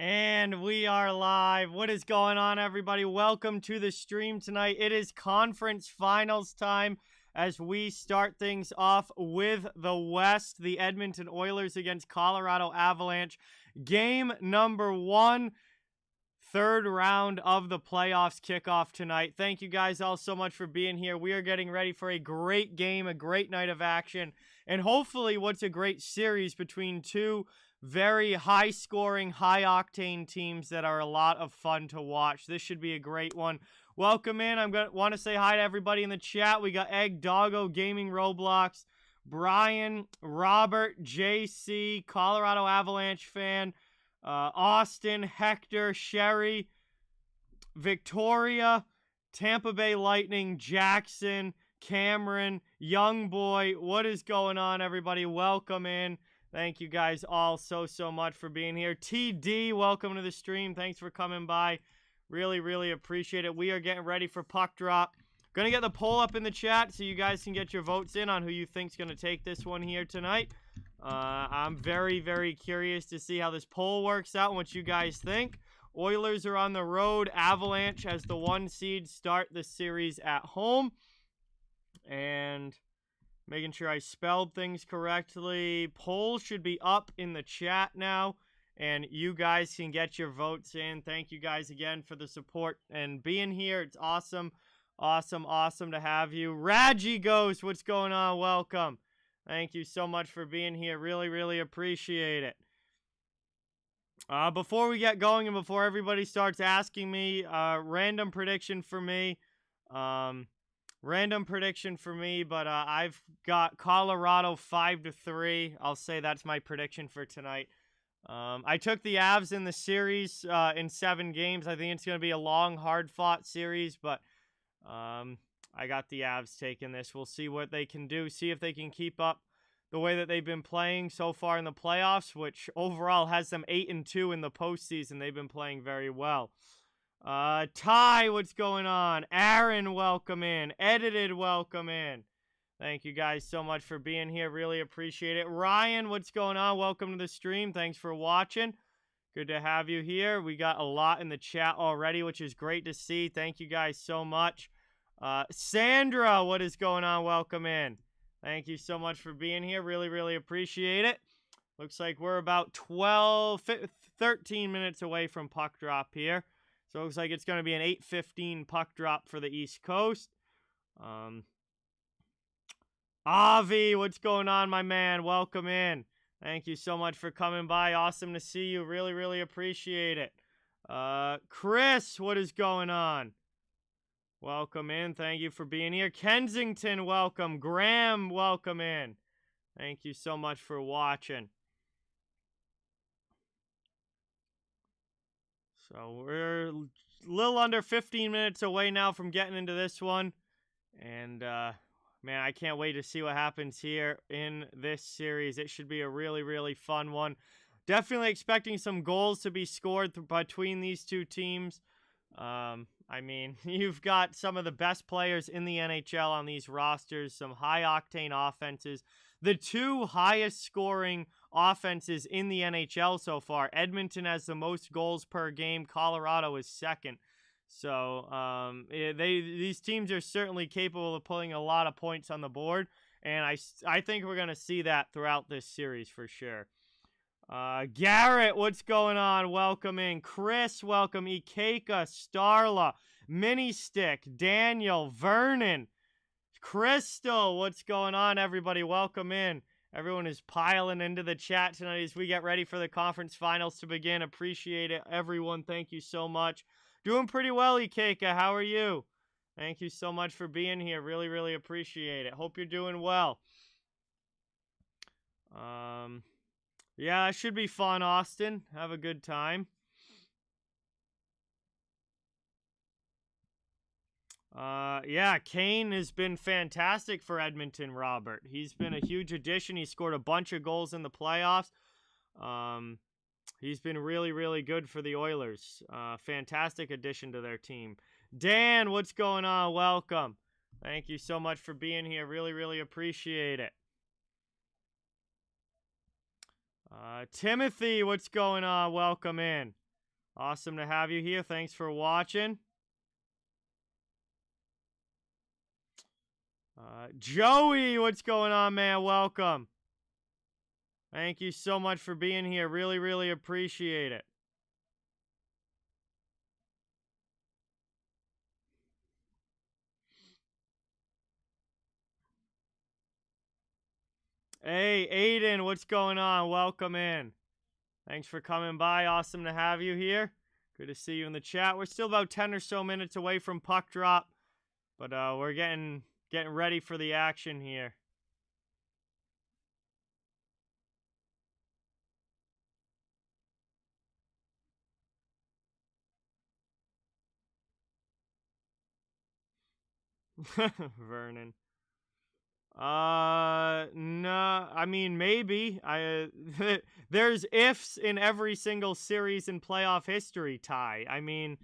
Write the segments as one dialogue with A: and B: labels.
A: And we are live. What is going on, everybody? Welcome to the stream tonight. It is conference finals time as we start things off with the West, the Edmonton Oilers against Colorado Avalanche. Game number 1, third round of the playoffs kickoff tonight. Thank you guys all so much for being here. We are getting ready for a great game, a great night of action, and hopefully what's a great series between two very high-scoring, high-octane teams that are a lot of fun to watch. This should be a great one. Welcome in. Want to say hi to everybody in the chat. We got Egg Doggo Gaming Roblox, Brian, Robert, JC, Colorado Avalanche fan, Austin, Hector, Sherry, Victoria, Tampa Bay Lightning, Jackson, Cameron, Young Boy. What is going on, everybody? Welcome in. Thank you guys all so much for being here. TD, welcome to the stream. Thanks for coming by. Really appreciate it. We are getting ready for puck drop. Going to get the poll up in the chat so you guys can get your votes in on who you think's going to take this one here tonight. I'm very curious to see how this poll works out and what you guys think. Oilers are on the road. Avalanche as the 1 seed start the series at home. And making sure I spelled things correctly. Poll should be up in the chat now, and you guys can get your votes in. Thank you guys again for the support and being here. It's awesome to have you. Raji Ghost, what's going on? Welcome. Thank you so much for being here. Really appreciate it. Before we get going and before everybody starts asking me, random prediction for me. But I've got Colorado 5-3. I'll say that's my prediction for tonight. I took the Avs in the series in 7 games. I think it's going to be a long, hard-fought series, but I got the Avs taking this. We'll see what they can do, see if they can keep up the way that they've been playing so far in the playoffs, which overall has them 8-2 in the postseason. They've been playing very well. Ty, what's going on? Aaron, welcome in. Edited, welcome in. Thank you guys so much for being here. Really appreciate it. Ryan, what's going on? Welcome to the stream. Thanks for watching. Good to have you here. We got a lot in the chat already, which is great to see. Thank you guys so much. Sandra, what is going on? Welcome in. Thank you so much for being here. Really appreciate it. Looks like we're about 13 minutes away from puck drop here. So it looks like it's going to be an 8:15 puck drop for the East Coast. Avi, what's going on, my man? Welcome in. Thank you so much for coming by. Awesome to see you. Really appreciate it. Chris, what is going on? Welcome in. Thank you for being here. Kensington, welcome. Graham, welcome in. Thank you so much for watching. So we're a little under 15 minutes away now from getting into this one. And, man, I can't wait to see what happens here in this series. It should be a really fun one. Definitely expecting some goals to be scored between these two teams. I mean, you've got some of the best players in the NHL on these rosters, some high-octane offenses. The 2 highest scoring offenses in the NHL so far. Edmonton has the most goals per game. Colorado is second. So these teams are certainly capable of pulling a lot of points on the board. And I think we're going to see that throughout this series for sure. Garrett, what's going on? Welcome in. Chris, welcome. Ikeka, Starla, Mini Stick, Daniel, Vernon, Crystal, what's going on, everybody? Welcome in. Everyone is piling into the chat tonight as we get ready for the conference finals to begin. Appreciate it, everyone. Thank you so much. Doing pretty well, Ikeka. How are you? Thank you so much for being here. Really appreciate it. Hope you're doing well. Yeah, it should be fun, Austin. Have a good time. Yeah, Kane has been fantastic for Edmonton, Robert. He's been a huge addition. He scored a bunch of goals in the playoffs. He's been really good for the Oilers. Fantastic addition to their team. Dan, what's going on? Welcome. Thank you so much for being here. Really appreciate it. Timothy, what's going on? Welcome in. Awesome to have you here. Thanks for watching. Joey, what's going on, man? Welcome. Thank you so much for being here. Really, really appreciate it. Hey, Aiden, what's going on? Welcome in. Thanks for coming by. Awesome to have you here. Good to see you in the chat. We're still about 10 or so minutes away from puck drop, but we're getting ready for the action here. Vernon. No, I mean, maybe. There's ifs in every single series in playoff history, Ty. I mean,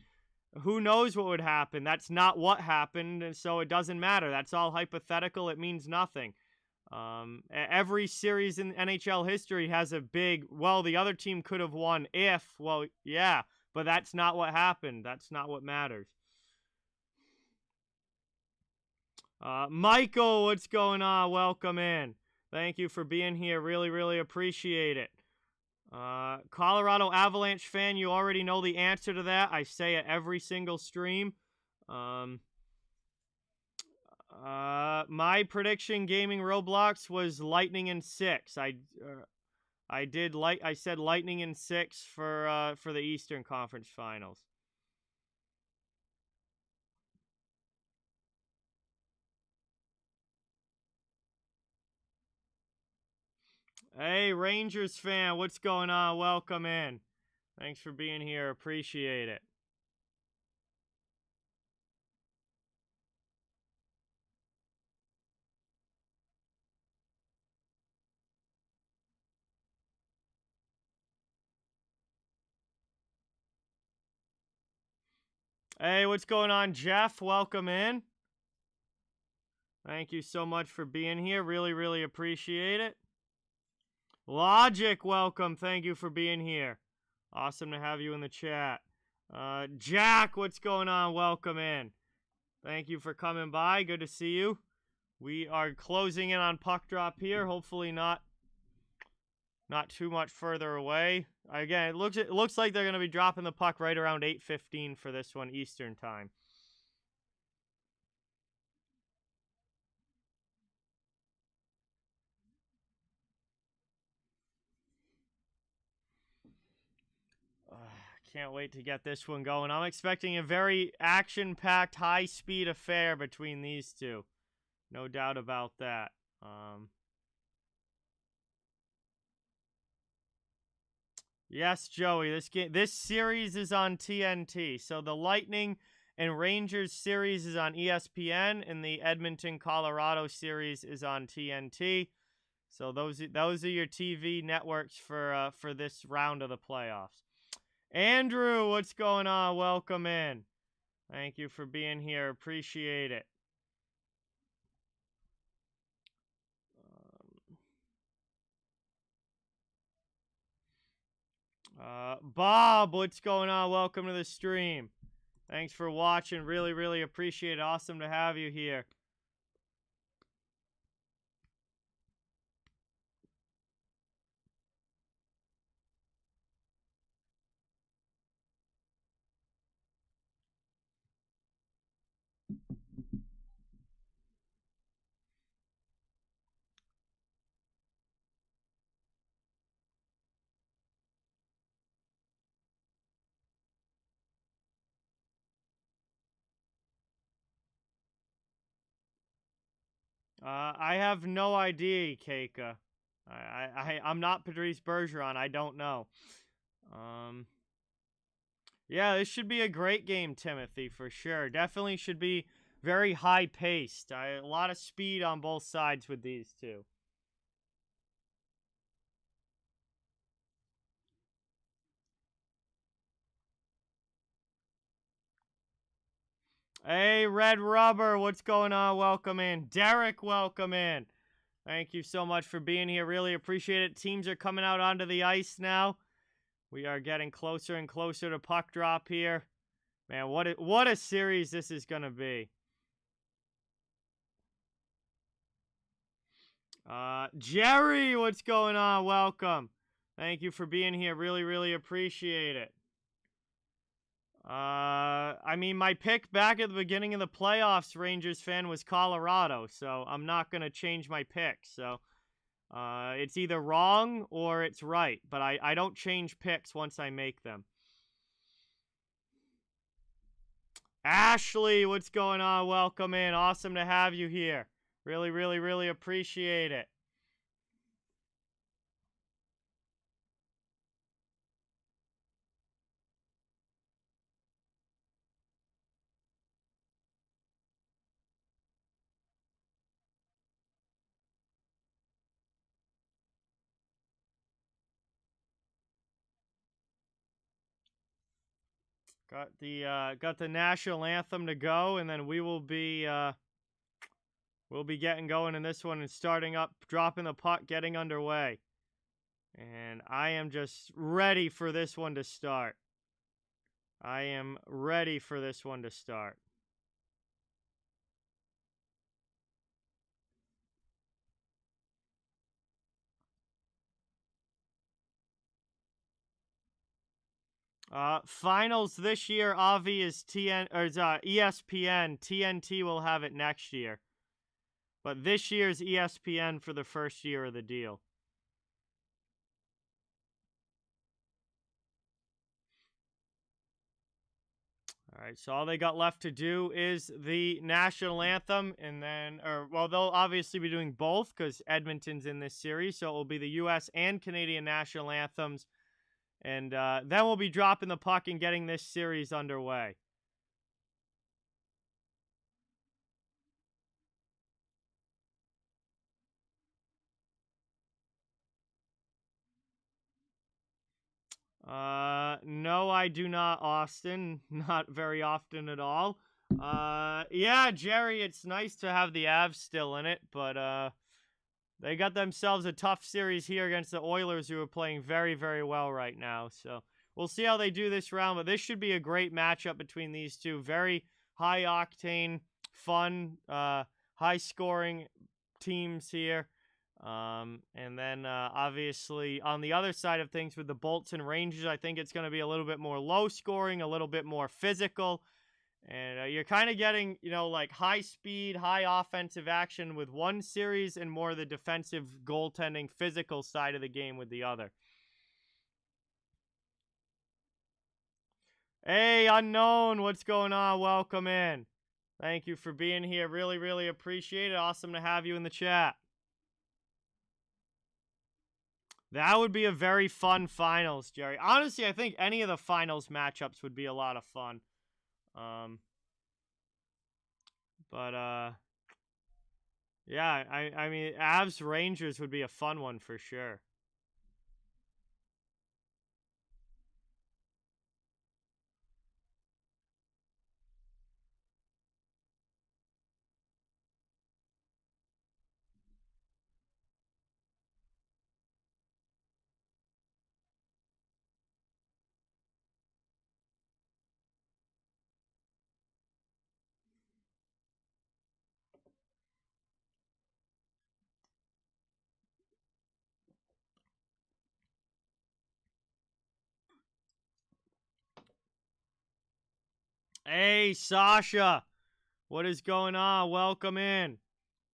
A: who knows what would happen? That's not what happened, and so it doesn't matter. That's all hypothetical. It means nothing. Every series in NHL history has a big, well, the other team could have won if, well, yeah, but that's not what happened. That's not what matters. Michael, what's going on? Welcome in. Thank you for being here. Really, really appreciate it. Colorado Avalanche fan, you already know the answer to that. I say it every single stream. My prediction gaming Roblox was Lightning in 6. I said Lightning in 6 for the Eastern Conference Finals. Hey, Rangers fan, what's going on? Welcome in. Thanks for being here. Appreciate it. Hey, what's going on, Jeff? Welcome in. Thank you so much for being here. Really, really appreciate it. Logic, welcome. Thank you for being here. Awesome to have you in the chat. Jack, what's going on? Welcome in. Thank you for coming by. Good to see you. We are closing in on puck drop here. Hopefully not too much further away. Again, it looks like they're going to be dropping the puck right around 8:15 for this one Eastern time. Can't wait to get this one going. I'm expecting a very action-packed, high-speed affair between these two. No doubt about that. Yes, Joey, this series is on TNT. So the Lightning and Rangers series is on ESPN, and the Edmonton, Colorado series is on TNT. So those are your TV networks for this round of the playoffs. Andrew, what's going on? Welcome in. Thank you for being here. Appreciate it. Bob, what's going on? Welcome to the stream. Thanks for watching. Really, really appreciate it. Awesome to have you here. I have no idea, Keika. I'm not Patrice Bergeron. I don't know. Yeah, this should be a great game, Timothy, for sure. Definitely should be very high-paced. A lot of speed on both sides with these two. Hey, Red Rubber, what's going on? Welcome in. Derek, welcome in. Thank you so much for being here. Really appreciate it. Teams are coming out onto the ice now. We are getting closer and closer to puck drop here. Man, what a series this is going to be. Gerry, what's going on? Welcome. Thank you for being here. Really, really appreciate it. I mean, my pick back at the beginning of the playoffs, Rangers fan, was Colorado, so I'm not going to change my pick. So it's either wrong or it's right, but I don't change picks once I make them. Ashley, what's going on? Welcome in. Awesome to have you here. Really, really, really appreciate it. Got the national anthem to go, and then we'll be getting going in this one and starting up, dropping the puck, getting underway. And I am just ready for this one to start. I am ready for this one to start. Finals this year, Avi, is ESPN. TNT will have it next year. But this year's ESPN for the first year of the deal. All right, so all they got left to do is the national anthem, and then, they'll obviously be doing both because Edmonton's in this series, so it will be the U.S. and Canadian national anthems. And then we'll be dropping the puck and getting this series underway. No, I do not, Austin. Not very often at all. Yeah, Gerry, it's nice to have the Avs still in it, but they got themselves a tough series here against the Oilers, who are playing very, very well right now. So we'll see how they do this round, but this should be a great matchup between these two. Very high-octane, fun, high-scoring teams here. And then, obviously, on the other side of things with the Bolts and Rangers, I think it's going to be a little bit more low-scoring, a little bit more physical. And you're kind of getting, like high speed, high offensive action with one series and more of the defensive, goaltending, physical side of the game with the other. Hey, Unknown, what's going on? Welcome in. Thank you for being here. Really, really appreciate it. Awesome to have you in the chat. That would be a very fun finals, Gerry. Honestly, I think any of the finals matchups would be a lot of fun. Yeah, I mean, Avs Rangers would be a fun one for sure. Hey, Sasha. What is going on? Welcome in.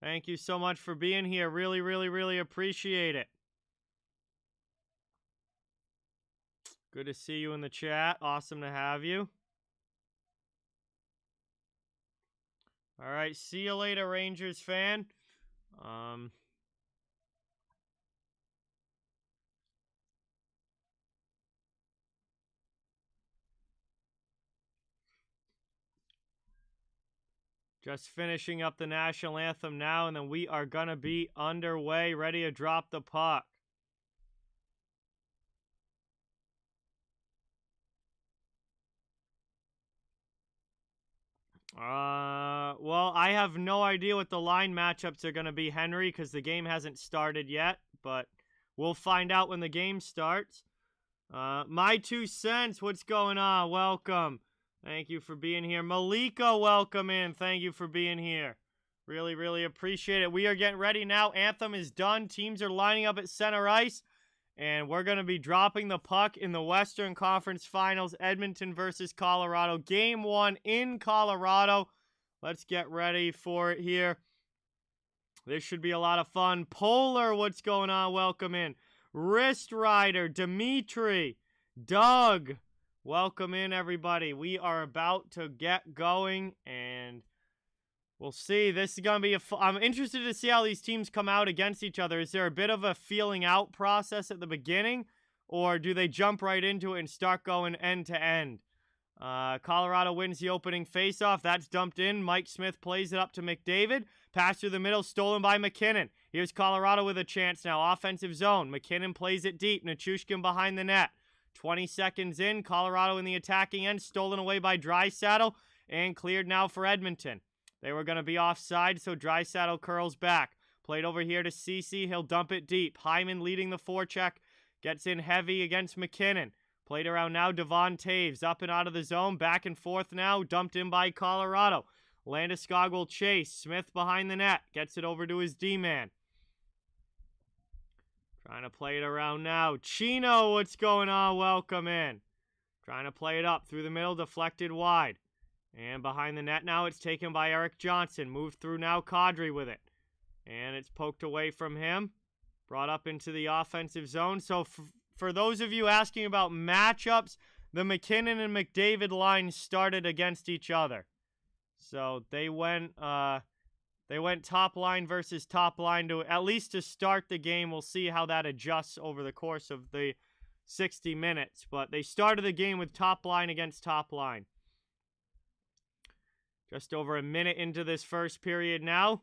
A: Thank you so much for being here. Really, really, really appreciate it. Good to see you in the chat. Awesome to have you. All right, see you later, Rangers fan. Just finishing up the national anthem now, and then we are going to be underway, ready to drop the puck. Well, I have no idea what the line matchups are going to be, Henry, because the game hasn't started yet, but we'll find out when the game starts. My 2 cents, what's going on? Welcome. Thank you for being here. Malika, welcome in. Thank you for being here. Really, really appreciate it. We are getting ready now. Anthem is done. Teams are lining up at center ice. And we're going to be dropping the puck in the Western Conference Finals. Edmonton versus Colorado. Game 1 in Colorado. Let's get ready for it here. This should be a lot of fun. Polar, what's going on? Welcome in. Wrist Rider, Dimitri, Doug. Welcome in, everybody. We are about to get going, and we'll see. This is going to be I'm interested to see how these teams come out against each other. Is there a bit of a feeling out process at the beginning, or do they jump right into it and start going end to end? Colorado wins the opening faceoff. That's dumped in. Mike Smith plays it up to McDavid. Pass through the middle, stolen by McKinnon. Here's Colorado with a chance now. Offensive zone. McKinnon plays it deep. Nichushkin behind the net. 20 seconds in. Colorado in the attacking end. Stolen away by Draisaitl and cleared now for Edmonton. They were going to be offside, so Draisaitl curls back. Played over here to Ceci. He'll dump it deep. Hyman leading the forecheck. Gets in heavy against McKinnon. Played around now, Devon Taves up and out of the zone, back and forth now, dumped in by Colorado. Landeskog will chase, Smith behind the net, gets it over to his D-man. Trying to play it around now. Chino, what's going on? Welcome in. Trying to play it up through the middle, deflected wide. And behind the net now, it's taken by Eric Johnson. Moved through now, Kadri with it. And it's poked away from him. Brought up into the offensive zone. So for those of you asking about matchups, the McKinnon and McDavid lines started against each other. So they went top line versus top line to at least to start the game. We'll see how that adjusts over the course of the 60 minutes. But they started the game with top line against top line. Just over a minute into this first period now.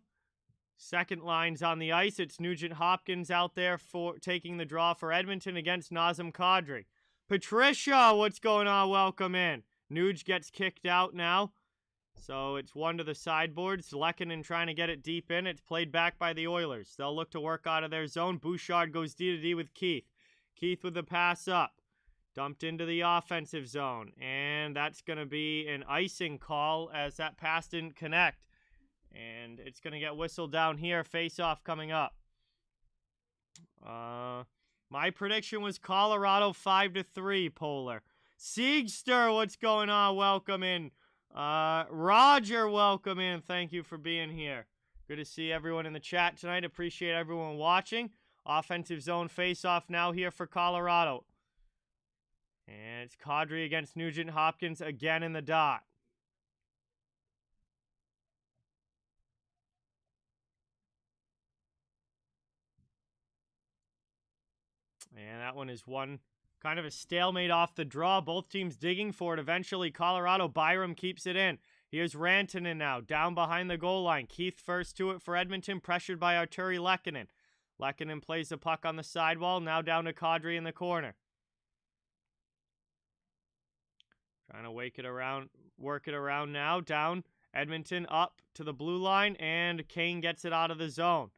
A: Second line's on the ice. It's Nugent-Hopkins out there for taking the draw for Edmonton against Nazem Kadri. Patricia, what's going on? Welcome in. Nuge gets kicked out now. So it's one to the sideboards. Lehkonen trying to get it deep in. It's played back by the Oilers. They'll look to work out of their zone. Bouchard goes D-to-D with Keith. Keith with the pass up. Dumped into the offensive zone. And that's going to be an icing call as that pass didn't connect. And it's going to get whistled down here. Face-off coming up. My prediction was Colorado 5-3, Polar. Siegster, what's going on? Welcome in. Roger, welcome in. Thank you for being here. Good to see everyone in the chat tonight. Appreciate everyone watching. Offensive zone face-off now here for Colorado. And it's Kadri against Nugent-Hopkins again in the dot. And that one is one kind of a stalemate off the draw. Both teams digging for it. Eventually, Colorado, Byram keeps it in. Here's Rantanen now, down behind the goal line. Keith first to it for Edmonton, pressured by Arturi Lehkonen. Lehkonen plays the puck on the sidewall, now down to Kadri in the corner. Trying to work it around now, down. Edmonton up to the blue line, and Kane gets it out of the zone.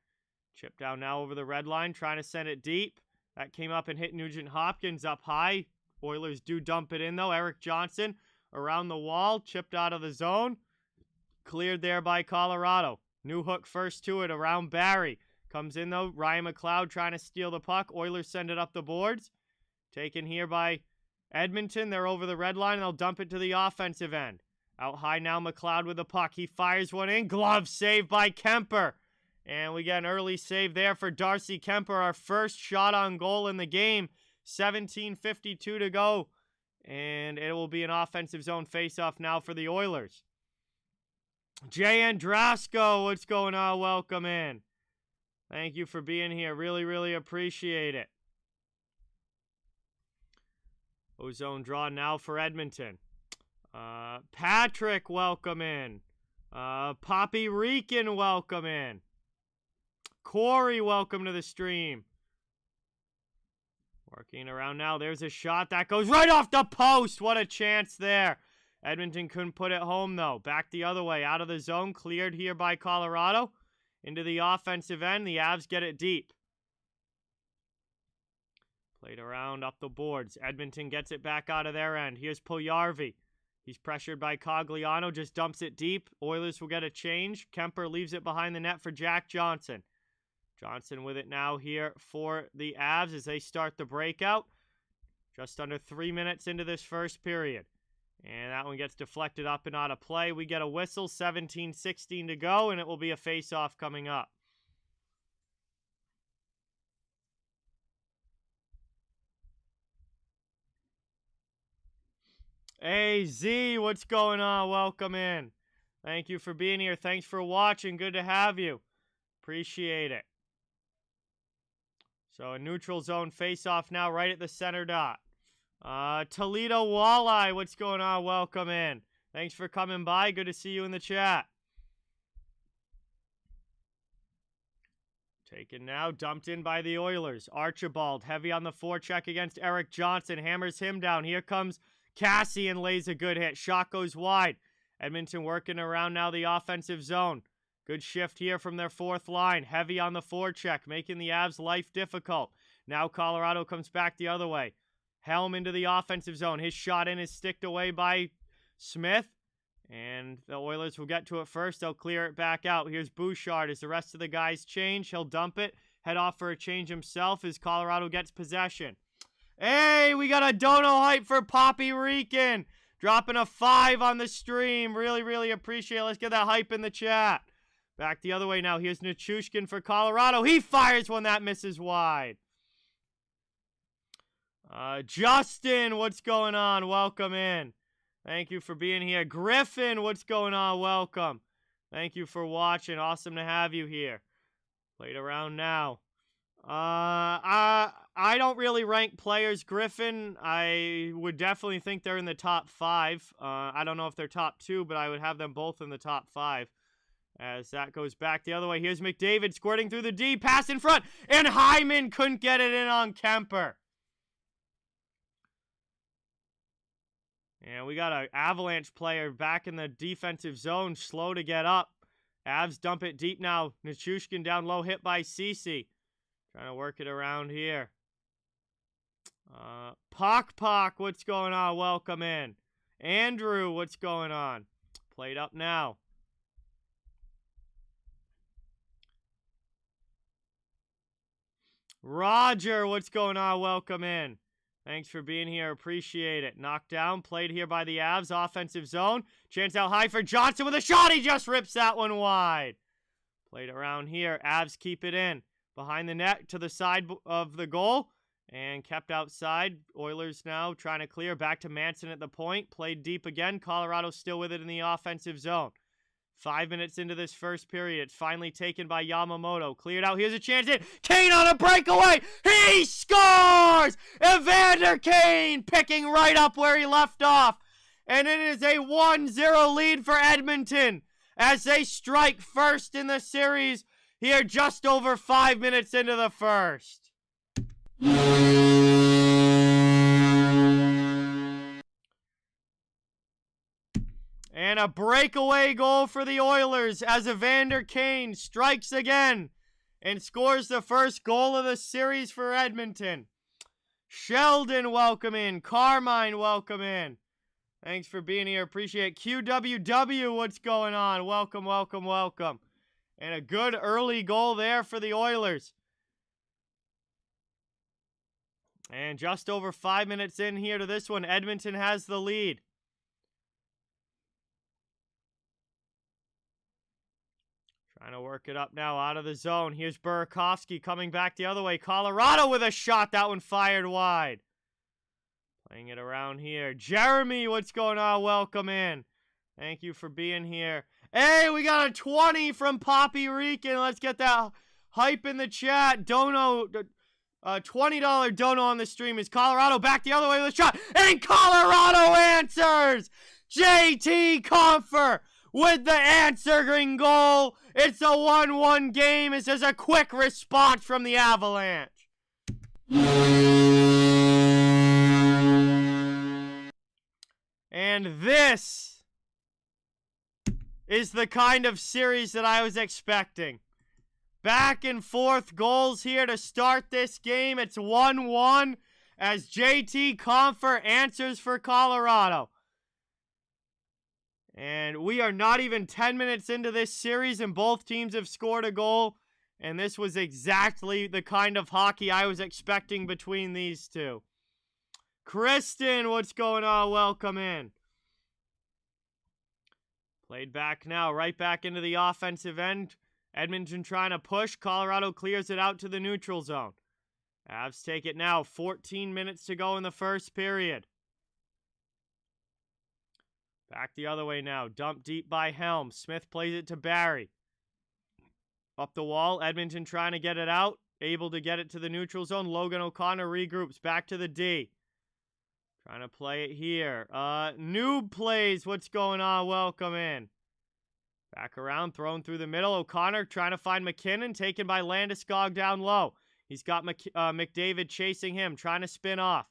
A: Chip down now over the red line, trying to send it deep. That came up and hit Nugent-Hopkins up high. Oilers do dump it in, though. Eric Johnson around the wall, chipped out of the zone. Cleared there by Colorado. New hook first to it around Barry. Comes in, though. Ryan McLeod trying to steal the puck. Oilers send it up the boards. Taken here by Edmonton. They're over the red line, and they'll dump it to the offensive end. Out high now, McLeod with the puck. He fires one in. Glove save by Kemper. And we get an early save there for Darcy Kemper, our first shot on goal in the game. 17:52 to go. And it will be an offensive zone faceoff now for the Oilers. Jay Andrasco, what's going on? Welcome in. Thank you for being here. Really, really appreciate it. Ozone draw now for Edmonton. Patrick, welcome in. Poppy Rican, welcome in. Corey, welcome to the stream. Working around now. There's a shot that goes right off the post. What a chance there. Edmonton couldn't put it home, though. Back the other way. Out of the zone. Cleared here by Colorado. Into the offensive end. The Avs get it deep. Played around up the boards. Edmonton gets it back out of their end. Here's Puljujarvi. He's pressured by Cogliano, just dumps it deep. Oilers will get a change. Kemper leaves it behind the net for Jack Johnson. Johnson with it now here for the Avs as they start the breakout. Just under 3 minutes into this first period. And that one gets deflected up and out of play. We get a whistle, 17-16 to go, and it will be a face-off coming up. Hey, Z, what's going on? Welcome in. Thank you for being here. Thanks for watching. Good to have you. Appreciate it. So a neutral zone face-off now right at the center dot. Toledo Walleye, what's going on? Welcome in. Thanks for coming by. Good to see you in the chat. Taken now, dumped in by the Oilers. Archibald, heavy on the forecheck against Eric Johnson. Hammers him down. Here comes Cassian, lays a good hit. Shot goes wide. Edmonton working around now the offensive zone. Good shift here from their fourth line. Heavy on the forecheck, making the Avs' life difficult. Now Colorado comes back the other way. Helm into the offensive zone. His shot in is sticked away by Smith. And the Oilers will get to it first. They'll clear it back out. Here's Bouchard as the rest of the guys change. He'll dump it. Head off for a change himself as Colorado gets possession. Hey, we got a dono hype for Poppy Rican. Dropping a 5 on the stream. Really, really appreciate it. Let's get that hype in the chat. Back the other way now. Here's Nichushkin for Colorado. He fires one that misses wide. Justin, what's going on? Welcome in. Thank you for being here. Griffin, what's going on? Welcome. Thank you for watching. Awesome to have you here. Played around now. I don't really rank players, Griffin. I would definitely think they're in the top 5. I don't know if they're top 2, but I would have them both in the top 5. As that goes back the other way. Here's McDavid squirting through the D. Pass in front. And Hyman couldn't get it in on Kemper. And we got an Avalanche player back in the defensive zone. Slow to get up. Avs dump it deep now. Nichushkin down low. Hit by Ceci. Trying to work it around here. Pock, what's going on? Welcome in. Andrew, what's going on? Played up now. Roger, what's going on? Welcome in. Thanks for being here. Appreciate it. Knocked down. Played here by the Avs. Offensive zone. Chance out high for Johnson with a shot. He just rips that one wide. Played around here. Avs keep it in. Behind the net to the side of the goal. And kept outside. Oilers now trying to clear. Back to Manson at the point. Played deep again. Colorado still with it in the offensive zone. 5 minutes into this first period. It's finally taken by Yamamoto. Cleared out. Here's a chance. Kane on a breakaway. He scores! Evander Kane picking right up where he left off. And it is a 1-0 lead for Edmonton as they strike first in the series here just over 5 minutes into the first. And a breakaway goal for the Oilers as Evander Kane strikes again and scores the first goal of the series for Edmonton. Sheldon, welcome in. Carmine, welcome in. Thanks for being here. Appreciate it. QWW, what's going on? Welcome, welcome, welcome. And a good early goal there for the Oilers. And just over 5 minutes in here to this one, Edmonton has the lead. Trying to work it up now out of the zone. Here's Burakovsky coming back the other way. Colorado with a shot. That one fired wide. Playing it around here. Jeremy, what's going on? Welcome in. Thank you for being here. Hey, we got a 20 from Poppy Rican. Let's get that hype in the chat. Dono, $20 dono on the stream is Colorado back the other way with a shot. And Colorado answers. JT Compher with the answering goal. It's a 1-1 game. This is a quick response from the Avalanche. And this is the kind of series that I was expecting. Back and forth goals here to start this game. It's 1-1. as JT Compher answers for Colorado. And we are not even 10 minutes into this series, and both teams have scored a goal. And this was exactly the kind of hockey I was expecting between these two. Kristen, what's going on? Welcome in. Played back now, right back into the offensive end. Edmonton trying to push. Colorado clears it out to the neutral zone. Avs take it now. 14 minutes to go in the first period. Back the other way now. Dumped deep by Helm. Smith plays it to Barry. Up the wall. Edmonton trying to get it out. Able to get it to the neutral zone. Logan O'Connor regroups. Back to the D. Trying to play it here. Noob plays. What's going on? Welcome in. Back around. Thrown through the middle. O'Connor trying to find McKinnon. Taken by Landeskog down low. He's got McDavid chasing him. Trying to spin off.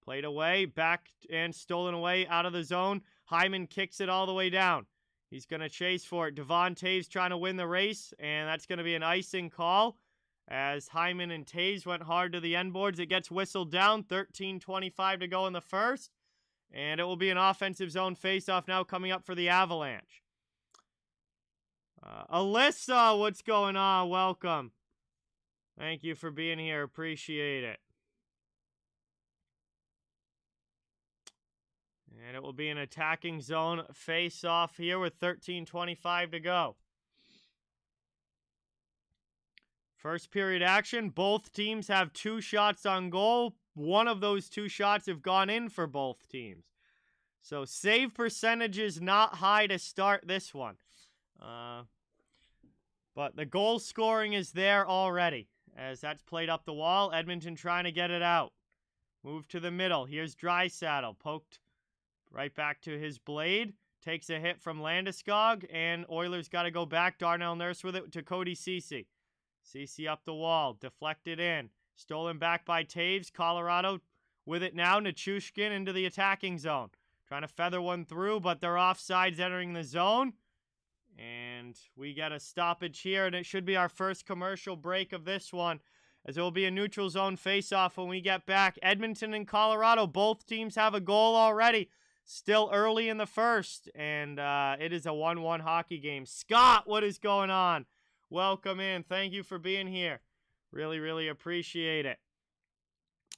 A: Played away. Back and stolen away out of the zone. Hyman kicks it all the way down. He's going to chase for it. Devon Taves trying to win the race, and that's going to be an icing call as Hyman and Taves went hard to the end boards. It gets whistled down. 13:25 to go in the first, and it will be an offensive zone faceoff now coming up for the Avalanche. Alyssa, what's going on? Welcome. Thank you for being here. Appreciate it. And it will be an attacking zone face-off here with 13:25 to go. First period action. Both teams have 2 shots on goal. One of those 2 shots have gone in for both teams. So save percentage is not high to start this one. But the goal scoring is there already as that's played up the wall. Edmonton trying to get it out. Move to the middle. Here's Draisaitl. Poked right back to his blade. Takes a hit from Landeskog, and Oilers got to go back. Darnell Nurse with it to Cody Ceci. Ceci up the wall. Deflected in. Stolen back by Taves. Colorado with it now. Nichushkin into the attacking zone. Trying to feather one through, but they're offsides entering the zone. And we get a stoppage here, and it should be our first commercial break of this one, as it will be a neutral zone face-off when we get back. Edmonton and Colorado, both teams have a goal already. Still early in the first, and it is a 1-1 hockey game. Scott, what is going on? Welcome in. Thank you for being here. Really, really appreciate it.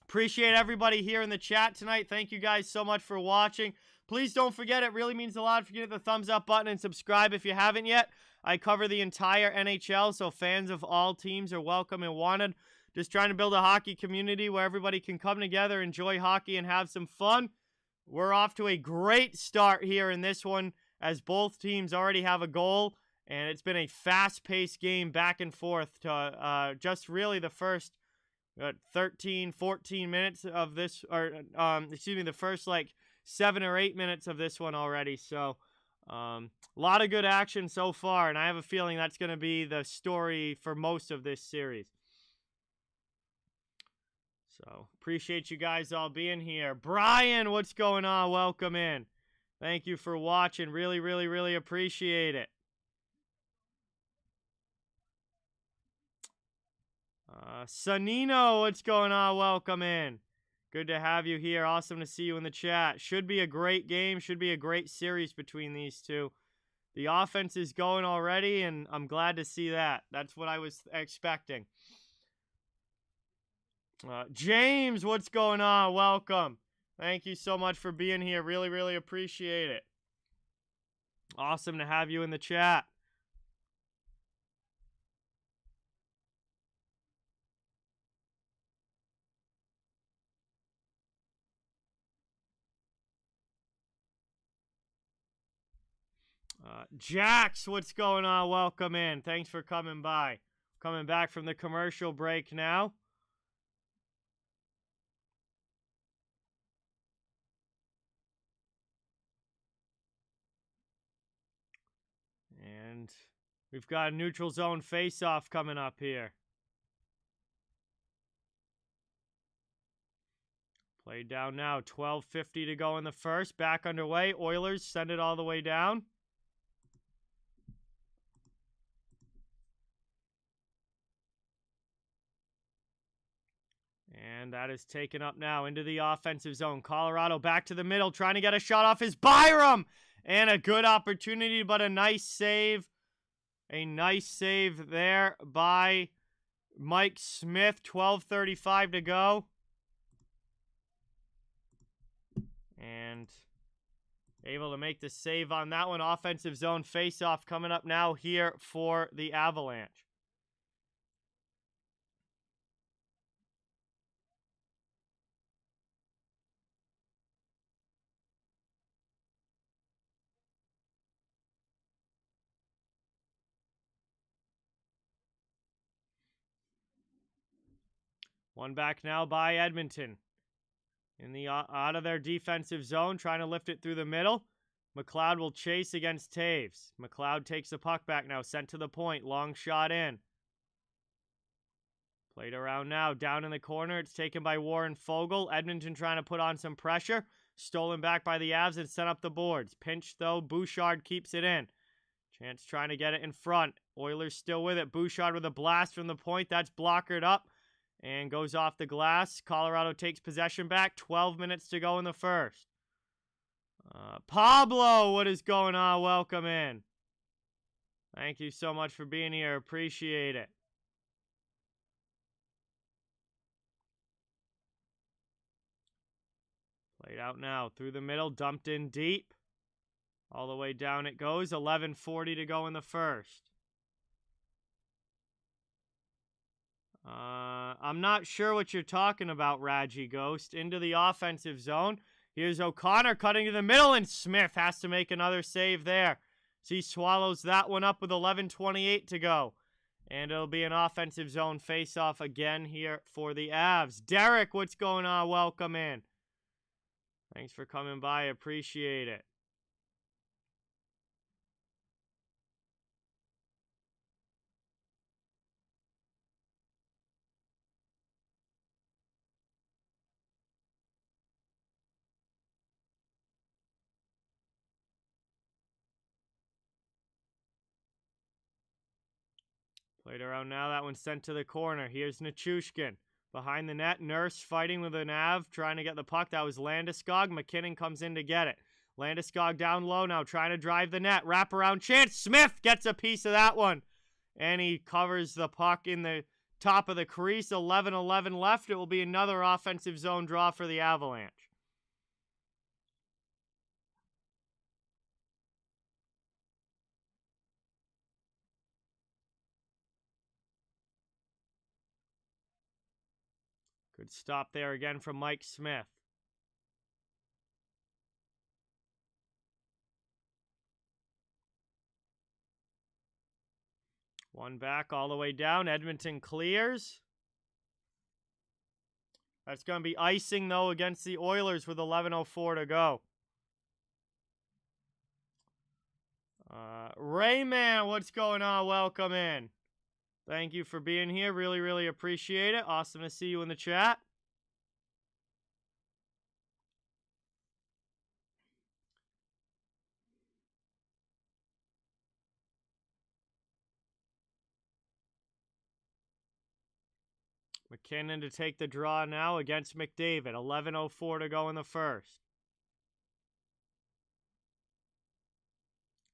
A: Appreciate everybody here in the chat tonight. Thank you guys so much for watching. Please don't forget, it really means a lot if you hit the thumbs up button and subscribe if you haven't yet. I cover the entire NHL, so fans of all teams are welcome and wanted. Just trying to build a hockey community where everybody can come together, enjoy hockey, and have some fun. We're off to a great start here in this one, as both teams already have a goal, and it's been a fast-paced game back and forth to just really the first 13, 14 minutes of this, or the first 7 or 8 minutes of this one already. So a lot of good action so far, and I have a feeling that's going to be the story for most of this series. So appreciate you guys all being here. Brian, what's going on? Welcome in. Thank you for watching. Really, really, really appreciate it. Sanino, what's going on? Welcome in. Good to have you here. Awesome to see you in the chat. Should be a great game. Should be a great series between these two. The offense is going already, and I'm glad to see that. That's what I was expecting. James, what's going on? Welcome. Thank you so much for being here. Really, really appreciate it. Awesome to have you in the chat. Jax, what's going on? Welcome in. Thanks for coming by. Coming back from the commercial break now. And we've got a neutral zone face-off coming up here. Played down now. 12:50 to go in the first. Back underway. Oilers send it all the way down. And And that is taken up now into the offensive zone. Colorado back to the middle, trying to get a shot off his Byram. And a good opportunity, but a nice save. A nice save there by Mike Smith. 12:35 to go. And able to make the save on that one. Offensive zone face-off coming up now here for the Avalanche. One back now by Edmonton. In the out of their defensive zone, trying to lift it through the middle. McLeod will chase against Taves. McLeod takes the puck back now, sent to the point. Long shot in. Played around now, down in the corner. It's taken by Warren Fogle. Edmonton trying to put on some pressure. Stolen back by the Avs and sent up the boards. Pinched though, Bouchard keeps it in. Chance trying to get it in front. Oilers still with it. Bouchard with a blast from the point. That's blockered up and goes off the glass. Colorado takes possession back. 12 minutes to go in the first. Pablo, what is going on? Welcome in. Thank you so much for being here. Appreciate it. Played out now. Through the middle. Dumped in deep. All the way down it goes. 11:40 to go in the first. I'm not sure what you're talking about, Raji Ghost. Into the offensive zone. Here's O'Connor cutting to the middle, and Smith has to make another save there. So he swallows that one up with 11:28 to go. And it'll be an offensive zone face-off again here for the Avs. Derek, what's going on? Welcome in. Thanks for coming by. Appreciate it. Played around now. That one's sent to the corner. Here's Nichushkin. Behind the net. Nurse fighting with an Av. Trying to get the puck. That was Landeskog. McKinnon comes in to get it. Landeskog down low now. Trying to drive the net. Wraparound chance. Smith gets a piece of that one. And he covers the puck in the top of the crease. 11:11 left. It will be another offensive zone draw for the Avalanche. Good stop there again from Mike Smith. One back all the way down. Edmonton clears. That's going to be icing, though, against the Oilers with 11:04 to go. Rayman, what's going on? Welcome in. Thank you for being here. Really, really appreciate it. Awesome to see you in the chat. McKinnon to take the draw now against McDavid. 11:04 to go in the first.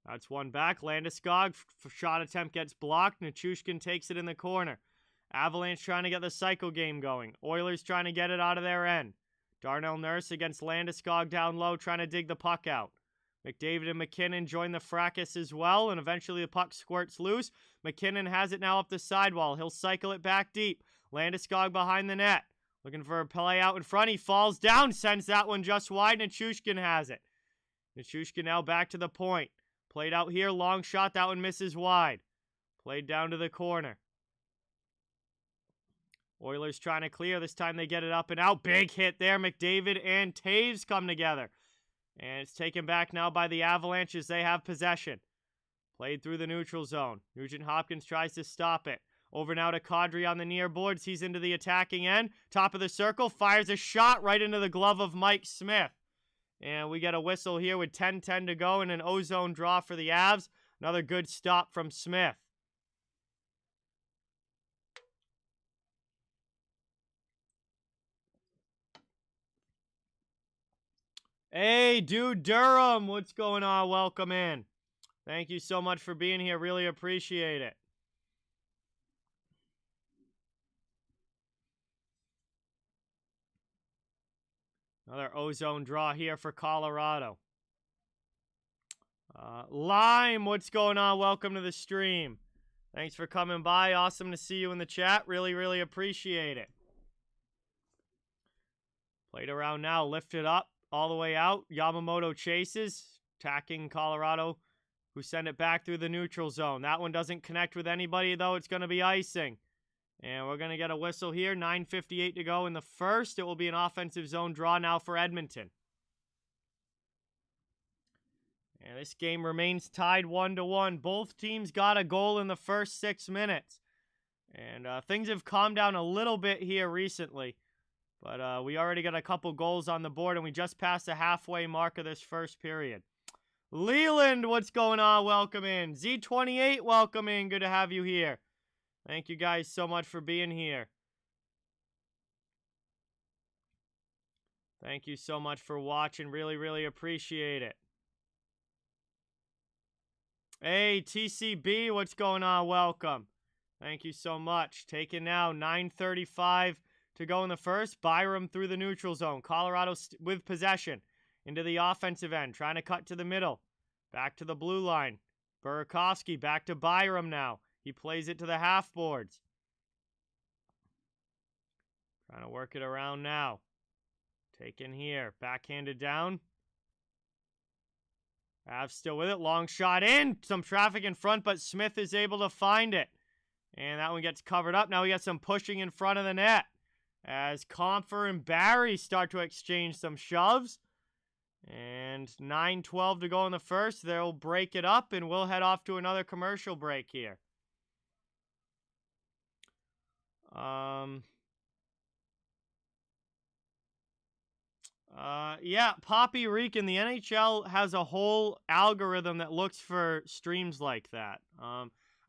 A: That's one back. Landeskog, shot attempt gets blocked. Nichushkin takes it in the corner. Avalanche trying to get the cycle game going. Oilers trying to get it out of their end. Darnell Nurse against Landeskog down low, trying to dig the puck out. McDavid and McKinnon join the fracas as well, and eventually the puck squirts loose. McKinnon has it now up the sidewall. He'll cycle it back deep. Landeskog behind the net. Looking for a play out in front. He falls down, sends that one just wide. Nichushkin has it. Nichushkin now back to the point. Played out here, long shot, that one misses wide. Played down to the corner. Oilers trying to clear, this time they get it up and out. Big hit there, McDavid and Taves come together. And it's taken back now by the Avalanche as they have possession. Played through the neutral zone. Nugent Hopkins tries to stop it. Over now to Kadri on the near boards, he's into the attacking end. Top of the circle, fires a shot right into the glove of Mike Smith. And we get a whistle here with 10:10 to go and an ozone draw for the Avs. Another good stop from Smith. Hey, dude, Durham, what's going on? Welcome in. Thank you so much for being here. Really appreciate it. Another ozone draw here for Colorado. Lime, what's going on? Welcome to the stream. Thanks for coming by. Awesome to see you in the chat. Really, really appreciate it. Played around now. Lift it up all the way out. Yamamoto chases. Attacking Colorado, who send it back through the neutral zone. That one doesn't connect with anybody, though. It's going to be icing. And we're going to get a whistle here. 9:58 to go in the first. It will be an offensive zone draw now for Edmonton. And this game remains tied 1-1. Both teams got a goal in the first 6 minutes. And things have calmed down a little bit here recently. But we already got a couple goals on the board, and we just passed the halfway mark of this first period. Leland, what's going on? Welcome in. Z28, welcome in. Good to have you here. Thank you guys so much for being here. Thank you so much for watching. Really, really appreciate it. Hey, TCB, what's going on? Welcome. Thank you so much. Taken now, 9:35 to go in the first. Byram through the neutral zone. Colorado with possession into the offensive end. Trying to cut to the middle. Back to the blue line. Burakovsky back to Byram now. He plays it to the half boards. Trying to work it around now. Taken here. Backhanded down. Avs still with it. Long shot in. Some traffic in front, but Smith is able to find it. And that one gets covered up. Now we got some pushing in front of the net. As Comfer and Barry start to exchange some shoves. And 9:12 to go in the first. They'll break it up, and we'll head off to another commercial break here. Yeah, Poppy Reekin, the NHL has a whole algorithm that looks for streams like that.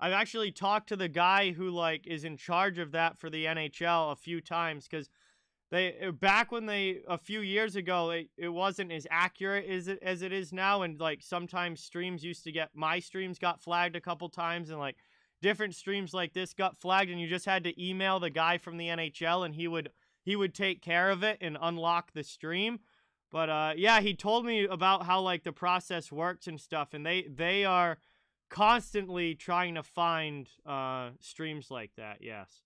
A: I've actually talked to the guy who, is in charge of that for the NHL a few times, because back when a few years ago, it wasn't as accurate as it is now, and, sometimes my streams got flagged a couple times, and, different streams like this got flagged, and you just had to email the guy from the NHL, and he would take care of it and unlock the stream. But yeah, he told me about how the process works and stuff, and they are constantly trying to find streams like that. Yes.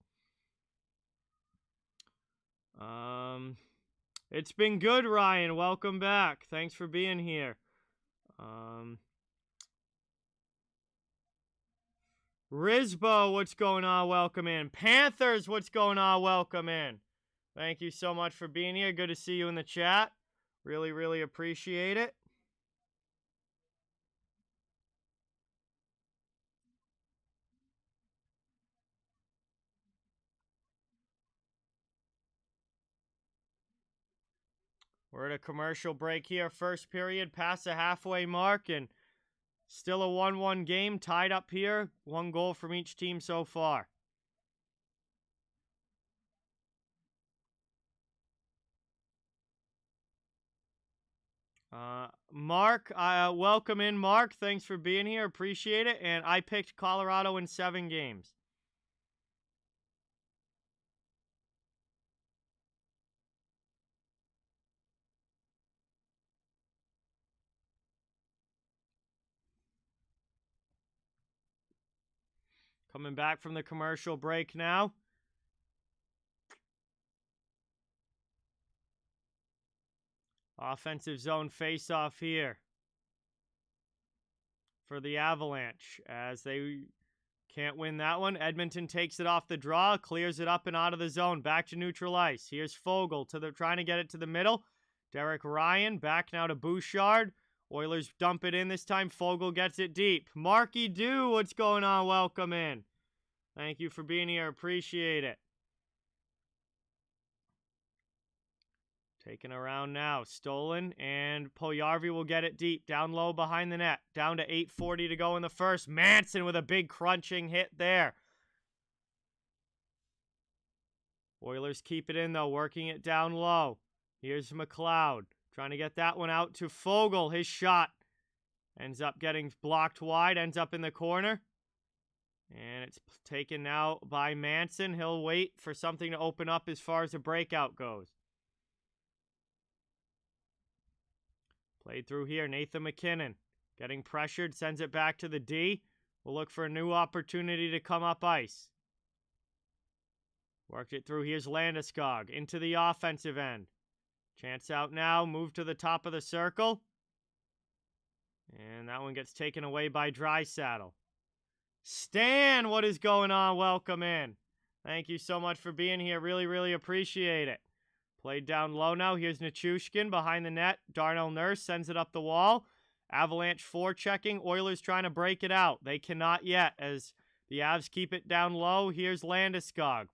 A: It's been good, Ryan. Welcome back. Thanks for being here. Risbo, what's going on? Welcome in. Panthers, what's going on? Welcome in. Thank you so much for being here. Good to see you in the chat. Really, really appreciate it. We're at a commercial break here. First period, past the halfway mark, and still a 1-1 game, tied up here. One goal from each team so far. Mark, welcome in, Mark. Thanks for being here. Appreciate it. And I picked Colorado in 7 games. Coming back from the commercial break now. Offensive zone face-off here for the Avalanche, as they can't win that one. Edmonton takes it off the draw, clears it up and out of the zone, back to neutral ice. Here's Fogle trying to get it to the middle. Derek Ryan back now to Bouchard. Oilers dump it in this time. Fogle gets it deep. Marky Dew, what's going on? Welcome in. Thank you for being here. Appreciate it. Taken around now. Stolen, and Puljujarvi will get it deep. Down low behind the net. Down to 8:40 to go in the first. Manson with a big crunching hit there. Oilers keep it in, though, working it down low. Here's McLeod. Trying to get that one out to Fogle. His shot ends up getting blocked wide, ends up in the corner. And it's taken now by Manson. He'll wait for something to open up as far as the breakout goes. Played through here. Nathan McKinnon getting pressured, sends it back to the D. We'll look for a new opportunity to come up ice. Worked it through. Here's Landeskog into the offensive end. Chance out now. Move to the top of the circle. And that one gets taken away by Draisaitl. Stan, what is going on? Welcome in. Thank you so much for being here. Really, really appreciate it. Played down low now. Here's Nichushkin behind the net. Darnell Nurse sends it up the wall. Avalanche forechecking. Oilers trying to break it out. They cannot yet as the Avs keep it down low. Here's Landeskog.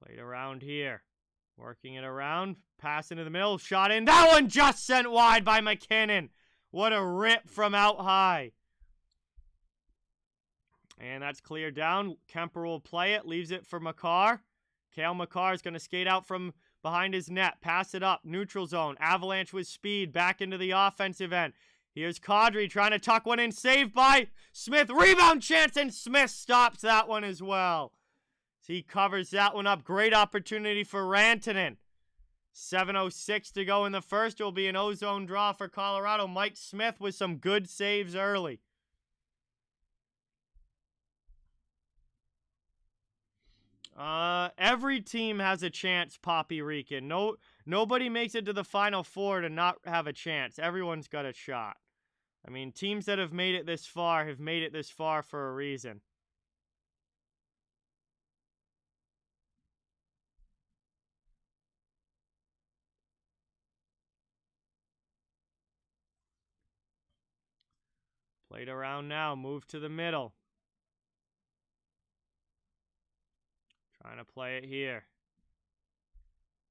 A: Played around here. Working it around. Pass into the middle. Shot in. That one just sent wide by McKinnon. What a rip from out high. And that's cleared down. Kemper will play it. Leaves it for Makar. Cale Makar is going to skate out from behind his net. Pass it up. Neutral zone. Avalanche with speed. Back into the offensive end. Here's Kadri trying to tuck one in. Saved by Smith. Rebound chance. And Smith stops that one as well. So he covers that one up. Great opportunity for Rantanen. 7:06 to go in the first. It will be an ozone draw for Colorado. Mike Smith with some good saves early. Every team has a chance, Poppy Rican. Nobody makes it to the Final Four to not have a chance. Everyone's got a shot. I mean, teams that have made it this far have made it this far for a reason. Played around now. Move to the middle. Trying to play it here.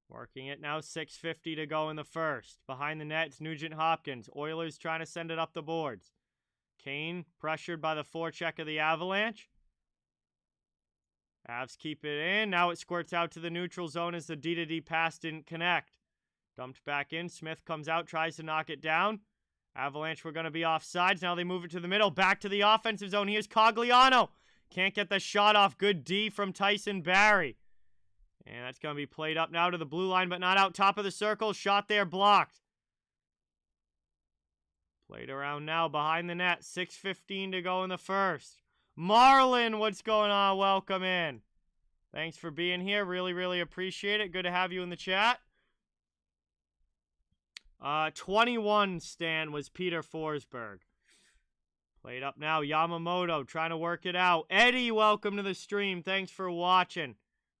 A: Working it now. 6:50 to go in the first. Behind the net, it's Nugent Hopkins. Oilers trying to send it up the boards. Kane pressured by the forecheck of the Avalanche. Avs keep it in. Now it squirts out to the neutral zone as the D-to-D pass didn't connect. Dumped back in. Smith comes out, tries to knock it down. Avalanche were going to be offsides. Now they move it to the middle. Back to the offensive zone. Here's Cogliano. Can't get the shot off. Good D from Tyson Barrie. And that's going to be played up now to the blue line, but not out top of the circle. Shot there blocked. Played around now behind the net. 6:15 to go in the first. Marlon, what's going on? Welcome in. Thanks for being here. Really, really appreciate it. Good to have you in the chat. 21 Stan was Peter Forsberg. Played up now. Yamamoto trying to work it out. Eddie, welcome to the stream. Thanks for watching.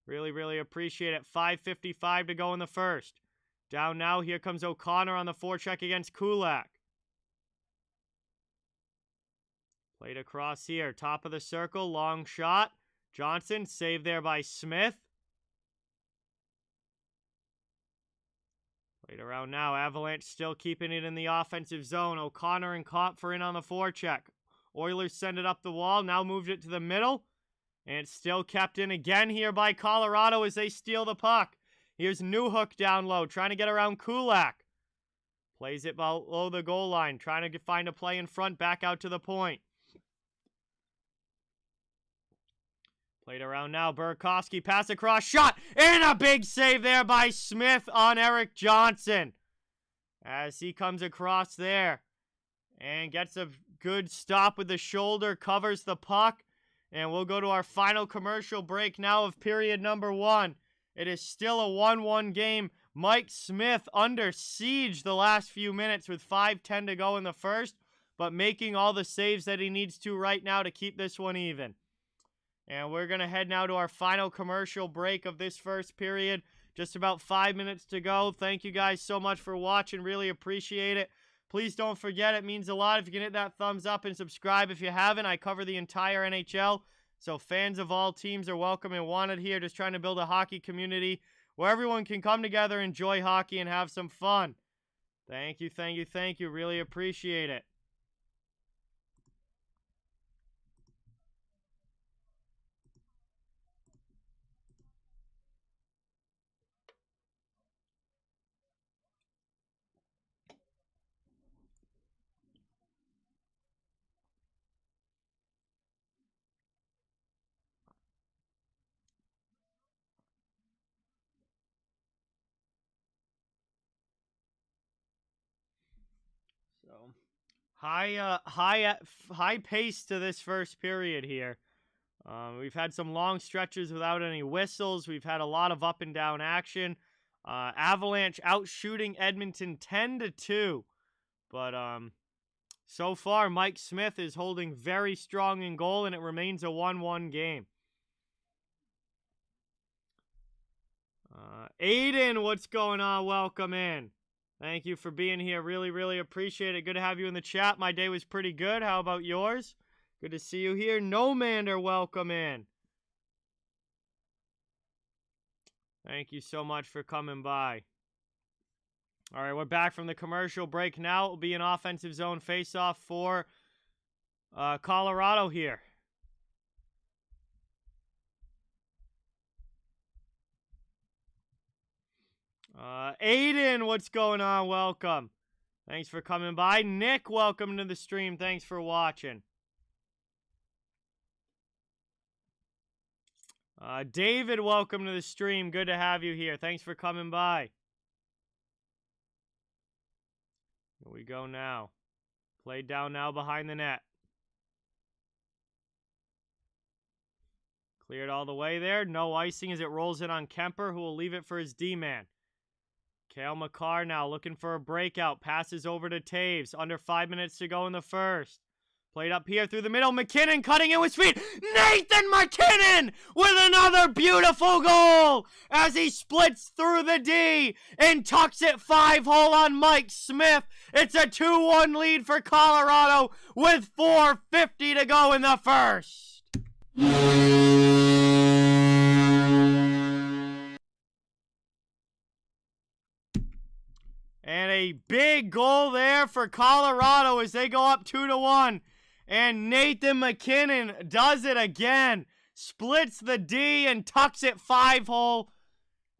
A: Really, really appreciate it. 5:55 to go in the first. Down now. Here comes O'Connor on the forecheck against Kulak. Played across here. Top of the circle. Long shot. Johnson saved there by Smith. Played around now. Avalanche still keeping it in the offensive zone. O'Connor and Kopfer in on the forecheck. Oilers send it up the wall. Now moved it to the middle. And it's still kept in again here by Colorado as they steal the puck. Here's Newhook down low, trying to get around Kulak. Plays it below the goal line, trying to find a play in front, back out to the point. Played around now. Burakovsky, pass across, shot, and a big save there by Smith on Eric Johnson. As he comes across there and gets a good stop with the shoulder, covers the puck. And we'll go to our final commercial break now of period number 1. It is still a 1-1 game. Mike Smith under siege the last few minutes with 5:10 to go in the first, but making all the saves that he needs to right now to keep this one even. And we're going to head now to our final commercial break of this first period. Just about 5 minutes to go. Thank you guys so much for watching. Really appreciate it. Please don't forget, it means a lot if you can hit that thumbs up and subscribe if you haven't. I cover the entire NHL, so fans of all teams are welcome and wanted here. Just trying to build a hockey community where everyone can come together, enjoy hockey, and have some fun. Thank you, thank you, thank you. Really appreciate it. High pace to this first period here. We've had some long stretches without any whistles. We've had a lot of up and down action. Avalanche out shooting Edmonton 10-2. But so far, Mike Smith is holding very strong in goal, and it remains a 1-1 game. Aiden, what's going on? Welcome in. Thank you for being here. Really, really appreciate it. Good to have you in the chat. My day was pretty good. How about yours? Good to see you here. Nomander, welcome in. Thank you so much for coming by. All right, we're back from the commercial break now. It will be an offensive zone faceoff for Colorado here. Aiden, what's going on? Welcome. Thanks for coming by. Nick, welcome to the stream. Thanks for watching. David, welcome to the stream. Good to have you here. Thanks for coming by. Here we go now. Played down now behind the net. Cleared all the way there. No icing as it rolls in on Kemper, who will leave it for his D-man. Cale Makar now looking for a breakout. Passes over to Taves. Under 5 minutes to go in the first. Played up here through the middle. McKinnon cutting in with speed. Nathan MacKinnon with another beautiful goal as he splits through the D and tucks it 5-hole on Mike Smith. It's a 2-1 lead for Colorado with 4:50 to go in the first. And a big goal there for Colorado as they go up 2-1. And Nathan MacKinnon does it again. Splits the D and tucks it 5-hole.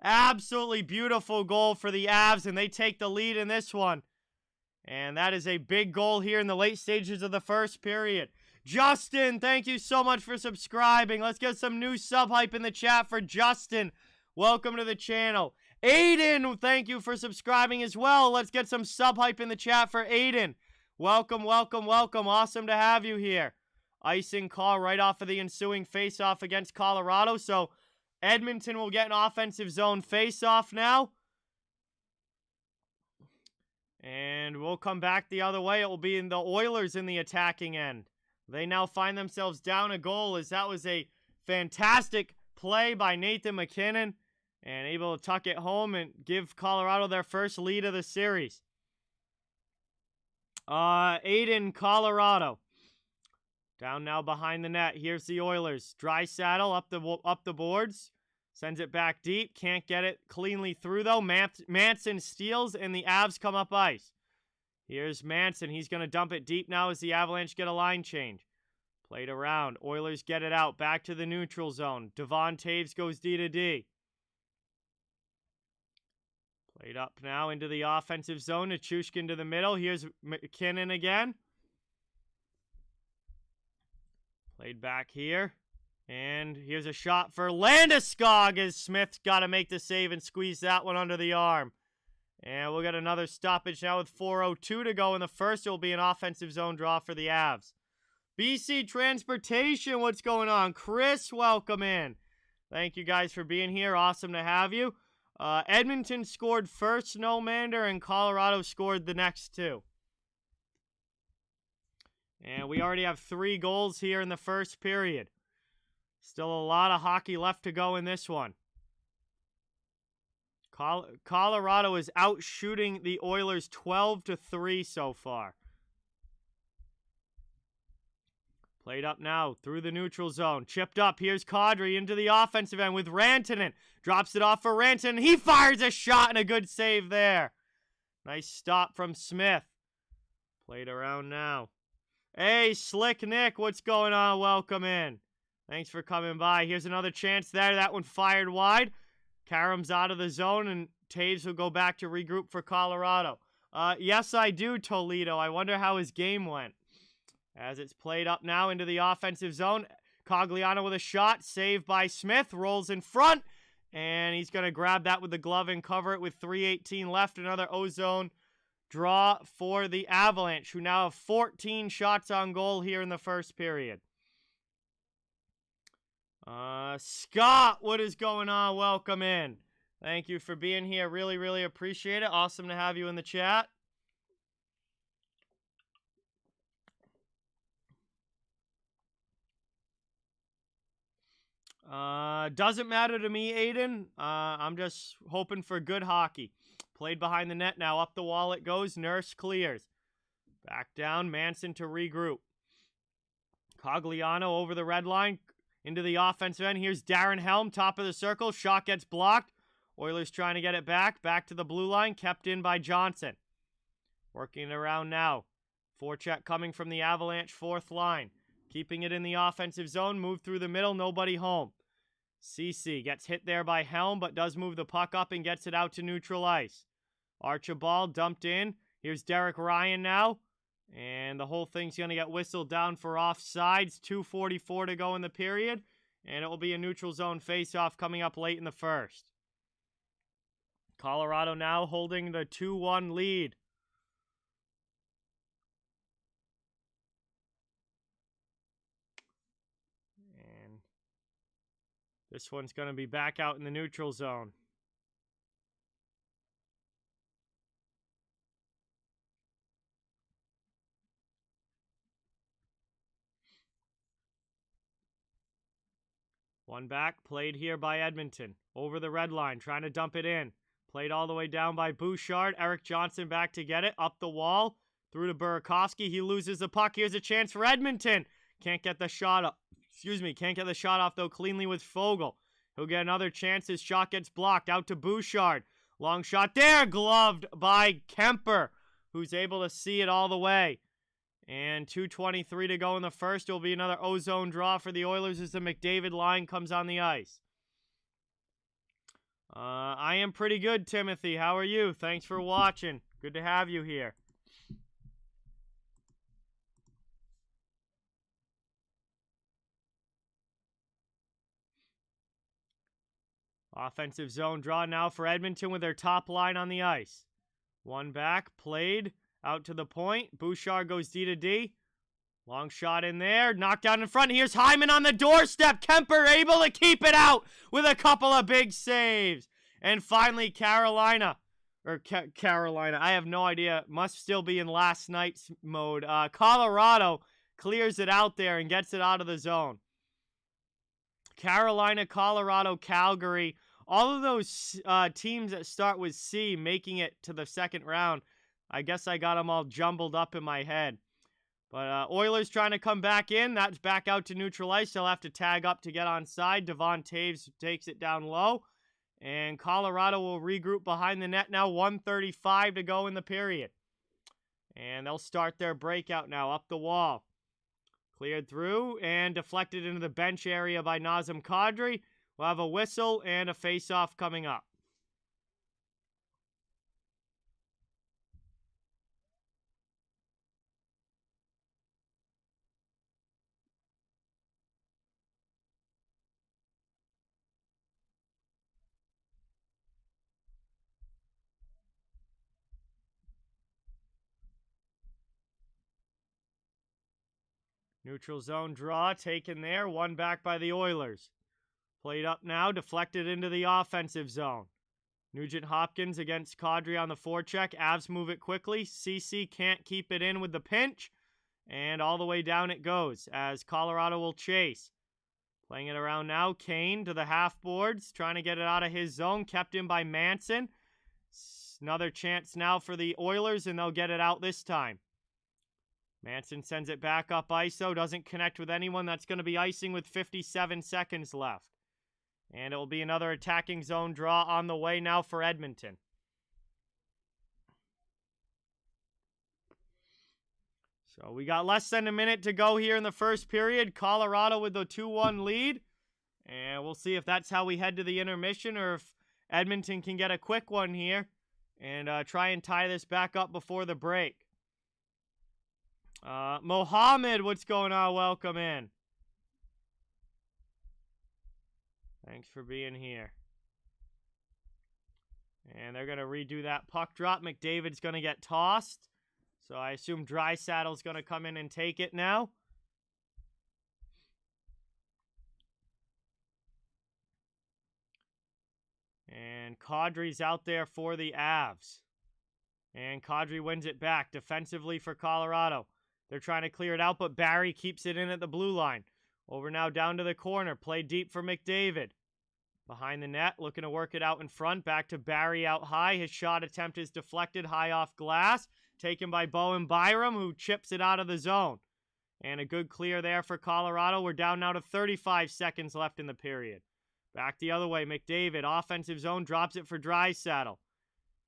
A: Absolutely beautiful goal for the Avs, and they take the lead in this one. And that is a big goal here in the late stages of the first period. Justin, thank you so much for subscribing. Let's get some new sub hype in the chat for Justin. Welcome to the channel. Aiden, thank you for subscribing as well. Let's get some sub hype in the chat for Aiden. Welcome, welcome, welcome. Awesome to have you here. Icing Call right off of the ensuing faceoff against Colorado. So Edmonton will get an offensive zone faceoff now. And we'll come back the other way. It will be in the Oilers in the attacking end. They now find themselves down a goal as that was a fantastic play by Nathan MacKinnon. And able to tuck it home and give Colorado their first lead of the series. Aiden, Colorado. Down now behind the net. Here's the Oilers. Draisaitl up the boards. Sends it back deep. Can't get it cleanly through, though. Manson steals, and the Avs come up ice. Here's Manson. He's going to dump it deep now as the Avalanche get a line change. Played around. Oilers get it out. Back to the neutral zone. Devon Taves goes D to D. Played up now into the offensive zone. Nichushkin to the middle. Here's McKinnon again. Played back here. And here's a shot for Landeskog as Smith's got to make the save and squeeze that one under the arm. And we'll get another stoppage now with 4:02 to go in the first. It will be an offensive zone draw for the Avs. BC Transportation, what's going on? Chris, welcome in. Thank you guys for being here. Awesome to have you. Edmonton scored first, Nomander, and Colorado scored the next two. And we already have 3 goals here in the first period. Still a lot of hockey left to go in this one. Colorado is out shooting the Oilers 12-3 so far. Played up now through the neutral zone. Chipped up. Here's Kadri into the offensive end with Rantanen. Drops it off for Rantanen. He fires a shot and a good save there. Nice stop from Smith. Played around now. Hey, Slick Nick, what's going on? Welcome in. Thanks for coming by. Here's another chance there. That one fired wide. Karam's out of the zone, and Taves will go back to regroup for Colorado. Yes, I do, Toledo. I wonder how his game went. As it's played up now into the offensive zone. Cogliano with a shot. Saved by Smith. Rolls in front. And he's going to grab that with the glove and cover it with 3:18 left. Another ozone draw for the Avalanche, who now have 14 shots on goal here in the first period. Scott, what is going on? Welcome in. Thank you for being here. Really, really appreciate it. Awesome to have you in the chat. Doesn't matter to me, Aiden. I'm just hoping for good hockey. Played behind the net now. Up the wall it goes. Nurse clears. Back down. Manson to regroup. Cogliano over the red line. Into the offensive end. Here's Darren Helm. Top of the circle. Shot gets blocked. Oilers trying to get it back. Back to the blue line. Kept in by Johnson. Working it around now. Forecheck coming from the Avalanche fourth line. Keeping it in the offensive zone. Move through the middle. Nobody home. CC gets hit there by Helm, but does move the puck up and gets it out to neutral ice. Archibald dumped in. Here's Derek Ryan now. And the whole thing's going to get whistled down for offsides. 2:44 to go in the period. And it will be a neutral zone faceoff coming up late in the first. Colorado now holding the 2-1 lead. And this one's going to be back out in the neutral zone. One back, played here by Edmonton. Over the red line, trying to dump it in. Played all the way down by Bouchard. Eric Johnson back to get it. Up the wall. Through to Burakovsky. He loses the puck. Here's a chance for Edmonton. Can't get the shot up. Can't get the shot off, though, cleanly with Fogle. He'll get another chance. His shot gets blocked. Out to Bouchard. Long shot there. Gloved by Kemper, who's able to see it all the way. And 2:23 to go in the first. It will be another ozone draw for the Oilers as the McDavid line comes on the ice. I am pretty good, Timothy. How are you? Thanks for watching. Good to have you here. Offensive zone draw now for Edmonton with their top line on the ice. One back, played. Out to the point. Bouchard goes D to D. Long shot in there. Knocked down in front. Here's Hyman on the doorstep. Kemper able to keep it out with a couple of big saves. And finally, Carolina. I have no idea. Must still be in last night's mode. Colorado clears it out there and gets it out of the zone. Carolina, Colorado, Calgary. All of those teams that start with C making it to the second round. I guess I got them all jumbled up in my head. But Oilers trying to come back in. That's back out to neutral ice. They'll have to tag up to get onside. Devon Taves takes it down low. And Colorado will regroup behind the net now. 1:35 to go in the period. And they'll start their breakout now. Up the wall. Cleared through and deflected into the bench area by Nazem Kadri. We'll have a whistle and a face-off coming up. Neutral zone draw taken there. One back by the Oilers. Played up now. Deflected into the offensive zone. Nugent Hopkins against Kadri on the forecheck. Avs move it quickly. CC can't keep it in with the pinch. And all the way down it goes as Colorado will chase. Playing it around now. Kane to the half boards. Trying to get it out of his zone. Kept in by Manson. Another chance now for the Oilers and they'll get it out this time. Manson sends it back up ISO. Doesn't connect with anyone. That's going to be icing with 57 seconds left. And it will be another attacking zone draw on the way now for Edmonton. So we got less than a minute to go here in the first period. Colorado with the 2-1 lead. And we'll see if that's how we head to the intermission or if Edmonton can get a quick one here and try and tie this back up before the break. Mohammed, what's going on? Welcome in. Thanks for being here. And they're going to redo that puck drop. McDavid's going to get tossed. So I assume Drysaddle's going to come in and take it now. And Kadri's out there for the Avs. And Kadri wins it back defensively for Colorado. They're trying to clear it out, but Barry keeps it in at the blue line. Over now down to the corner. Play deep for McDavid. Behind the net, looking to work it out in front. Back to Barry out high. His shot attempt is deflected high off glass. Taken by Bowen Byram, who chips it out of the zone. And a good clear there for Colorado. We're down now to 35 seconds left in the period. Back the other way. McDavid, offensive zone, drops it for Draisaitl.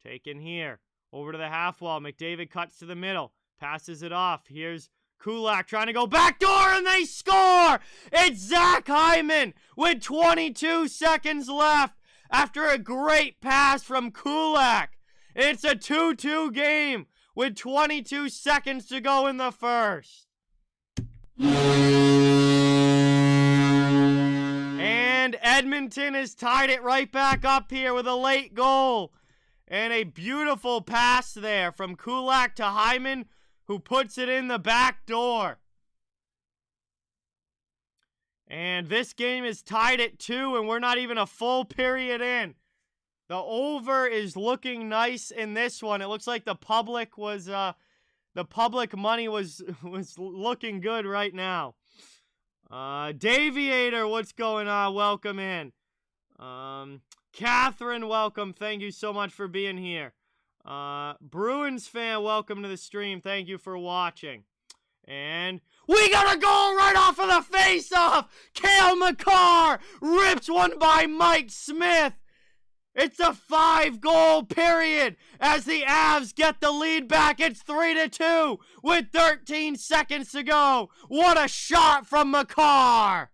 A: Taken here. Over to the half wall. McDavid cuts to the middle. Passes it off. Here's Kulak trying to go backdoor, and they score! It's Zach Hyman with 22 seconds left after a great pass from Kulak. It's a 2-2 game with 22 seconds to go in the first. And Edmonton has tied it right back up here with a late goal. And a beautiful pass there from Kulak to Hyman, who puts it in the back door. And this game is tied at 2, and we're not even a full period in. The over is looking nice in this one. It looks like the public money was looking good right now. Daviator, what's going on? Welcome in. Catherine, welcome. Thank you so much for being here. Bruins fan, welcome to the stream. Thank you for watching. And we got a goal right off of the face-off. Cale Makar rips one by Mike Smith. It's a 5-goal period as the Avs get the lead back. It's 3-2 with 13 seconds to go. What a shot from Makar.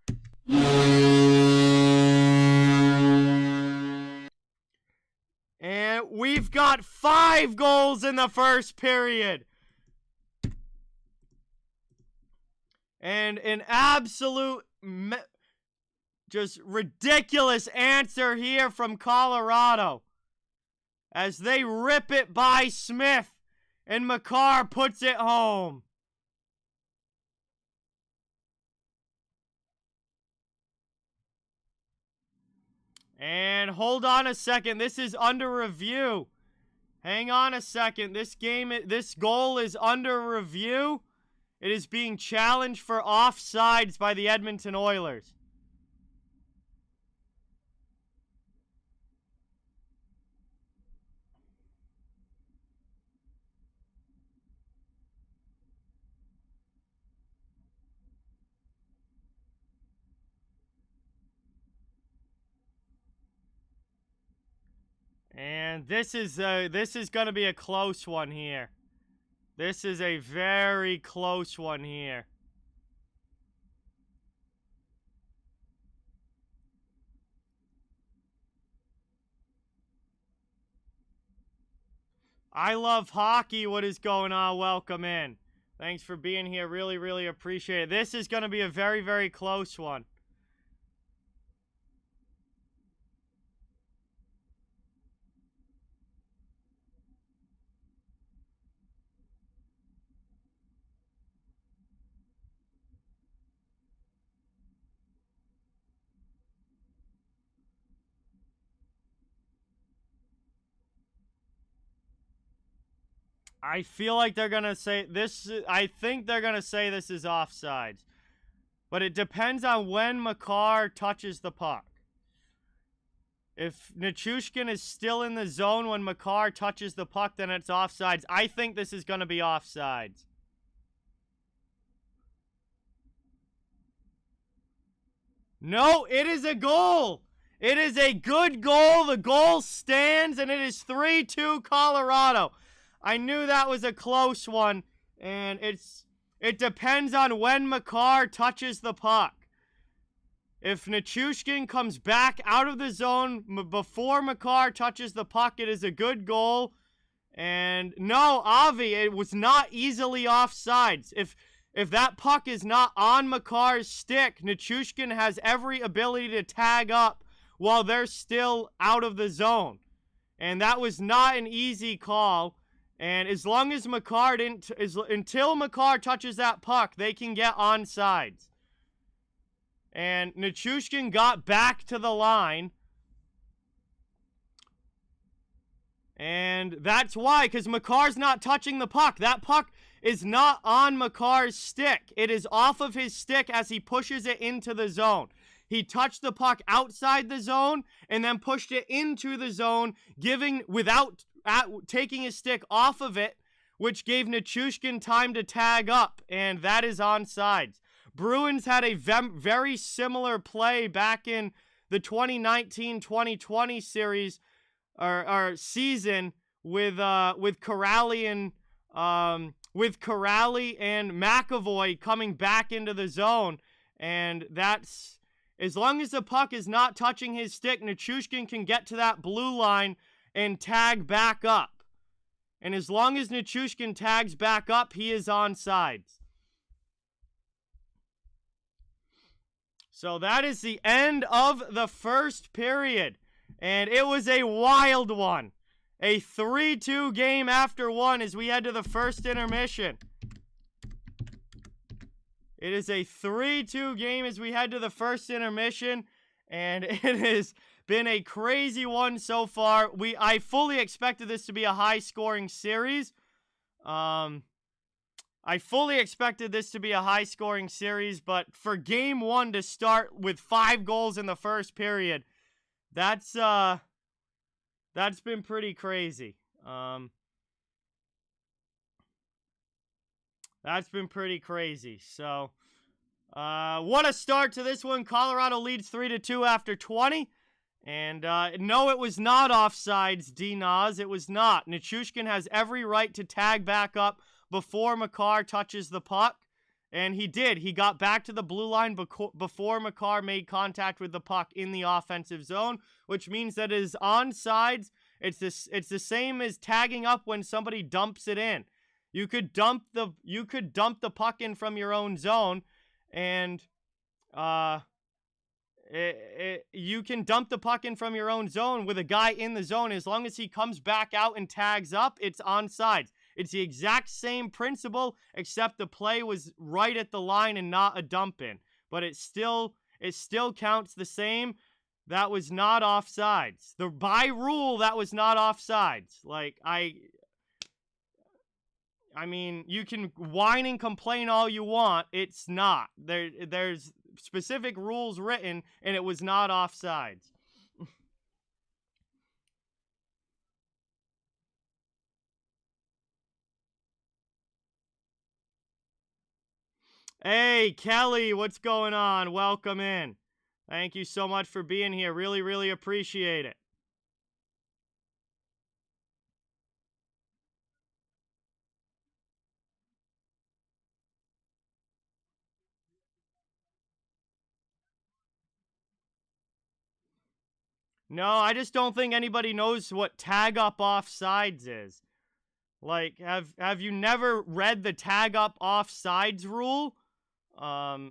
A: And we've got 5 goals in the first period. And an absolute just ridiculous answer here from Colorado as they rip it by Smith and Makar puts it home. And hold on a second. This is under review. Hang on a second. This goal is under review. It is being challenged for offsides by the Edmonton Oilers. And this is going to be a close one here. This is a very close one here. I love hockey. What is going on? Welcome in. Thanks for being here. Really, really appreciate it. This is going to be a very, very close one. I feel like they're going to say this. I think they're going to say this is offsides. But it depends on when Makar touches the puck. If Nichushkin is still in the zone when Makar touches the puck, then it's offsides. I think this is going to be offsides. No, it is a goal. It is a good goal. The goal stands, and it is 3-2 Colorado. I knew that was a close one, and it depends on when Makar touches the puck. If Nichushkin comes back out of the zone before Makar touches the puck, it is a good goal. And no, Avi, it was not easily offsides. If that puck is not on Makar's stick, Nichushkin has every ability to tag up while they're still out of the zone. And that was not an easy call. And as long as Makar didn't, until Makar touches that puck, they can get onside. And Nichushkin got back to the line. And that's why, because Makar's not touching the puck. That puck is not on Makar's stick. It is off of his stick as he pushes it into the zone. He touched the puck outside the zone and then pushed it into the zone, without taking his stick off of it, which gave Nichushkin time to tag up, and that is onside. Bruins had a very similar play back in the 2019-2020 series or season with Kuraly and McAvoy coming back into the zone, and that's as long as the puck is not touching his stick, Nichushkin can get to that blue line and tag back up. And as long as Nichushkin tags back up, he is onside. So that is the end of the first period. And it was a wild one. A 3-2 game after one as we head to the first intermission. It is a 3-2 game as we head to the first intermission. And it has been a crazy one so far. I fully expected this to be a high-scoring series. I fully expected this to be a high-scoring series, but for game one to start with 5 goals in the first period, that's been pretty crazy. That's been pretty crazy. So, what a start to this one. Colorado leads 3-2 after 20. And no, it was not offsides, D-Naz. It was not. Nichushkin has every right to tag back up before Makar touches the puck. And he did. He got back to the blue line before Makar made contact with the puck in the offensive zone, which means that it is onside. It's the same as tagging up when somebody dumps it in. You could dump the puck in from your own zone, and you can dump the puck in from your own zone with a guy in the zone. As long as he comes back out and tags up, it's onside. It's the exact same principle, except the play was right at the line and not a dump in. But it still counts the same. That was not offsides. By rule, that was not offsides. Like, I mean, you can whine and complain all you want. It's not. There's specific rules written, and it was not offsides. Hey, Kelly, what's going on? Welcome in. Thank you so much for being here. Really, really appreciate it. No, I just don't think anybody knows what tag up offsides is. Like, have you never read the tag up offsides rule?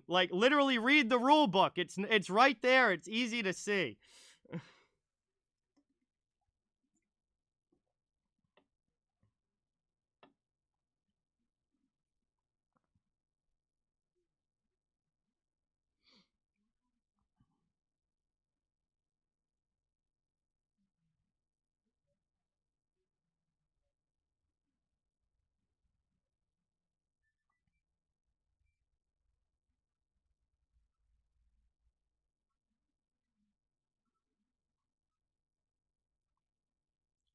A: Like, literally read the rule book. It's right there. It's easy to see.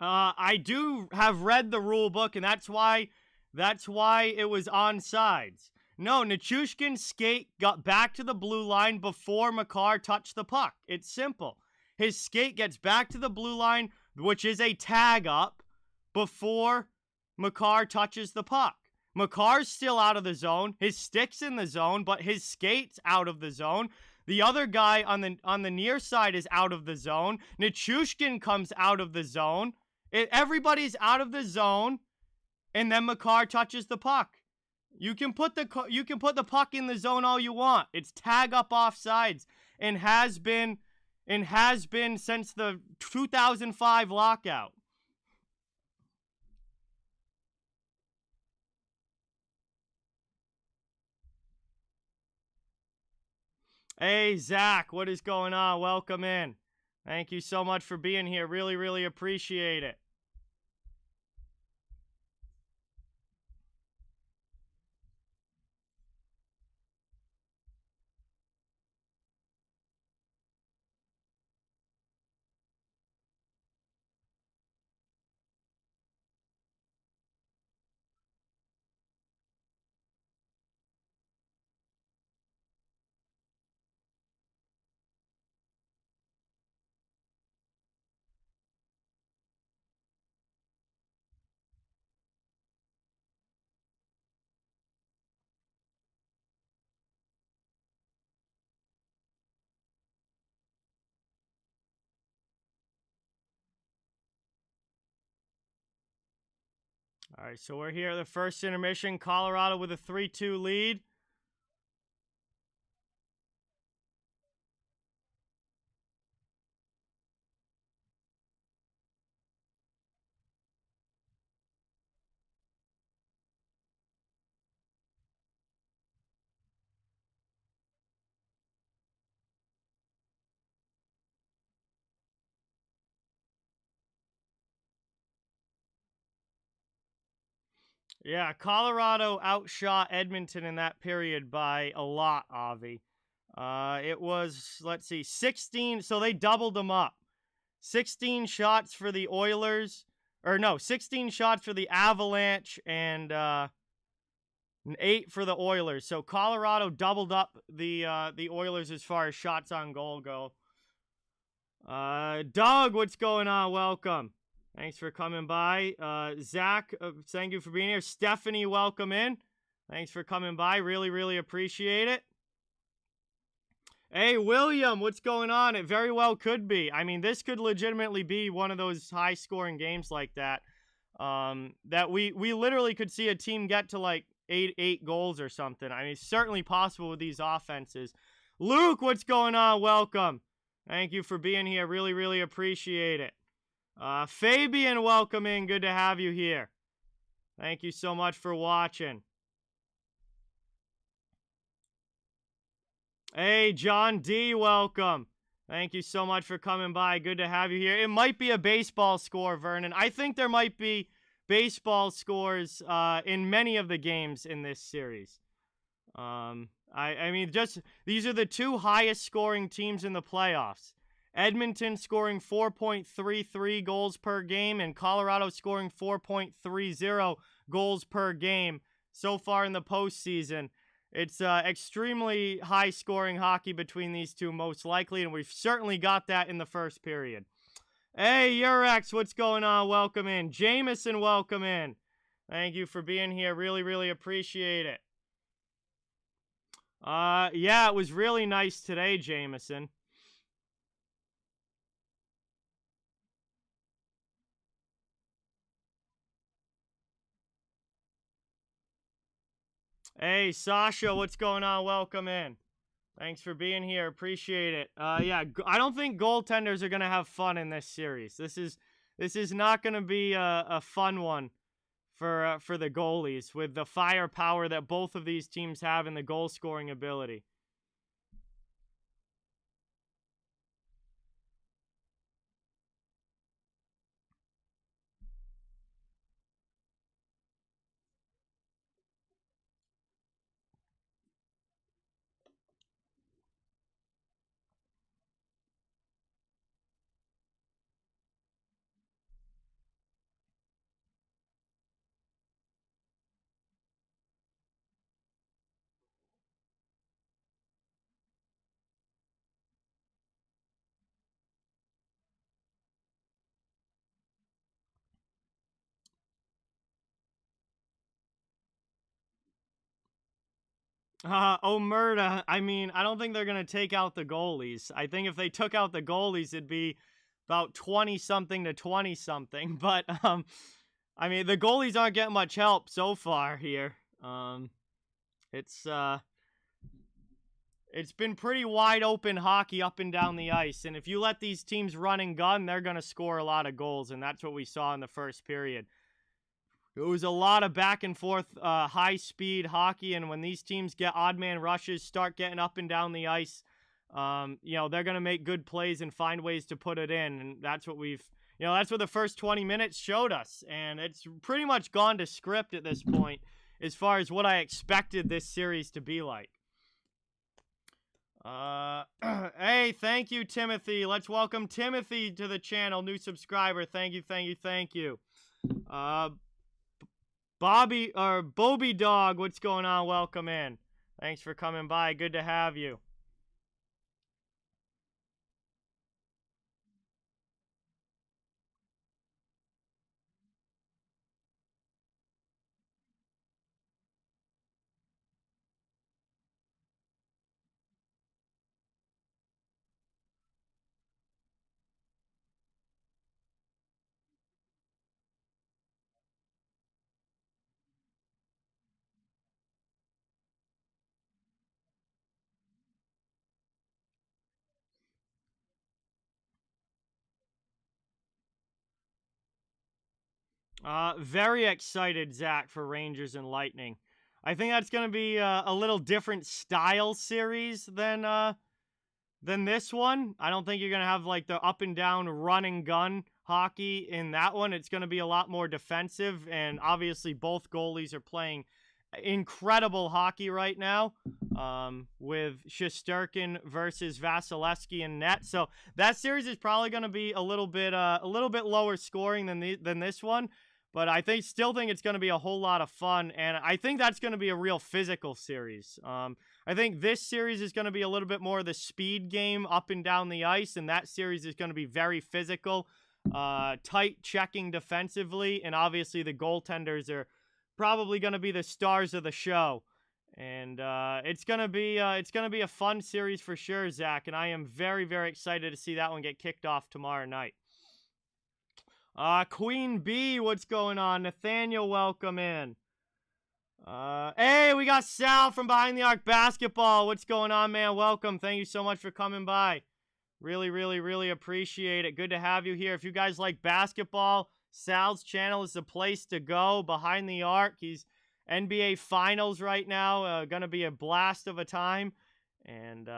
A: I do have read the rule book, and that's why it was onsides. No, Nichushkin's skate got back to the blue line before Makar touched the puck. It's simple. His skate gets back to the blue line, which is a tag up, before Makar touches the puck. Makar's still out of the zone. His stick's in the zone, but his skate's out of the zone. The other guy on the near side is out of the zone. Nichushkin comes out of the zone. Everybody's out of the zone, and then Makar touches the puck. You can put the puck in the zone all you want. It's tag up offsides, and has been since the 2005 lockout. Hey, Zach, what is going on? Welcome in. Thank you so much for being here. Really, really appreciate it. All right, so we're here at the first intermission. Colorado with a 3-2 lead. Yeah, Colorado outshot Edmonton in that period by a lot, Avi. It was, let's see, 16, so they doubled them up. 16 shots for the Oilers, or no, 16 shots for the Avalanche, and 8 for the Oilers. So Colorado doubled up the Oilers as far as shots on goal go. Doug, what's going on? Welcome. Thanks for coming by. Zach, thank you for being here. Stephanie, welcome in. Thanks for coming by. Really, really appreciate it. Hey, William, what's going on? It very well could be. I mean, this could legitimately be one of those high-scoring games like that. That we literally could see a team get to like eight goals or something. I mean, it's certainly possible with these offenses. Luke, what's going on? Welcome. Thank you for being here. Really, really appreciate it. Fabian, welcome in. Good to have you here. Thank you so much for watching. Hey, John D, welcome. Thank you so much for coming by. Good to have you here. It might be a baseball score, Vernon. I think there might be baseball scores in many of the games in this series. I mean, just these are the two highest scoring teams in the playoffs. Edmonton scoring 4.33 goals per game and Colorado scoring 4.30 goals per game so far in the postseason. It's extremely high-scoring hockey between these two, most likely, and we've certainly got that in the first period. Hey, Urex, what's going on? Welcome in. Jameson, welcome in. Thank you for being here. Really, really appreciate it. Yeah, it was really nice today, Jameson. Hey, Sasha, what's going on? Welcome in. Thanks for being here. Appreciate it. Yeah, I don't think goaltenders are gonna have fun in this series. This is not gonna be a fun one for the goalies with the firepower that both of these teams have and the goal scoring ability. Omerta, I mean, I don't think they're going to take out the goalies. I think if they took out the goalies, it'd be about 20-something to 20-something. But, I mean, the goalies aren't getting much help so far here. It's been pretty wide open hockey up and down the ice. And if you let these teams run and gun, they're going to score a lot of goals. And that's what we saw in the first period. It was a lot of back and forth, high speed hockey, and when these teams get odd man rushes, start getting up and down the ice, they're going to make good plays and find ways to put it in. And that's what that's what the first 20 minutes showed us. And it's pretty much gone to script at this point as far as what I expected this series to be like. Hey, thank you, Timothy. Let's welcome Timothy to the channel, new subscriber. Thank you. Bobby Dog, what's going on? Welcome in. Thanks for coming by. Good to have you. Very excited, Zach, for Rangers and Lightning. I think that's going to be a little different style series than this one. I don't think you're going to have like the up and down run and gun hockey in that one. It's going to be a lot more defensive, and obviously both goalies are playing incredible hockey right now, with Shesterkin versus Vasilevsky in net. So that series is probably going to be a little bit lower scoring than this one. But I still think it's going to be a whole lot of fun, and I think that's going to be a real physical series. I think this series is going to be a little bit more of the speed game up and down the ice, and that series is going to be very physical, tight checking defensively, and obviously the goaltenders are probably going to be the stars of the show. And it's going to be a fun series for sure, Zach, and I am very, very excited to see that one get kicked off tomorrow night. Queen B, what's going on? Nathaniel, welcome in. Hey, we got Sal from Behind the Arc Basketball. What's going on, man? Welcome. Thank you so much for coming by. Really, really, really appreciate it. Good to have you here. If you guys like basketball, Sal's channel is the place to go. Behind the Arc. He's NBA Finals right now. Gonna be a blast of a time. And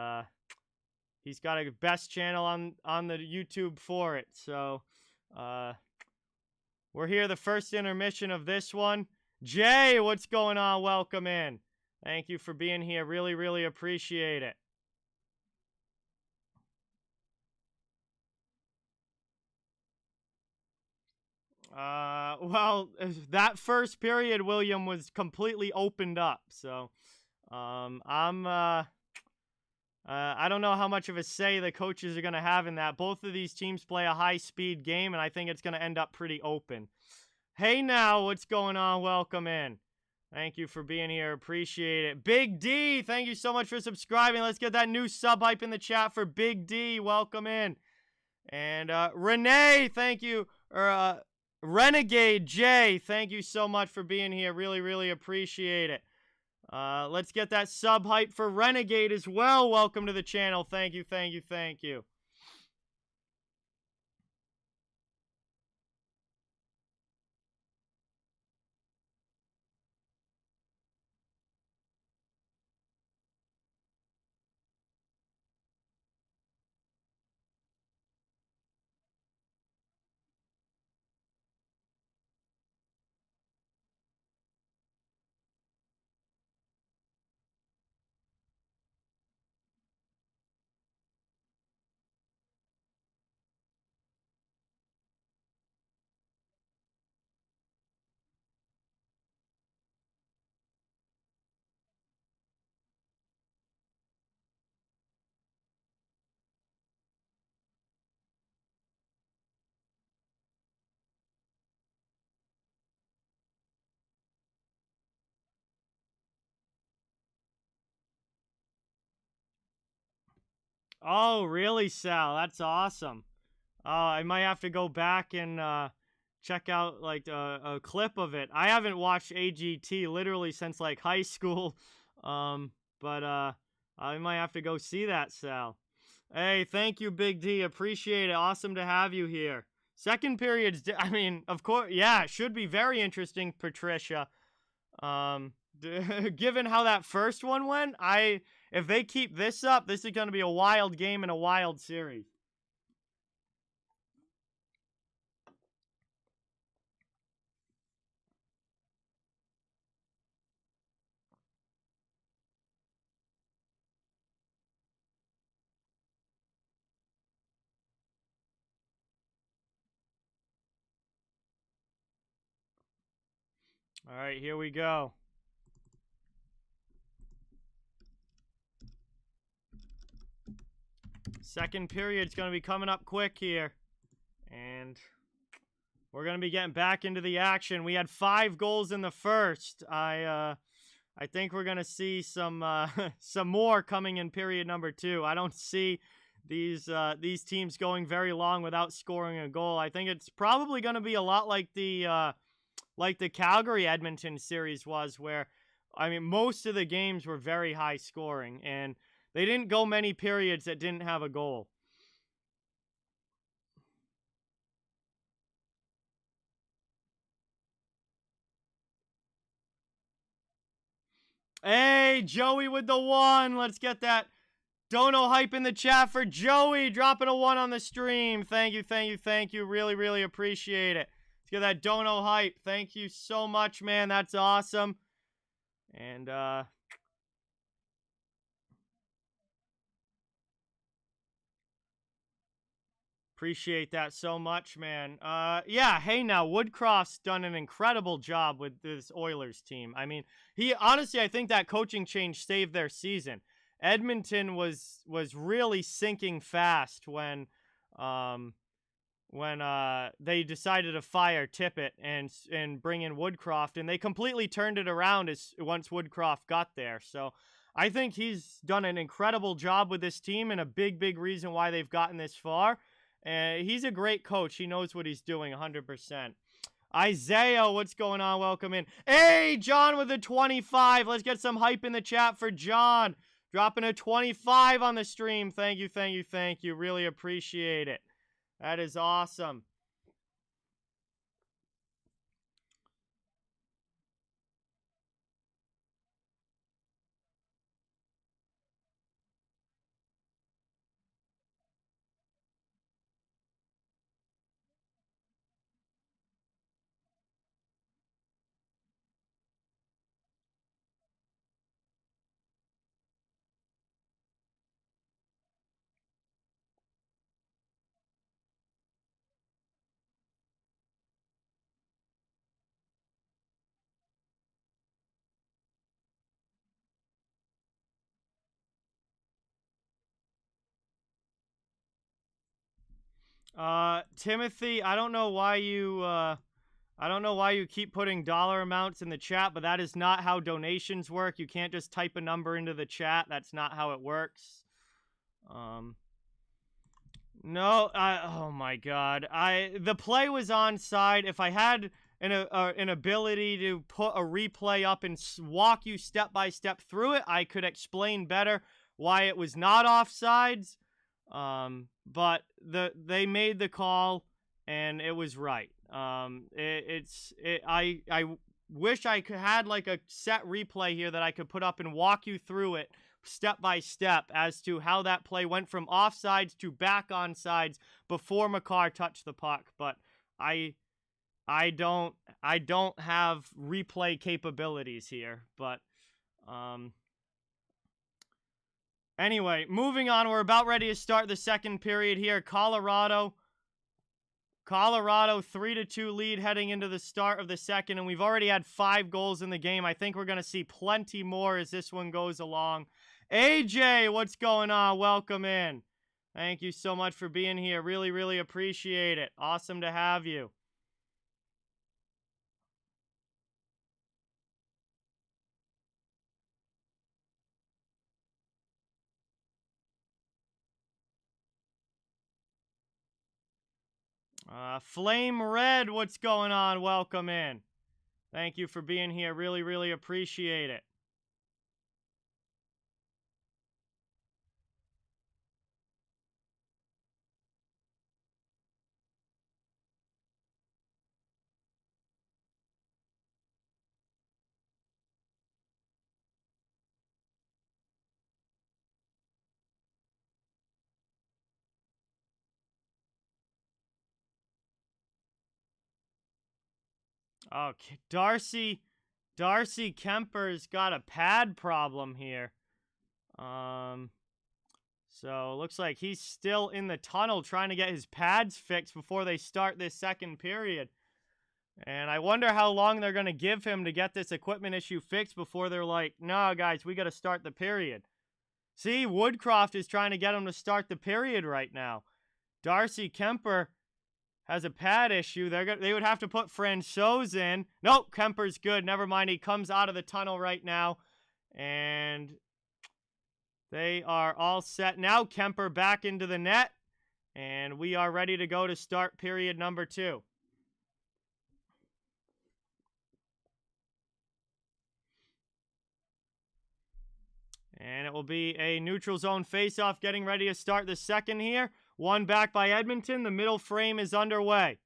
A: he's got a best channel on the YouTube for it. So we're here, the first intermission of this one. Jay, what's going on? Welcome in. Thank you for being here. Really, really appreciate it. Well, that first period, William, was completely opened up. So, I don't know how much of a say the coaches are going to have in that. Both of these teams play a high-speed game, and I think it's going to end up pretty open. Hey, now, what's going on? Welcome in. Thank you for being here. Appreciate it. Big D, thank you so much for subscribing. Let's get that new sub hype in the chat for Big D. Welcome in. And Renee, thank you. Renegade J, thank you so much for being here. Really, really appreciate it. Let's get that sub hype for Renegade as well. Welcome to the channel. Thank you, thank you, thank you. Oh, really, Sal? That's awesome. I might have to go back and check out like a clip of it. I haven't watched AGT literally since like high school, but I might have to go see that, Sal. Hey, thank you, Big D. Appreciate it. Awesome to have you here. Second period's, I mean, of course, yeah, it should be very interesting, Patricia. given how that first one went, if they keep this up, this is going to be a wild game and a wild series. All right, here we go. Second period's going to be coming up quick here. And we're going to be getting back into the action. We had 5 goals in the first. I think we're going to see some more coming in period number 2. I don't see these teams going very long without scoring a goal. I think it's probably going to be a lot like the Calgary Edmonton series was, where I mean most of the games were very high scoring and they didn't go many periods that didn't have a goal. Hey, Joey with the 1. Let's get that dono hype in the chat for Joey, dropping a 1 on the stream. Thank you, thank you, thank you. Really, really appreciate it. Let's get that dono hype. Thank you so much, man. That's awesome. And, appreciate that so much, man. Yeah, hey now, Woodcroft's done an incredible job with this Oilers team. I mean, honestly, I think that coaching change saved their season. Edmonton was really sinking fast when they decided to fire Tippett and bring in Woodcroft, and they completely turned it around once Woodcroft got there. So I think he's done an incredible job with this team and a big reason why they've gotten this far. He's a great coach. He knows what he's doing 100%. Isaiah, what's going on? Welcome in. Hey, John with the 25. Let's get some hype in the chat for John. Dropping a 25 on the stream. Thank you, thank you, thank you. Really appreciate it. That is awesome. Timothy, I don't know why you keep putting dollar amounts in the chat, but that is not how donations work. You can't just type a number into the chat. That's not how it works. No, oh my God. The play was onside. If I had an ability to put a replay up and walk you step by step through it, I could explain better why it was not offsides. But they made the call and it was right. I wish I had like a set replay here that I could put up and walk you through it step by step as to how that play went from offsides to back onsides before Makar touched the puck. But I don't have replay capabilities here. But anyway, moving on. We're about ready to start the second period here. Colorado 3-2 lead heading into the start of the second, and we've already had 5 goals in the game. I think we're going to see plenty more as this one goes along. AJ, what's going on? Welcome in. Thank you so much for being here. Really, really appreciate it. Awesome to have you. Flame Red, what's going on? Welcome in. Thank you for being here. Really, really appreciate it. Okay, Darcy Kemper's got a pad problem here. So it looks like he's still in the tunnel trying to get his pads fixed before they start this second period. And I wonder how long they're going to give him to get this equipment issue fixed before they're like, no, guys, we got to start the period. See, Woodcroft is trying to get him to start the period right now. Darcy Kemper has a pad issue. They would have to put Francouz in. Nope, Kemper's good. Never mind. He comes out of the tunnel right now. And they are all set. Now Kemper back into the net. And we are ready to go to start period number 2. And it will be a neutral zone faceoff getting ready to start the second here. One back by Edmonton. The middle frame is underway.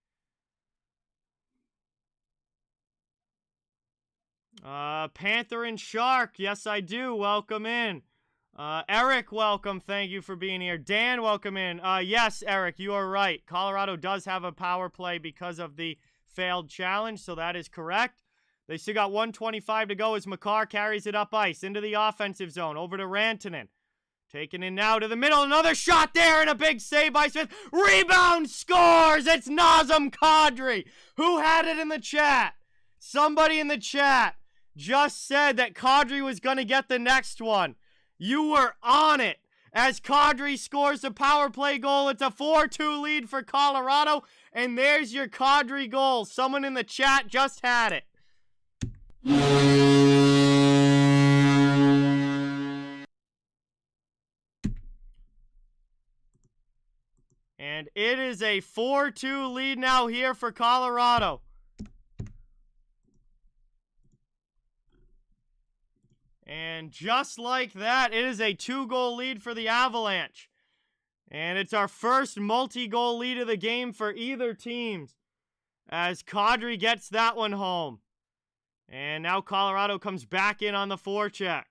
A: Panther and Shark. Yes, I do. Welcome in. Eric, welcome. Thank you for being here. Dan, welcome in. Yes, Eric, you are right. Colorado does have a power play because of the failed challenge, so that is correct. They still got 1:25 to go as McCarr carries it up ice into the offensive zone. Over to Rantanen. Taken in now to the middle. Another shot there and a big save by Smith. Rebound scores. It's Nazem Kadri. Who had it in the chat? Somebody in the chat just said that Kadri was going to get the next one. You were on it. As Kadri scores the power play goal, it's a 4-2 lead for Colorado. And there's your Kadri goal. Someone in the chat just had it. And it is a 4-2 lead now here for Colorado. And just like that, it is a 2-goal lead for the Avalanche. And it's our first multi-goal lead of the game for either teams, as Kadri gets that one home. And now Colorado comes back in on the forecheck.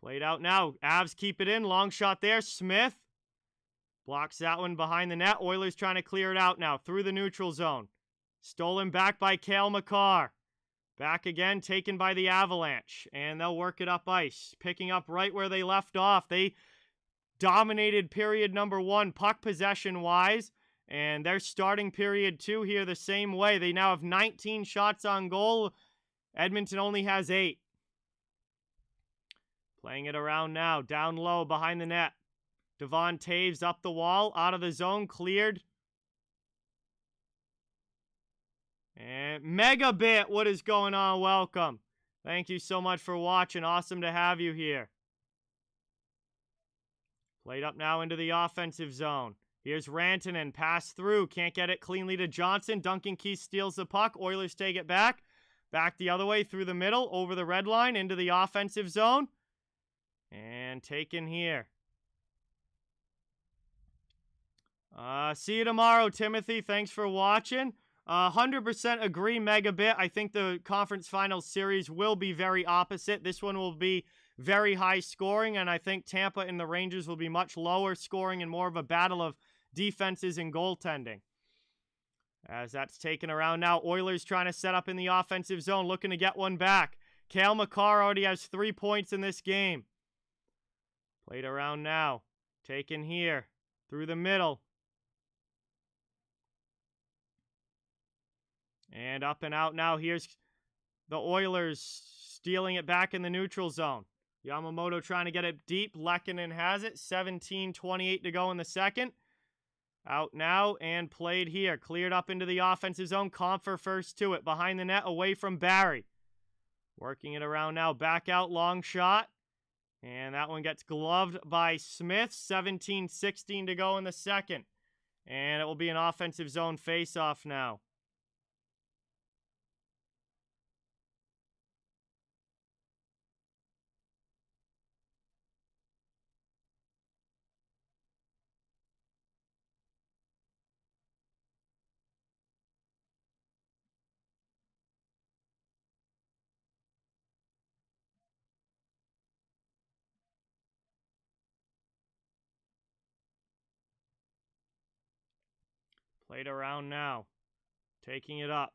A: Played out now. Avs keep it in. Long shot there. Smith blocks that one behind the net. Oilers trying to clear it out now through the neutral zone. Stolen back by Cale Makar. Back again, taken by the Avalanche. And they'll work it up ice. Picking up right where they left off. They dominated period number 1 puck possession-wise. And they're starting period 2 here the same way. They now have 19 shots on goal. Edmonton only has 8. Playing it around now. Down low behind the net. Devon Taves up the wall. Out of the zone. Cleared. And Megabit, what is going on? Welcome. Thank you so much for watching. Awesome to have you here. Played up now into the offensive zone. Here's Rantanen, pass through, can't get it cleanly to Johnson. Duncan Keith steals the puck. Oilers take it back. Back the other way through the middle, over the red line, into the offensive zone. And taken here. See you tomorrow, Timothy. Thanks for watching. 100% agree, Megabit. I think the conference finals series will be very opposite. This one will be very high scoring, and I think Tampa and the Rangers will be much lower scoring and more of a battle of defenses and goaltending. As that's taken around now, Oilers trying to set up in the offensive zone, looking to get one back. Cale Makar already has 3 points in this game. Played around now. Taken here. Through the middle. And up and out now. Here's the Oilers stealing it back in the neutral zone. Yamamoto trying to get it deep. Lehkonen has it. 17:28 to go in the second. Out now and played here. Cleared up into the offensive zone. Compher first to it. Behind the net, away from Barry. Working it around now. Back out, long shot. And that one gets gloved by Smith. 17:16 to go in the second. And it will be an offensive zone face-off now. Played around now. Taking it up.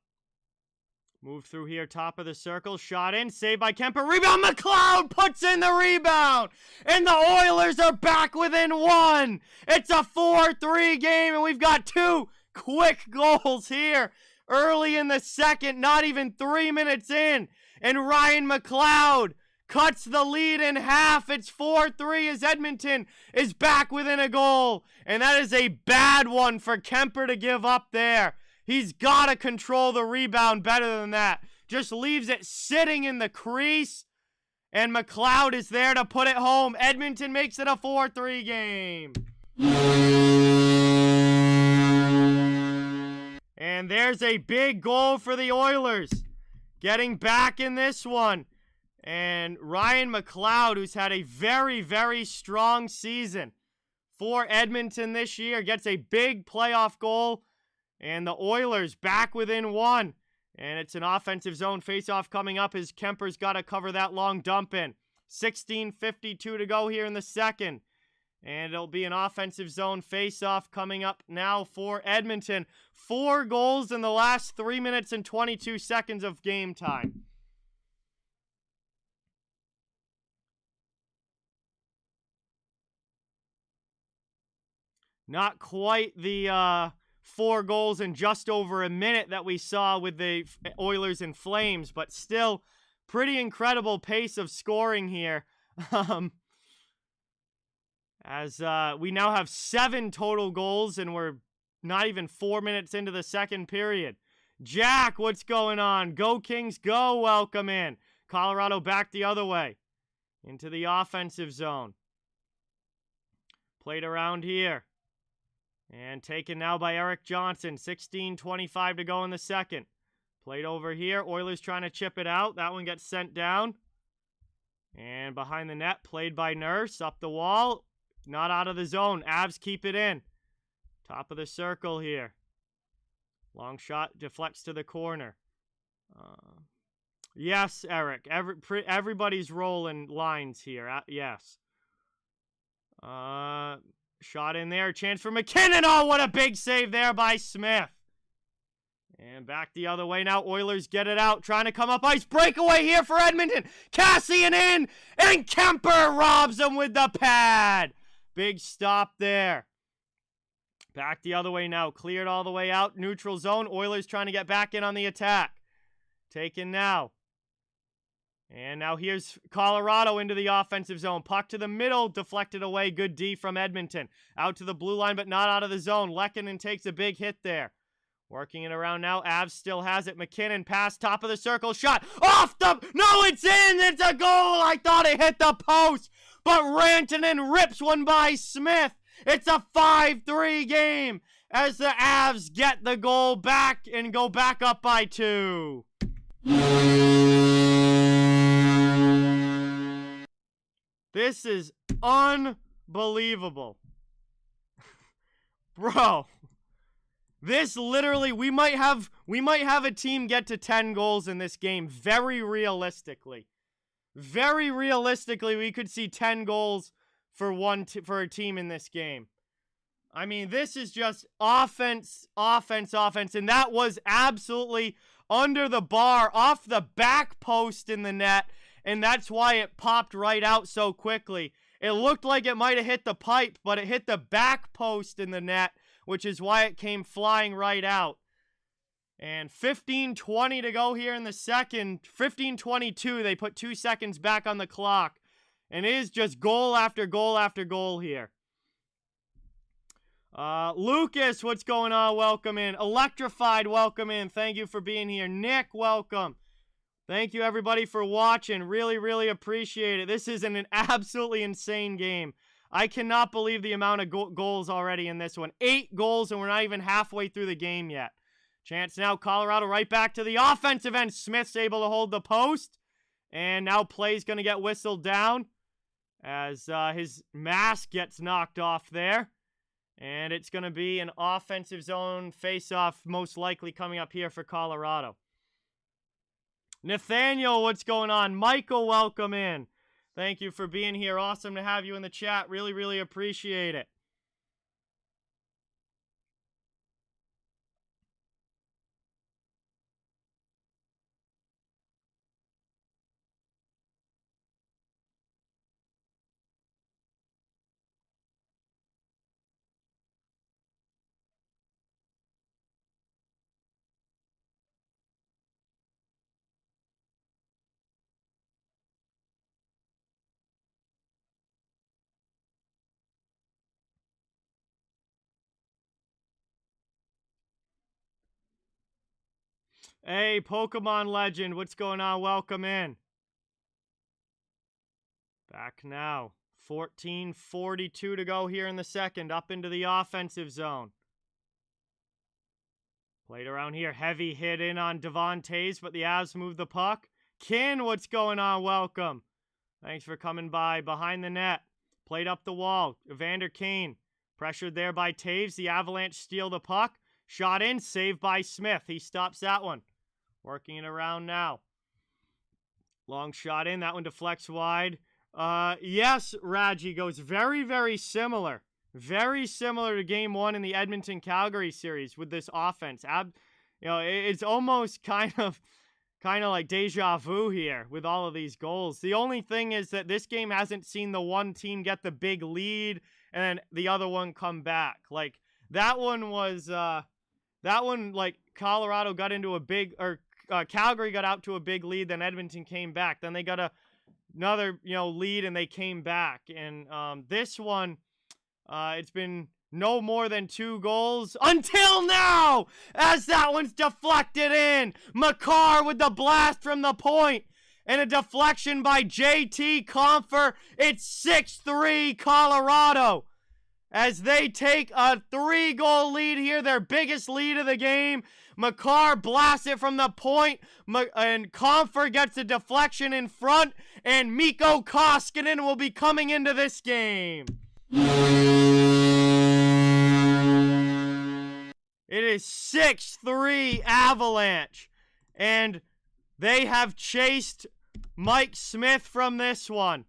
A: Move through here, top of the circle, shot in, saved by Kemper, rebound, McLeod puts in the rebound, and the Oilers are back within one. It's a 4-3 game, and we've got 2 quick goals here early in the second, not even 3 minutes in, and Ryan McLeod cuts the lead in half. It's 4-3 as Edmonton is back within a goal, and that is a bad one for Kemper to give up there. He's got to control the rebound better than that. Just leaves it sitting in the crease. And McLeod is there to put it home. Edmonton makes it a 4-3 game. And there's a big goal for the Oilers. Getting back in this one. And Ryan McLeod, who's had a very, very strong season for Edmonton this year, gets a big playoff goal. And the Oilers back within one. And it's an offensive zone faceoff coming up as Kemper's got to cover that long dump in. 16:52 to go here in the second. And it'll be an offensive zone faceoff coming up now for Edmonton. 4 goals in the last 3 minutes and 22 seconds of game time. Not quite the 4 goals in just over a minute that we saw with the Oilers and Flames, but still pretty incredible pace of scoring here. As we now have 7 total goals, and we're not even 4 minutes into the second period. Jack, what's going on? Go Kings, go. Welcome in. Colorado back the other way into the offensive zone. Played around here. And taken now by Eric Johnson. 16:25 to go in the second. Played over here. Oilers trying to chip it out. That one gets sent down. And behind the net, played by Nurse. Up the wall. Not out of the zone. Avs keep it in. Top of the circle here. Long shot deflects to the corner. Yes, Eric. Everybody's rolling lines here. Yes. Shot in there. Chance for McKinnon. Oh, what a big save there by Smith. And back the other way now. Oilers get it out. Trying to come up ice. Breakaway here for Edmonton. Cassian in. And Kemper robs him with the pad. Big stop there. Back the other way now. Cleared all the way out. Neutral zone. Oilers trying to get back in on the attack. Taken now. And now here's Colorado into the offensive zone. Puck to the middle, deflected away. Good D from Edmonton. Out to the blue line, but not out of the zone. Lehkonen takes a big hit there. Working it around now. Avs still has it. McKinnon pass, top of the circle. Shot off the... No, it's in! It's a goal! I thought it hit the post. But Rantanen rips one by Smith. It's a 5-3 game as the Avs get the goal back and go back up by 2. This is unbelievable. Bro. This literally, we might have a team get to 10 goals in this game very realistically. Very realistically, we could see 10 goals for a team in this game. I mean, this is just offense, offense, offense, and that was absolutely under the bar, off the back post in the net. And that's why it popped right out so quickly. It looked like it might have hit the pipe, but it hit the back post in the net, which is why it came flying right out. And 15:20 to go here in the second. 15:22, they put 2 seconds back on the clock. And it is just goal after goal after goal here. Lucas, what's going on? Welcome in. Electrified, welcome in. Thank you for being here. Nick, welcome. Thank you, everybody, for watching. Really, really appreciate it. This is an absolutely insane game. I cannot believe the amount of goals already in this one. 8 goals, and we're not even halfway through the game yet. Chance now, Colorado right back to the offensive end. Smith's able to hold the post. And now play's going to get whistled down as his mask gets knocked off there. And it's going to be an offensive zone face-off, most likely coming up here for Colorado. Nathaniel, what's going on? Michael, welcome in. Thank you for being here. Awesome to have you in the chat. Really, really appreciate it. Hey, Pokemon Legend, what's going on? Welcome in. Back now. 14:42 to go here in the second. Up into the offensive zone. Played around here. Heavy hit in on Devontae's, but the Avs move the puck. Kin, what's going on? Welcome. Thanks for coming by. Behind the net. Played up the wall. Evander Kane. Pressured there by Taves. The Avalanche steal the puck. Shot in. Saved by Smith. He stops that one. Working it around now. Long shot in. That one deflects wide. Yes, Raji goes very, very similar. Very similar to Game 1 in the Edmonton-Calgary series with this offense. It's almost kind of like deja vu here with all of these goals. The only thing is that this game hasn't seen the one team get the big lead and then the other one come back. Like, that one was, Colorado got into a big, Calgary got out to a big lead, then Edmonton came back. Then they got another, lead and they came back. And this one, it's been no more than 2 goals until now, as that one's deflected in. Makar with the blast from the point. And a deflection by JT Compher. It's 6-3 Colorado. As they take a 3-goal lead here, their biggest lead of the game. Makar blasts it from the point, and Compher gets a deflection in front, and Mikko Koskinen will be coming into this game. It is 6-3 Avalanche, and they have chased Mike Smith from this one.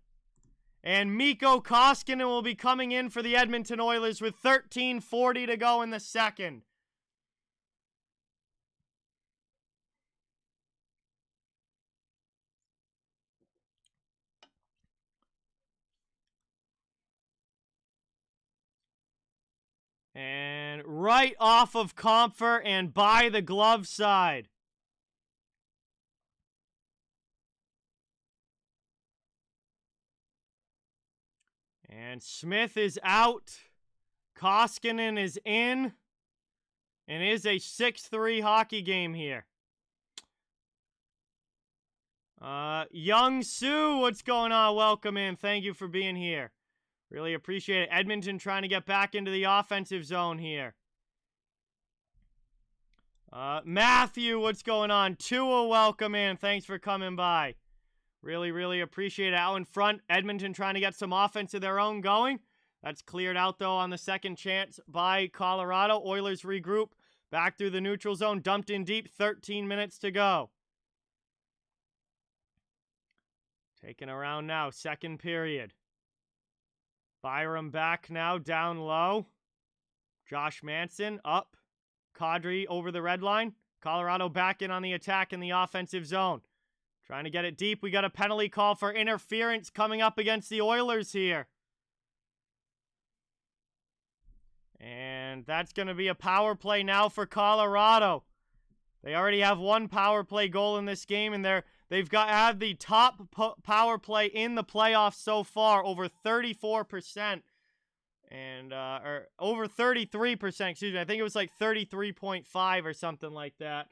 A: And Mikko Koskinen will be coming in for the Edmonton Oilers with 13:40 to go in the second. And right off of Compher and by the glove side. And Smith is out. Koskinen is in. And it is a 6-3 hockey game here. Young Sue, what's going on? Welcome in. Thank you for being here. Really appreciate it. Edmonton trying to get back into the offensive zone here. Matthew, what's going on? Tua, welcome in. Thanks for coming by. Really, really appreciate it. Out in front, Edmonton trying to get some offense of their own going. That's cleared out, though, on the second chance by Colorado. Oilers regroup. Back through the neutral zone. Dumped in deep. 13 minutes to go. Taking around now. Second period. Byram back now, down low. Josh Manson up. Kadri over the red line. Colorado back in on the attack in the offensive zone. Trying to get it deep. We got a penalty call for interference coming up against the Oilers here. And that's going to be a power play now for Colorado. They already have 1 power play goal in this game, and they've had the top power play in the playoffs so far, over 34%, and or over 33%. Excuse me, I think it was like 33.5 or something like that.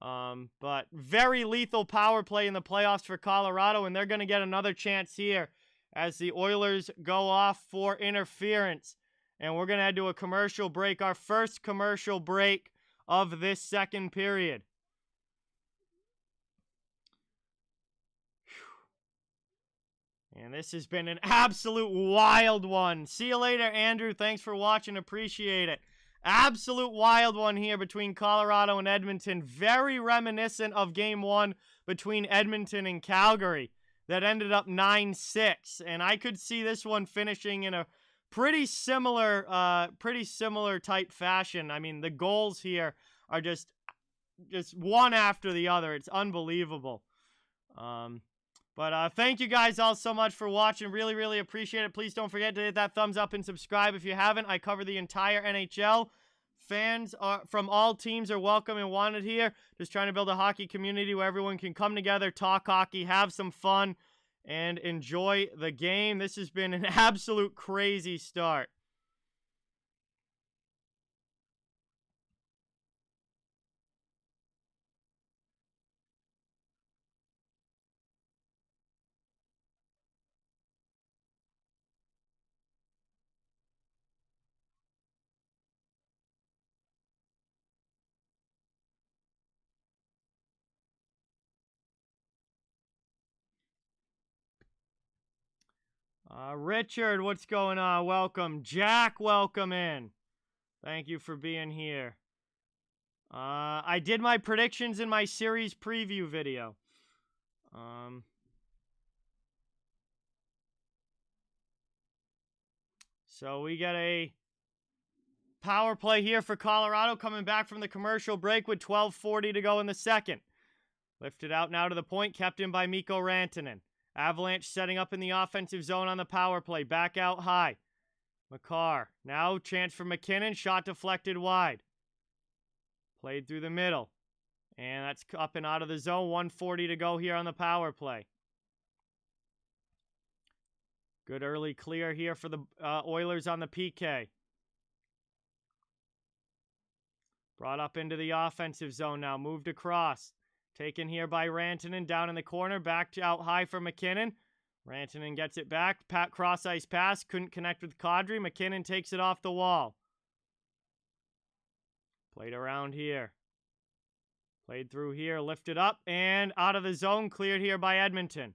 A: But very lethal power play in the playoffs for Colorado, and they're going to get another chance here as the Oilers go off for interference. And we're going to head to a commercial break, our first commercial break of this second period. And this has been an absolute wild one. See you later, Andrew. Thanks for watching. Appreciate it. Absolute wild one here between Colorado and Edmonton. Very reminiscent of Game 1 between Edmonton and Calgary that ended up 9-6. And I could see this one finishing in a pretty similar type fashion. I mean, the goals here are just one after the other. It's unbelievable. But thank you guys all so much for watching. Really, really appreciate it. Please don't forget to hit that thumbs up and subscribe if you haven't. I cover the entire NHL. Fans from all teams are welcome and wanted here. Just trying to build a hockey community where everyone can come together, talk hockey, have some fun, and enjoy the game. This has been an absolute crazy start. Richard, what's going on? Welcome. Jack, welcome in. Thank you for being here. I did my predictions in my series preview video. So we got a power play here for Colorado coming back from the commercial break with 12:40 to go in the second. Lifted out now to the point, kept in by Mikko Rantanen. Avalanche setting up in the offensive zone on the power play. Back out high. McCarr. Now chance for McKinnon. Shot deflected wide. Played through the middle. And that's up and out of the zone. 1:40 to go here on the power play. Good early clear here for the Oilers on the PK. Brought up into the offensive zone now. Moved across. Taken here by Rantanen down in the corner. Back out high for McKinnon. Rantanen gets it back. Cross-ice pass. Couldn't connect with Kadri. McKinnon takes it off the wall. Played around here. Played through here. Lifted up. And out of the zone. Cleared here by Edmonton.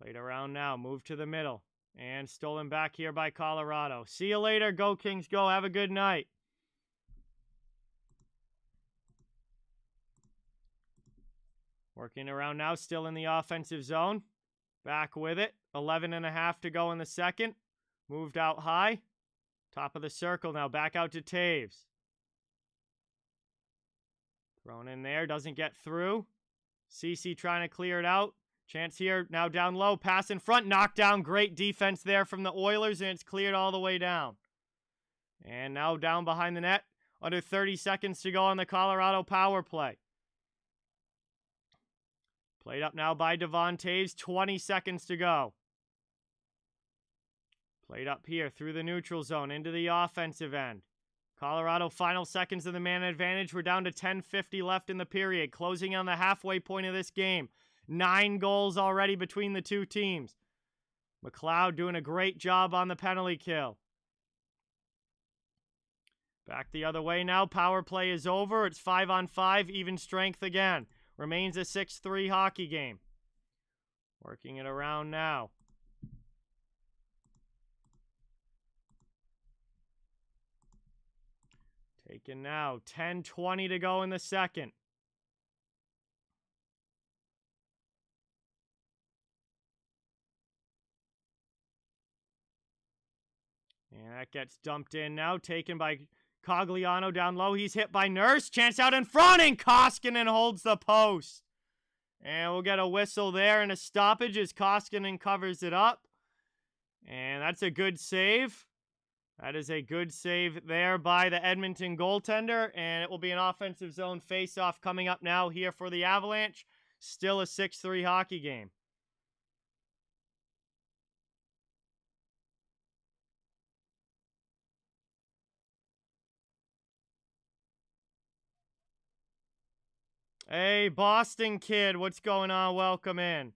A: Played around now. Moved to the middle. And stolen back here by Colorado. See you later. Go Kings, go. Have a good night. Working around now, still in the offensive zone. Back with it. 11.5 to go in the second. Moved out high. Top of the circle now. Back out to Taves. Thrown in there. Doesn't get through. CC trying to clear it out. Chance here. Now down low. Pass in front. Knockdown. Great defense there from the Oilers. And it's cleared all the way down. And now down behind the net. Under 30 seconds to go on the Colorado power play. Played up now by Devon Taves. 20 seconds to go. Played up here through the neutral zone into the offensive end. Colorado final seconds of the man advantage. We're down to 10:50 left in the period. Closing on the halfway point of this game. 9 goals already between the two teams. McLeod doing a great job on the penalty kill. Back the other way now. Power play is over. It's 5-on-5. Even strength again. Remains a 6-3 hockey game. Working it around now. Taken now. 10:20 to go in the second. And that gets dumped in now. Taken by Cogliano down low. He's hit by Nurse. Chance out in front. And Koskinen holds the post. And we'll get a whistle there and a stoppage as Koskinen covers it up. And that's a good save. That is a good save there by the Edmonton goaltender. And it will be an offensive zone face-off coming up now here for the Avalanche. Still a 6-3 hockey game. Hey, Boston kid, what's going on? Welcome in.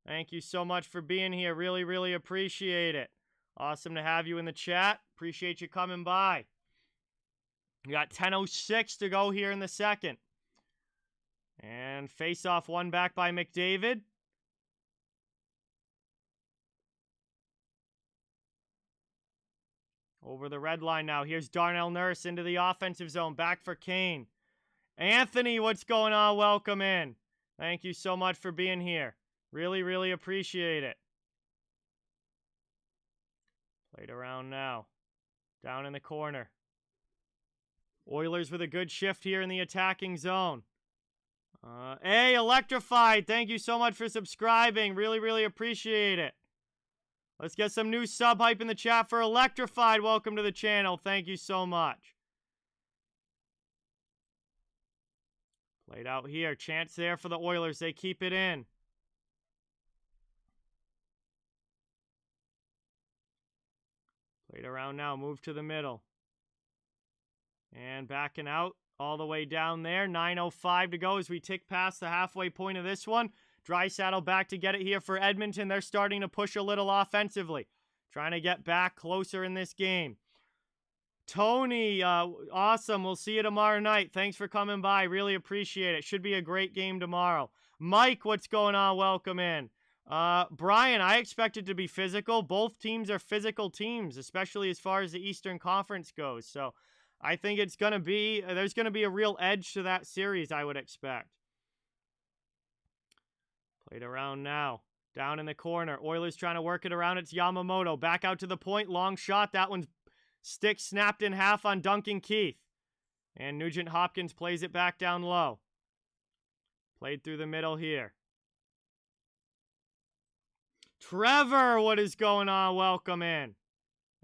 A: Thank you so much for being here. Really, really appreciate it. Awesome to have you in the chat. Appreciate you coming by. We got 10:06 to go here in the second. And face-off won back by McDavid. Over the red line now. Here's Darnell Nurse into the offensive zone. Back for Kane. Anthony, what's going on? Welcome in. Thank you so much for being here. Really, really appreciate it. Played around now. Down in the corner. Oilers with a good shift here in the attacking zone. Hey, Electrified, thank you so much for subscribing. Really, really appreciate it. Let's get some new sub hype in the chat for Electrified. Welcome to the channel. Thank you so much. Played out here. Chance there for the Oilers. They keep it in. Played around now. Move to the middle. And backing out all the way down there. 9:05 to go as we tick past the halfway point of this one. Draisaitl back to get it here for Edmonton. They're starting to push a little offensively. Trying to get back closer in this game. Tony, awesome. We'll see you tomorrow night. Thanks for coming by. Really appreciate it. Should be a great game tomorrow. Mike, what's going on? Welcome in. Brian, I expect it to be physical. Both teams are physical teams, especially as far as the Eastern Conference goes. So I think it's going to be, there's going to be a real edge to that series, I would expect. Played around now. Down in the corner. Oilers trying to work it around. It's Yamamoto. Back out to the point. Long shot. That one's stick snapped in half on Duncan Keith. And Nugent Hopkins plays it back down low. Played through the middle here. Trevor, what is going on? Welcome in.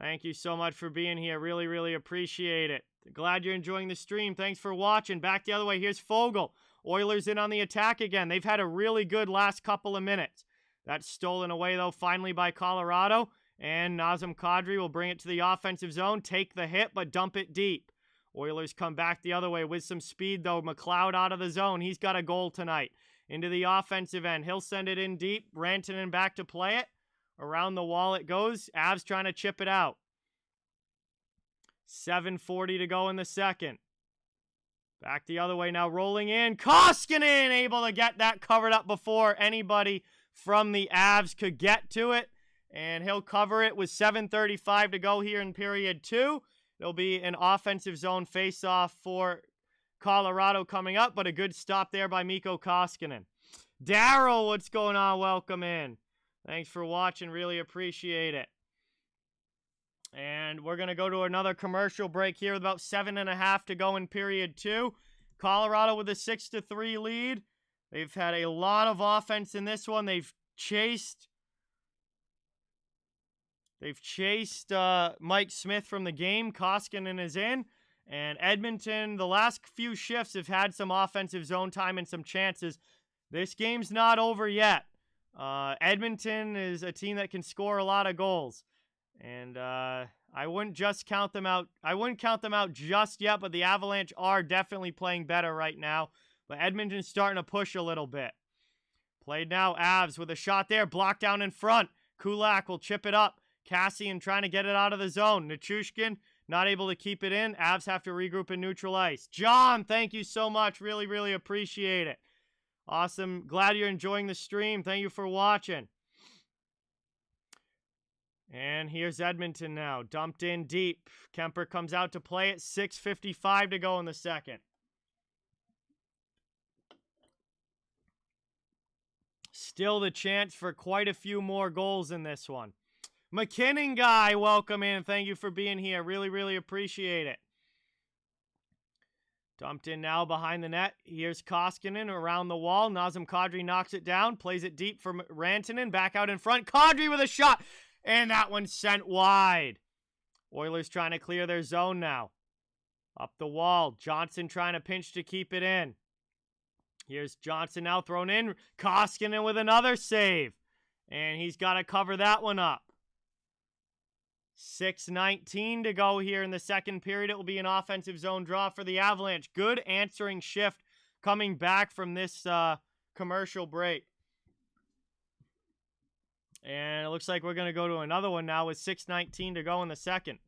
A: Thank you so much for being here. Really, really appreciate it. Glad you're enjoying the stream. Thanks for watching. Back the other way. Here's Fogle. Oilers in on the attack again. They've had a really good last couple of minutes. That's stolen away, though, finally by Colorado. And Nazem Kadri will bring it to the offensive zone. Take the hit, but dump it deep. Oilers come back the other way with some speed, though. McLeod out of the zone. He's got a goal tonight. Into the offensive end. He'll send it in deep. Rantanen back to play it. Around the wall it goes. Avs trying to chip it out. 7:40 to go in the second. Back the other way now, rolling in. Koskinen able to get that covered up before anybody from the Avs could get to it. And he'll cover it with 7:35 to go here in period 2. There'll be an offensive zone face-off for Colorado coming up, but a good stop there by Mikko Koskinen. Daryl, what's going on? Welcome in. Thanks for watching. Really appreciate it. And we're going to go to another commercial break here with about 7.5 to go in period 2. Colorado with a 6-3 lead. They've had a lot of offense in this one. They've chased Mike Smith from the game. Koskinen is in. And Edmonton, the last few shifts have had some offensive zone time and some chances. This game's not over yet. Edmonton is a team that can score a lot of goals. And I wouldn't just count them out. I wouldn't count them out just yet, but the Avalanche are definitely playing better right now. But Edmonton's starting to push a little bit. Played now, Avs with a shot there. Blocked down in front. Kulak will chip it up. Cassian trying to get it out of the zone. Nichushkin not able to keep it in. Avs have to regroup in neutral ice. John, thank you so much. Really, really appreciate it. Awesome. Glad you're enjoying the stream. Thank you for watching. And here's Edmonton now. Dumped in deep. Kemper comes out to play it. 6:55 to go in the second. Still the chance for quite a few more goals in this one. McKinnon guy, welcome in. Thank you for being here. Really, really appreciate it. Dumped in now behind the net. Here's Koskinen around the wall. Nazem Kadri knocks it down. Plays it deep for Rantanen. Back out in front. Kadri with a shot. And that one's sent wide. Oilers trying to clear their zone now. Up the wall. Johnson trying to pinch to keep it in. Here's Johnson now thrown in. Koskinen with another save. And he's got to cover that one up. 6:19 to go here in the second period. It will be an offensive zone draw for the Avalanche. Good answering shift coming back from this commercial break. And it looks like we're going to go to another one now with 6:19 to go in the second.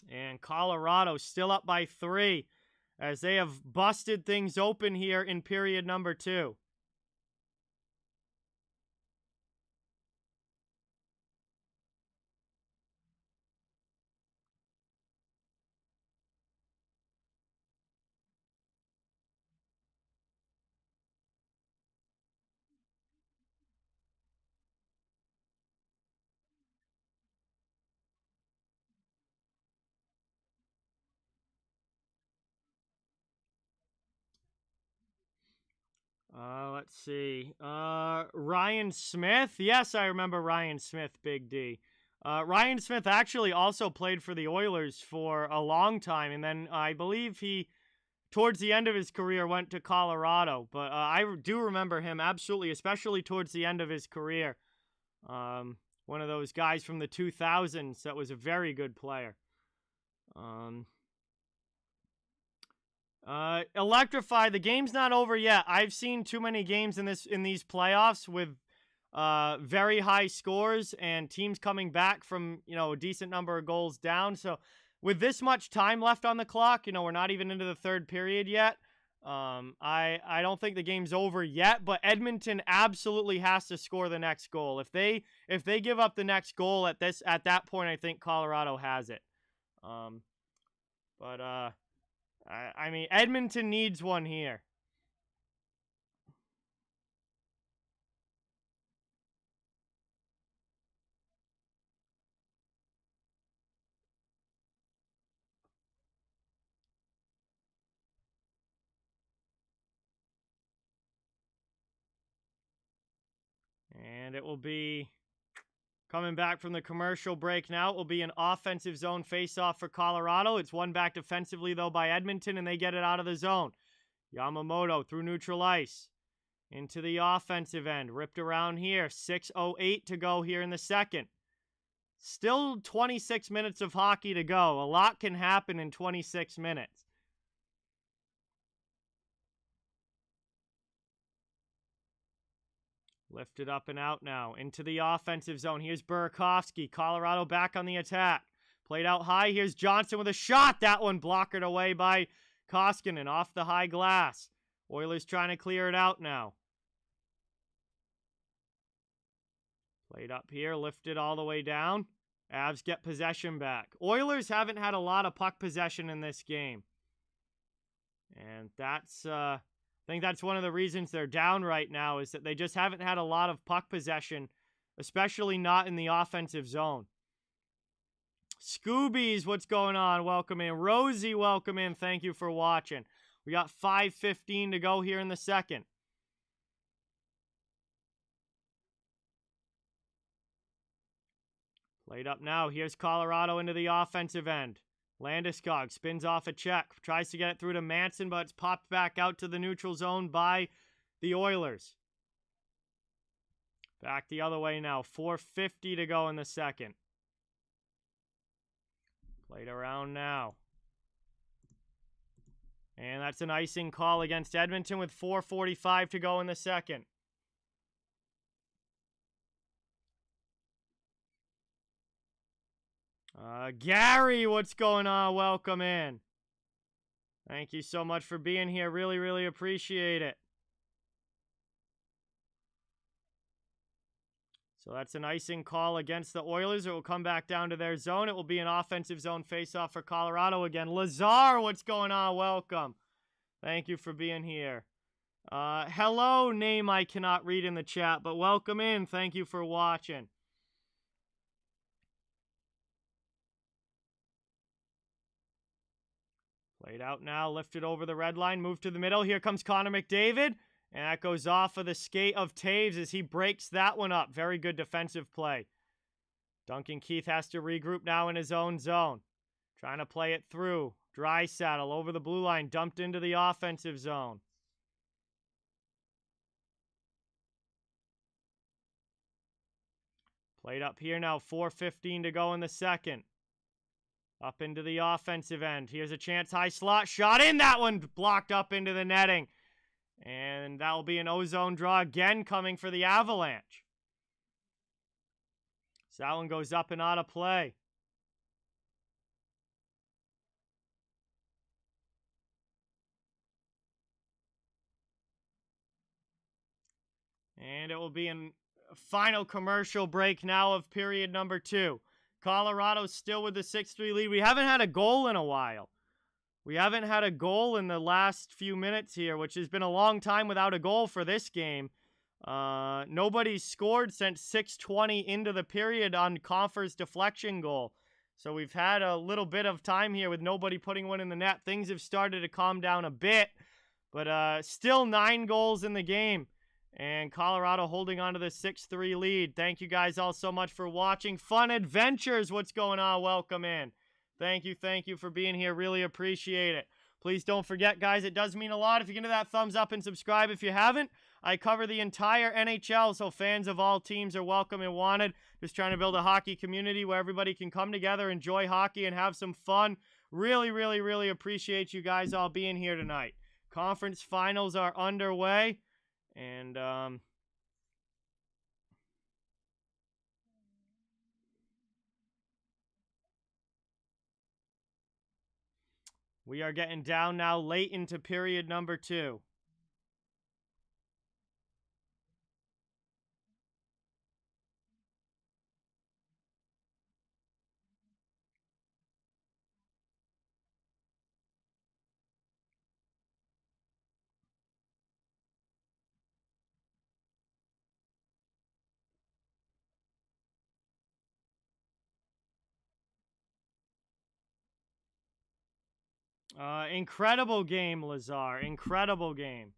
A: And Colorado still up by 3 as they have busted things open here in period number 2. Let's see. Ryan Smith. Yes, I remember Ryan Smith, Big D. Ryan Smith actually also played for the Oilers for a long time, and then I believe he, towards the end of his career, went to Colorado. But I do remember him absolutely, especially towards the end of his career. One of those guys from the 2000s that was a very good player. Electrify, the game's not over yet. I've seen too many games in these playoffs with very high scores and teams coming back from, a decent number of goals down. So with this much time left on the clock, we're not even into the third period yet. I don't think the game's over yet, but Edmonton absolutely has to score the next goal. If they give up the next goal at that point, I think Colorado has it. But I mean, Edmonton needs one here. And it will be coming back from the commercial break now. It will be an offensive zone faceoff for Colorado. It's won back defensively, though, by Edmonton, and they get it out of the zone. Yamamoto through neutral ice. Into the offensive end. Ripped around here. 6:08 to go here in the second. Still 26 minutes of hockey to go. A lot can happen in 26 minutes. Lifted up and out now. Into the offensive zone. Here's Burakovsky. Colorado back on the attack. Played out high. Here's Johnson with a shot. That one blockered away by Koskinen off the high glass. Oilers trying to clear it out now. Played up here. Lifted all the way down. Avs get possession back. Oilers haven't had a lot of puck possession in this game. And that's... I think that's one of the reasons they're down right now, is that they just haven't had a lot of puck possession, especially not in the offensive zone. Scoobies, what's going on? Welcome in. Rosie, welcome in. Thank you for watching. We got 5:15 to go here in the second. Played up now. Here's Colorado into the offensive end. Landeskog spins off a check, tries to get it through to Manson, but it's popped back out to the neutral zone by the Oilers. Back the other way now. 4:50 to go in the second. Played around now. And that's an icing call against Edmonton with 4:45 to go in the second. Gerry, what's going on? Welcome in. Thank you so much for being here. Really, really appreciate it. So that's an icing call against the Oilers. It will come back down to their zone. It will be an offensive zone faceoff for Colorado again. Lazar, what's going on? Welcome. Thank you for being here. Hello, name I cannot read in the chat, but welcome in. Thank you for watching. Played out now, lifted over the red line, moved to the middle. Here comes Connor McDavid, and that goes off of the skate of Taves as he breaks that one up. Very good defensive play. Duncan Keith has to regroup now in his own zone. Trying to play it through. Draisaitl over the blue line, dumped into the offensive zone. Played up here now, 4:15 to go in the second. Up into the offensive end. Here's a chance, high slot, shot in, that one blocked up into the netting. And that will be an ozone draw again coming for the Avalanche. So that one goes up and out of play. And it will be a final commercial break now of period number 2. Colorado still with the 6-3 lead. We haven't had a goal in a while. We haven't had a goal in the last few minutes here, which has been a long time without a goal for this game. Nobody's scored since 6:20 into the period on Confer's deflection goal. So we've had a little bit of time here with nobody putting one in the net. Things have started to calm down a bit, but still 9 goals in the game. And Colorado holding on to the 6-3 lead. Thank you guys all so much for watching. Fun Adventures, what's going on? Welcome in. Thank you for being here. Really appreciate it. Please don't forget, guys, it does mean a lot if you give that thumbs up and subscribe if you haven't. I cover the entire NHL, so fans of all teams are welcome and wanted. Just trying to build a hockey community where everybody can come together, enjoy hockey, and have some fun. Really, really, really appreciate you guys all being here tonight. Conference finals are underway. And We are getting down now late into period number 2. Incredible game, Lazar. Incredible game.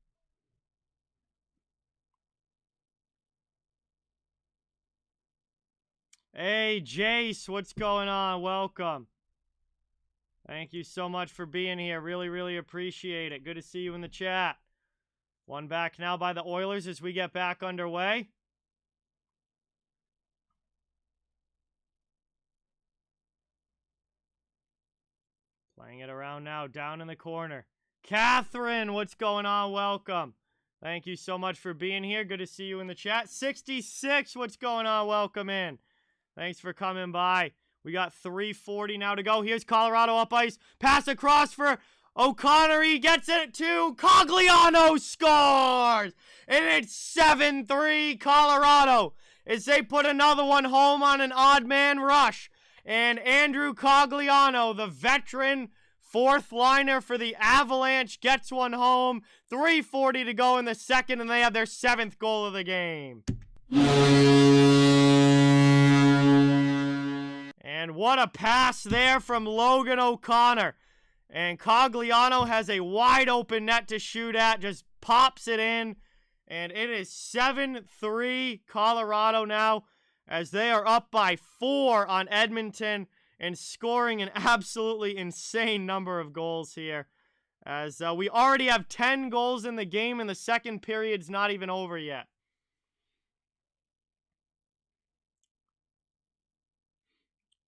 A: Hey, Jace, what's going on? Welcome. Thank you so much for being here. Really, really appreciate it. Good to see you in the chat. One back now by the Oilers as we get back underway. Playing it around now, down in the corner. Catherine, what's going on? Welcome. Thank you so much for being here. Good to see you in the chat. 66, what's going on? Welcome in. Thanks for coming by. We got 3:40 now to go. Here's Colorado up ice. Pass across for O'Connor. He gets it to Cogliano. Scores! And it's 7-3 Colorado as they put another one home on an odd man rush. And Andrew Cogliano, the veteran fourth liner for the Avalanche, gets one home. 3:40 to go in the second, and they have their 7th goal of the game. And what a pass there from Logan O'Connor. And Cogliano has a wide open net to shoot at, just pops it in. And it is 7-3 Colorado now, as they are up by 4 on Edmonton and scoring an absolutely insane number of goals here. As we already have 10 goals in the game, and the second period's not even over yet.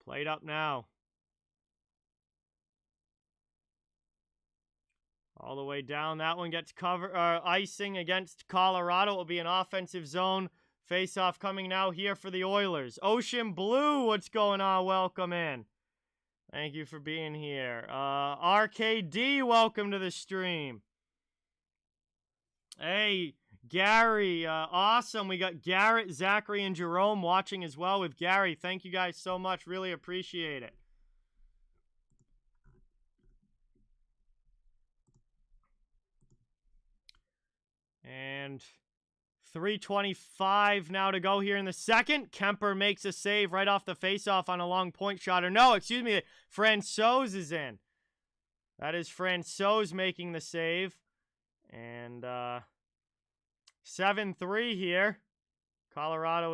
A: Played up now. All the way down. That one gets icing against Colorado. It will be an offensive zone face-off coming now here for the Oilers. Ocean Blue, what's going on? Welcome in. Thank you for being here. RKD, welcome to the stream. Hey, Gary, awesome. We got Garrett, Zachary, and Jerome watching as well with Gary. Thank you guys so much. Really appreciate it. And 3:25 now to go here in the second. Kemper makes a save right off the faceoff on a long point shot. Or no, excuse me, Francouz is in. That is Francouz making the save. And 7-3 here. Colorado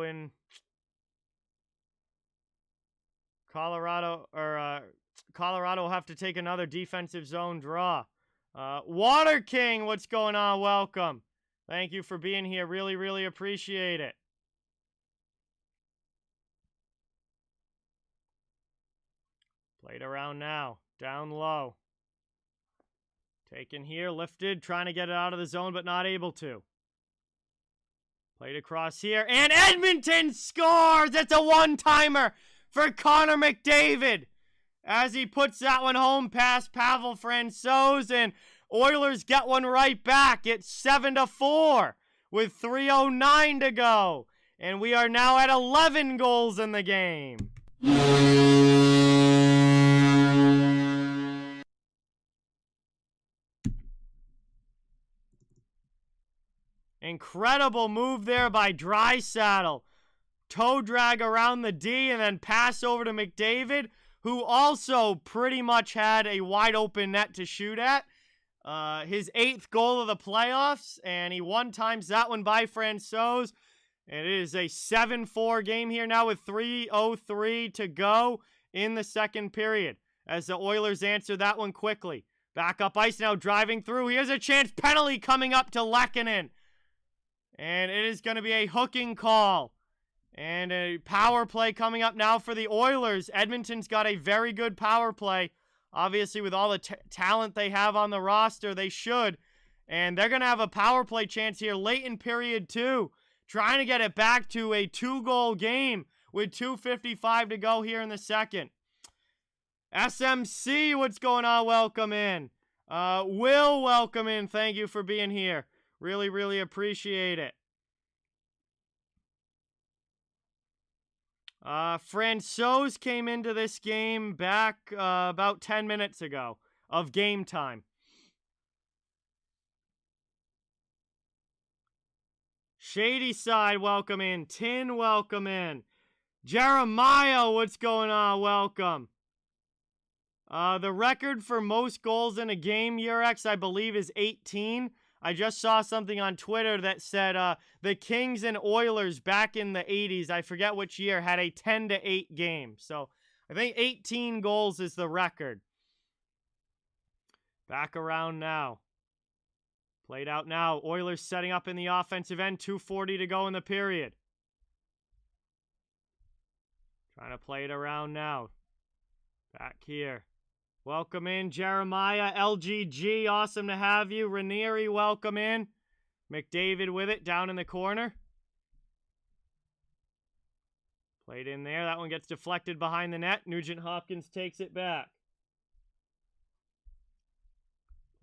A: will have to take another defensive zone draw. Water King, what's going on? Welcome. Thank you for being here. Really, really appreciate it. Played around now. Down low. Taken here. Lifted. Trying to get it out of the zone, but not able to. Played across here. And Edmonton scores! It's a one-timer for Connor McDavid. As he puts that one home past Pavel Francouz, and Oilers get one right back. It's 7-4 with 3:09 to go. And we are now at 11 goals in the game. Incredible move there by Draisaitl. Toe drag around the D and then pass over to McDavid, who also pretty much had a wide open net to shoot at. His 8th goal of the playoffs, and he one-times that one by Francouz. And it is a 7-4 game here now with 3:03 to go in the second period, as the Oilers answer that one quickly. Back up ice now, driving through. Here's a chance penalty coming up to Lehkonen. And it is going to be a hooking call. And a power play coming up now for the Oilers. Edmonton's got a very good power play. Obviously, with all the talent they have on the roster, they should. And they're going to have a power play chance here late in period 2. Trying to get it back to a 2-goal game with 2:55 to go here in the second. SMC, what's going on? Welcome in. Will, welcome in. Thank you for being here. Really, really appreciate it. Francois came into this game back about 10 minutes ago of game time. Shady Side, welcome in. Tin, welcome in. Jeremiah, what's going on? Welcome. The record for most goals in a game, Urex, I believe, is 18. I just saw something on Twitter that said the Kings and Oilers back in the 80s, I forget which year, had a 10-8 game. So I think 18 goals is the record. Back around now. Played out now. Oilers setting up in the offensive end. 2:40 to go in the period. Trying to play it around now. Back here. Welcome in, Jeremiah. LGG, awesome to have you. Ranieri, welcome in. McDavid with it down in the corner. Played in there. That one gets deflected behind the net. Nugent-Hopkins takes it back.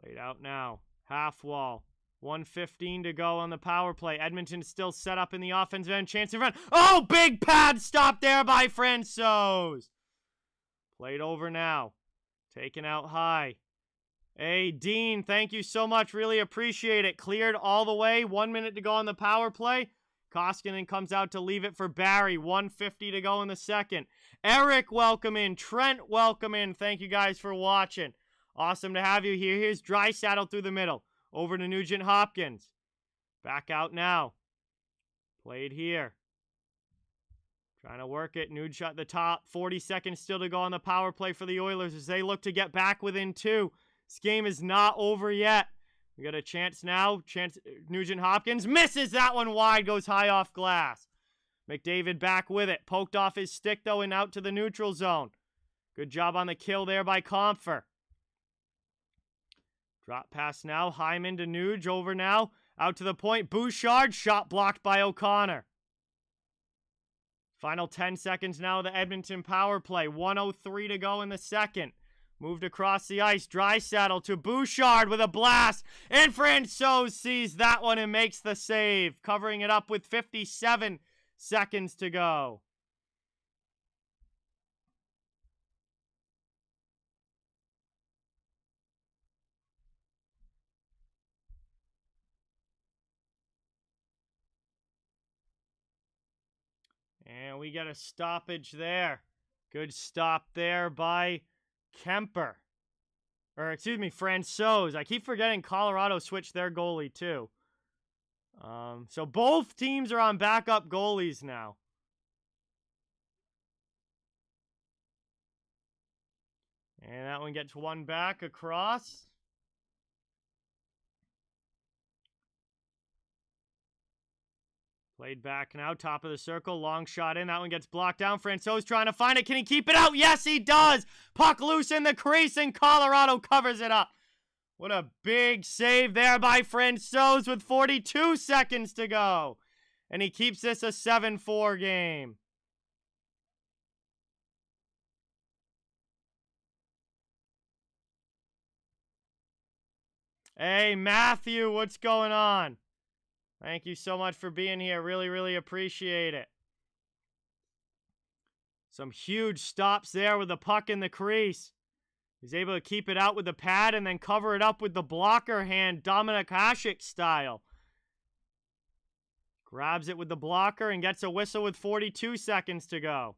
A: Played out now. Half wall. 1:15 to go on the power play. Edmonton still set up in the offensive end. Chance in front. Oh, big pad stop there by Francois. Played over now. Taken out high. Hey, Dean, thank you so much. Really appreciate it. Cleared all the way. 1 minute to go on the power play. Koskinen comes out to leave it for Barry. 1:50 to go in the second. Eric, welcome in. Trent, welcome in. Thank you guys for watching. Awesome to have you here. Here's Draisaitl through the middle. Over to Nugent-Hopkins. Back out now. Played here. Trying to work it. Nuge at the top. 40 seconds still to go on the power play for the Oilers as they look to get back within 2. This game is not over yet. We got a chance now. Nugent-Hopkins misses that one wide. Goes high off glass. McDavid back with it. Poked off his stick though and out to the neutral zone. Good job on the kill there by Compher. Drop pass now. Hyman to Nuge. Over now. Out to the point. Bouchard. Shot blocked by O'Connor. Final 10 seconds now of the Edmonton power play. 1:03 to go in the second. Moved across the ice. Draisaitl to Bouchard with a blast. And Francois sees that one and makes the save. Covering it up with 57 seconds to go. And we get a stoppage there. Good stop there by Kemper. Or, excuse me, Francois. I keep forgetting Colorado switched their goalie, too. So both teams are on backup goalies now. And that one gets one back across. Played back now, top of the circle, long shot in. That one gets blocked down. Francois trying to find it. Can he keep it out? Yes, he does. Puck loose in the crease, and Colorado covers it up. What a big save there by Francois with 42 seconds to go. And he keeps this a 7-4 game. Hey, Matthew, what's going on? Thank you so much for being here. Really, really appreciate it. Some huge stops there with the puck in the crease. He's able to keep it out with the pad and then cover it up with the blocker hand, Dominik Hasek style. Grabs it with the blocker and gets a whistle with 42 seconds to go.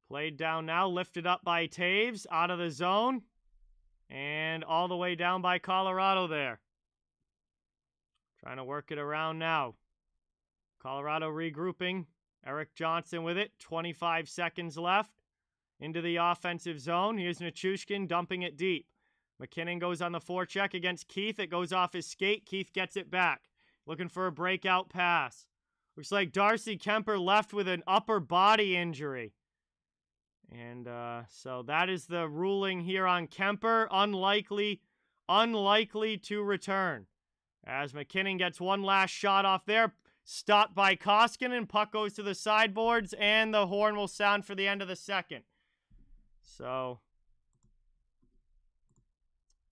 A: Played down now, lifted up by Taves, out of the zone. And all the way down by Colorado there. Trying to work it around now. Colorado regrouping. Eric Johnson with it. 25 seconds left. Into the offensive zone. Here's Nichushkin dumping it deep. McKinnon goes on the forecheck against Keith. It goes off his skate. Keith gets it back. Looking for a breakout pass. Looks like Darcy Kemper left with an upper body injury. And so that is the ruling here on Kemper. Unlikely to return. As McKinnon gets one last shot off there. stopped by Koskinen. Puck goes to the sideboards, and the horn will sound for the end of the second. So,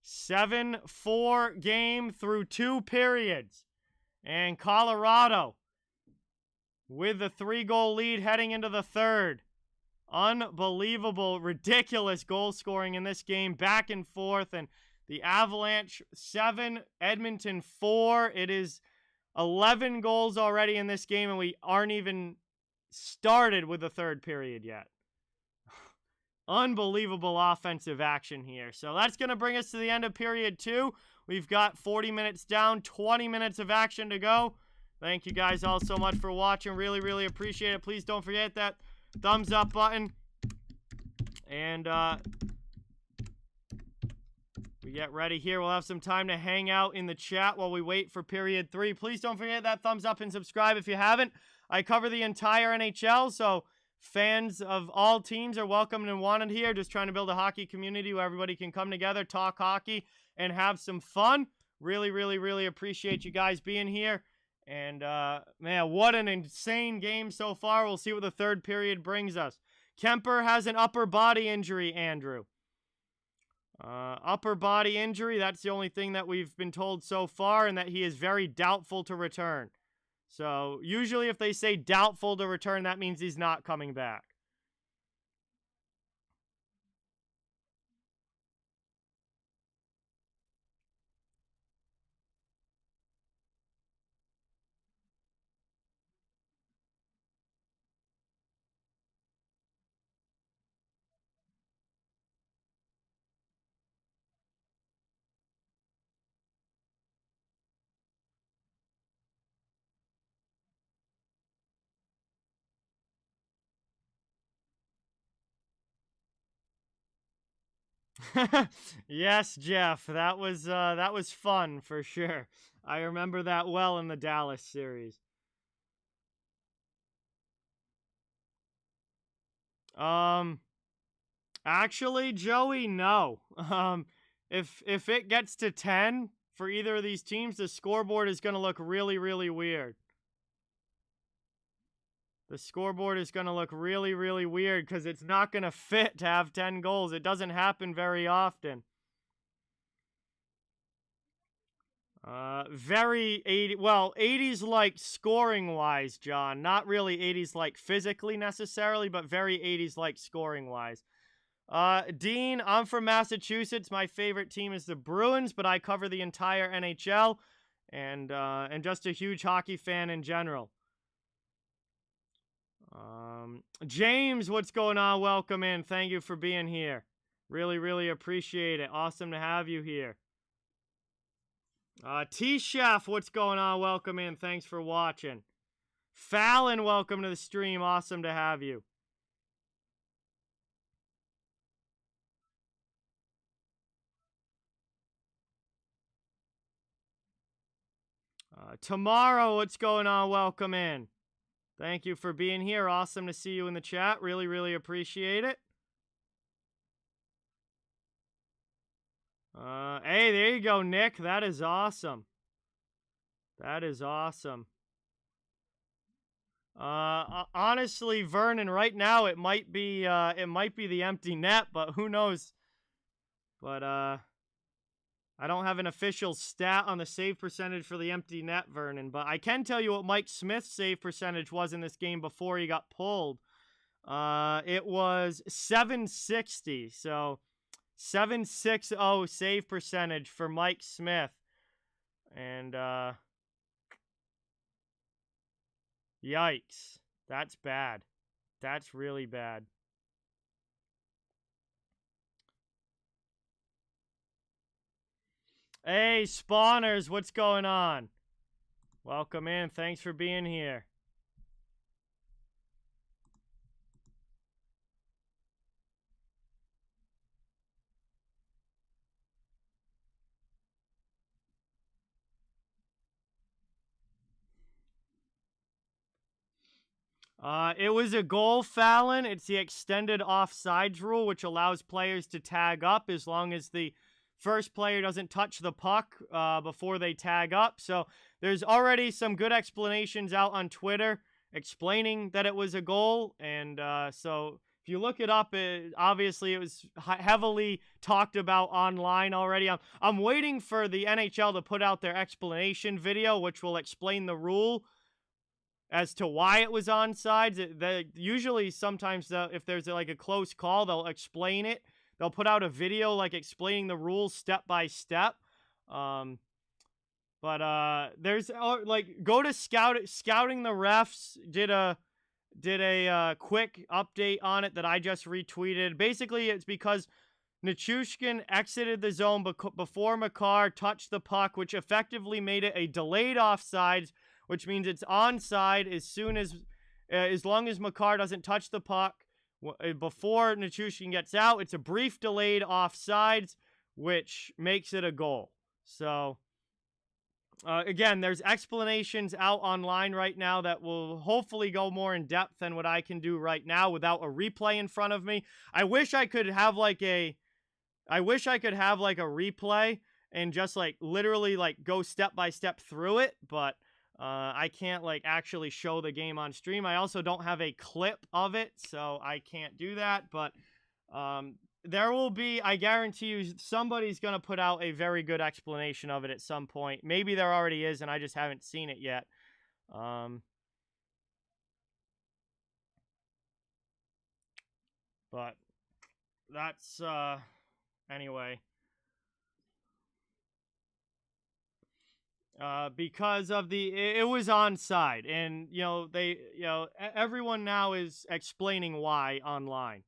A: 7-4 game through 2 periods. And Colorado with the 3-goal lead heading into the third. Unbelievable, ridiculous goal scoring in this game, back and forth. And the Avalanche 7, Edmonton 4. It is 11 goals already in this game, and we aren't even started with the third period yet. Unbelievable offensive action here. So that's going to bring us to the end of period 2. We've got 40 minutes down, 20 minutes of action to go. Thank you guys all so much for watching. Really, really appreciate it. Please don't forget that thumbs up button. And we get ready here. We'll have some time to hang out in the chat while we wait for period 3. Please don't forget that thumbs up and subscribe if you haven't. I cover the entire NHL, so fans of all teams are welcome and wanted here. Just trying to build a hockey community where everybody can come together, talk hockey, and have some fun. Really, really, really appreciate you guys being here. And, man, what an insane game so far. We'll see what the third period brings us. Kemper has an upper body injury, Andrew. Upper body injury, that's the only thing that we've been told so far, and that he is very doubtful to return. So, usually if they say doubtful to return, that means he's not coming back. Yes, Jeff, that was fun for sure. I remember that well in the Dallas series. Actually, Joey, no. If it gets to 10 for either of these teams, the scoreboard is going to look really, really weird. The scoreboard is going to look really, really weird because it's not going to fit to have 10 goals. It doesn't happen very often. Very 80s like scoring-wise, John. Not really 80s like physically necessarily, but very 80s like scoring-wise. Dean, I'm from Massachusetts. My favorite team is the Bruins, but I cover the entire NHL and just a huge hockey fan in general. James, what's going on? Welcome in. Thank you for being here. Really, really appreciate it. Awesome to have you here. T-Chef, what's going on? Welcome in. Thanks for watching. Fallon, welcome to the stream. Awesome to have you. Tomorrow, what's going on? Welcome in. Thank you for being here. Awesome to see you in the chat. Really, really appreciate it. Hey, there you go, Nick. That is awesome. That is awesome. Honestly, Vernon, right now it might be the empty net, but who knows? But I don't have an official stat on the save percentage for the empty net, Vernon, but I can tell you what Mike Smith's save percentage was in this game before he got pulled. It was .760, so .760 save percentage for Mike Smith. And, yikes. That's bad. That's really bad. Hey, spawners, what's going on? Welcome in. Thanks for being here. It was a goal, Fallon. It's the extended offsides rule, which allows players to tag up as long as the first player doesn't touch the puck before they tag up. So there's already some good explanations out on Twitter explaining that it was a goal. And so if you look it up, obviously it was heavily talked about online already. I'm waiting for the NHL to put out their explanation video, which will explain the rule as to why it was onside. Usually, sometimes if there's like a close call, they'll explain it. They'll put out a video like explaining the rules step by step. But there's like go to scouting the refs did a quick update on it that I just retweeted. Basically, it's because Nichushkin exited the zone before Makar touched the puck, which effectively made it a delayed offsides, which means it's onside as long as Makar doesn't touch the puck before Nichushkin gets out. It's a brief delayed offsides, which makes it a goal. So again, there's explanations out online right now that will hopefully go more in depth than what I can do right now without a replay in front of me. I wish I could have like a replay and just like literally like go step by step through it, but I can't like actually show the game on stream. I also don't have a clip of it, so I can't do that, but there will be, I guarantee you, somebody's going to put out a very good explanation of it at some point. Maybe there already is, and I just haven't seen it yet. But that's, anyway. Because of it was onside, and, everyone now is explaining why online.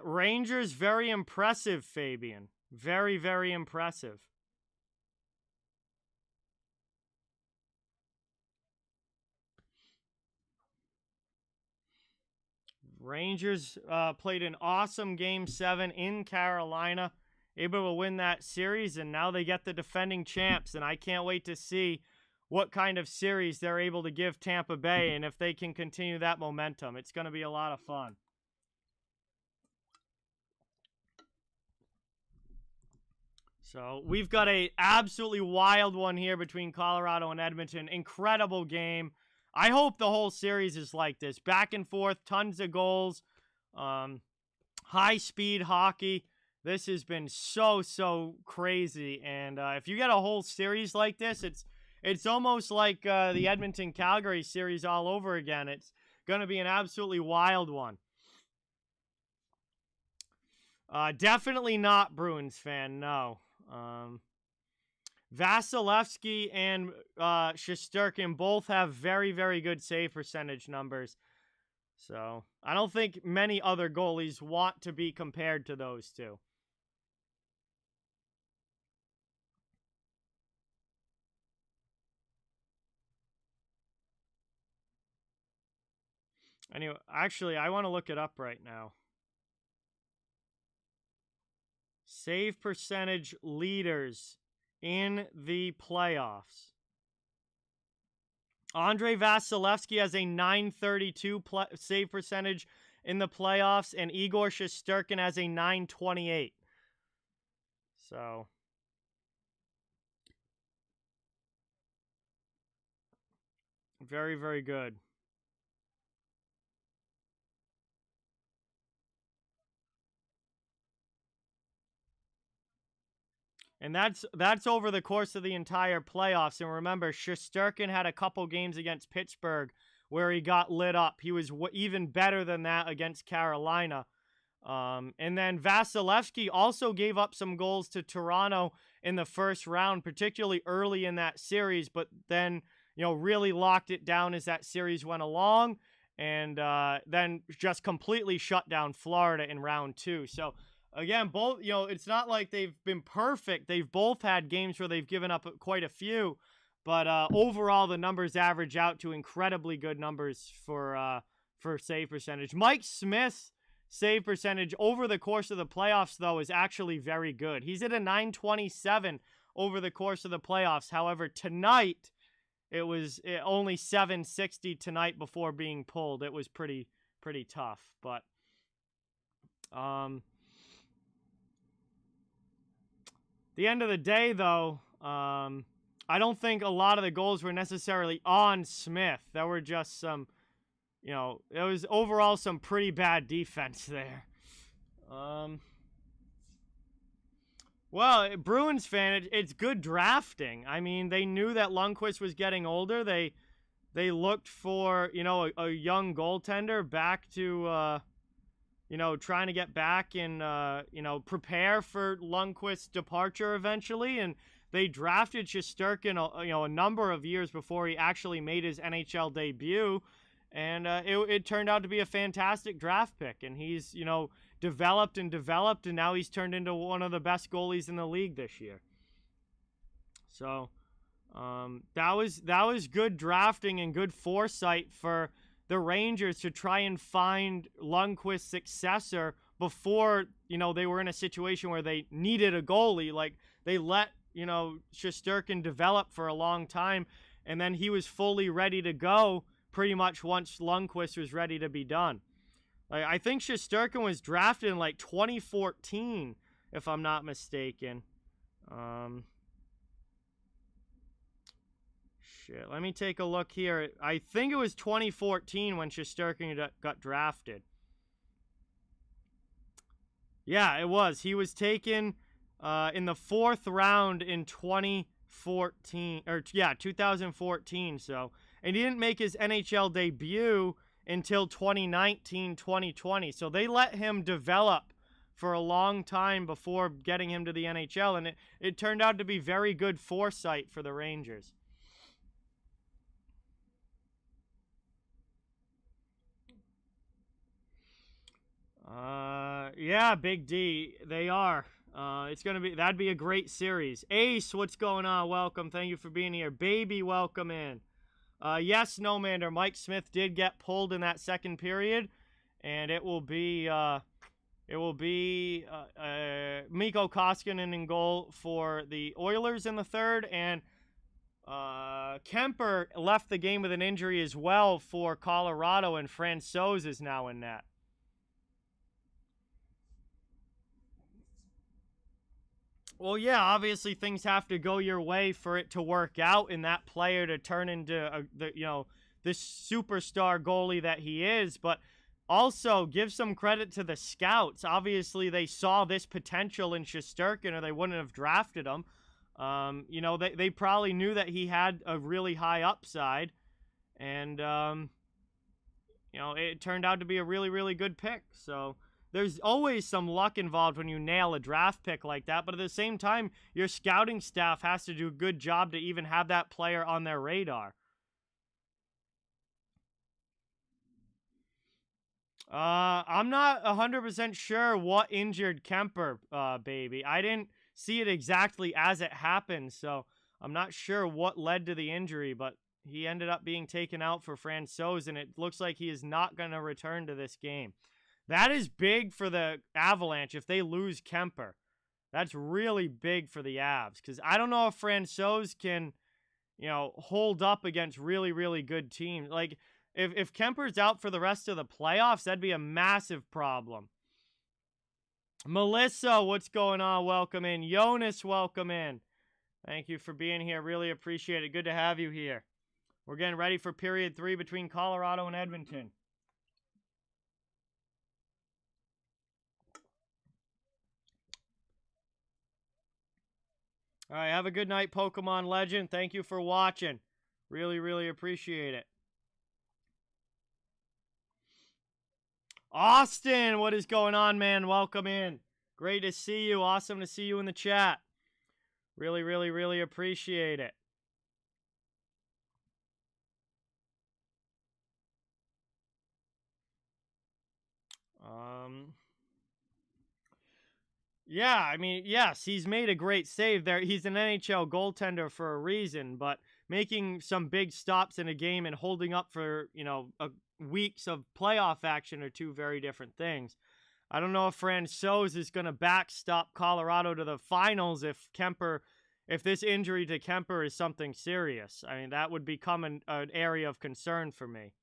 A: Rangers, very impressive, Fabian. Very, very impressive. Rangers played an awesome Game 7 in Carolina, able to win that series, and now they get the defending champs, and I can't wait to see what kind of series they're able to give Tampa Bay, and if they can continue that momentum. It's going to be a lot of fun. So we've got a absolutely wild one here between Colorado and Edmonton. Incredible game. I hope the whole series is like this. Back and forth, tons of goals, high-speed hockey. This has been so crazy. And if you get a whole series like this, it's almost like the Edmonton-Calgary series all over again. It's going to be an absolutely wild one. Definitely not Bruins fan, no. Vasilevsky and Shesterkin both have very, very good save percentage numbers. So I don't think many other goalies want to be compared to those two. Anyway, actually, I want to look it up right now. Save percentage leaders in the playoffs. Andrei Vasilevsky has a .932 save percentage in the playoffs, and Igor Shesterkin has a .928. So very, very good. And that's over the course of the entire playoffs. And remember, Shesterkin had a couple games against Pittsburgh where he got lit up. He was even better than that against Carolina. And then Vasilevsky also gave up some goals to Toronto in the first round, particularly early in that series, but then, really locked it down as that series went along. and then just completely shut down Florida in round 2. So again, both, it's not like they've been perfect. They've both had games where they've given up quite a few, but overall the numbers average out to incredibly good numbers for save percentage. Mike Smith's save percentage over the course of the playoffs, though, is actually very good. He's at a .927 over the course of the playoffs. However, tonight, it was only .760 tonight before being pulled. It was pretty tough. But the end of the day, though, I don't think a lot of the goals were necessarily on Smith. There were just some, it was overall some pretty bad defense there. Well, Bruins fan, it's good drafting. I mean, they knew that Lundqvist was getting older. They looked for, a young goaltender back to, trying to get back and, prepare for Lundqvist's departure eventually. And they drafted Shesterkin, a number of years before he actually made his NHL debut. And it turned out to be a fantastic draft pick. And he's, developed, and now he's turned into one of the best goalies in the league this year. So that was good drafting and good foresight for the Rangers to try and find Lundqvist's successor before, they were in a situation where they needed a goalie. Like, they let, Shesterkin develop for a long time, and then he was fully ready to go pretty much once Lundqvist was ready to be done. Like, I think Shesterkin was drafted in 2014, if I'm not mistaken. Let me take a look here. I think it was 2014 when Shesterkin got drafted. Yeah, it was. He was taken in the 4th round in 2014. So, and he didn't make his NHL debut until 2019-2020. So they let him develop for a long time before getting him to the NHL, and it turned out to be very good foresight for the Rangers. Yeah, Big D, they are. That'd be a great series. Ace, what's going on? Welcome. Thank you for being here. Baby, welcome in. Yes, Snowmander, Mike Smith did get pulled in that second period, and it will be Mikko Koskinen in goal for the Oilers in the third, and Kemper left the game with an injury as well for Colorado, and Francouz is now in net. Well, yeah, obviously things have to go your way for it to work out and that player to turn into this superstar goalie that he is. But also give some credit to the scouts. Obviously, they saw this potential in Shesterkin, or they wouldn't have drafted him. They probably knew that he had a really high upside, and it turned out to be a really, really good pick. So there's always some luck involved when you nail a draft pick like that, but at the same time, your scouting staff has to do a good job to even have that player on their radar. I'm not 100% sure what injured Kemper, baby. I didn't see it exactly as it happened, so I'm not sure what led to the injury, but he ended up being taken out for Francouz, and it looks like he is not going to return to this game. That is big for the Avalanche if they lose Kemper. That's really big for the Avs, because I don't know if Francouz can, hold up against really, really good teams. Like, if Kemper's out for the rest of the playoffs, that'd be a massive problem. Melissa, what's going on? Welcome in. Jonas, welcome in. Thank you for being here. Really appreciate it. Good to have you here. We're getting ready for period 3 between Colorado and Edmonton. All right, have a good night, Pokemon Legend. Thank you for watching. Really, really appreciate it. Austin, what is going on, man? Welcome in. Great to see you. Awesome to see you in the chat. Really, really, really appreciate it. Yeah, I mean, yes, he's made a great save there. He's an NHL goaltender for a reason, but making some big stops in a game and holding up for, weeks of playoff action are two very different things. I don't know if Francouz is going to backstop Colorado to the finals if this injury to Kemper is something serious. I mean, that would become an area of concern for me.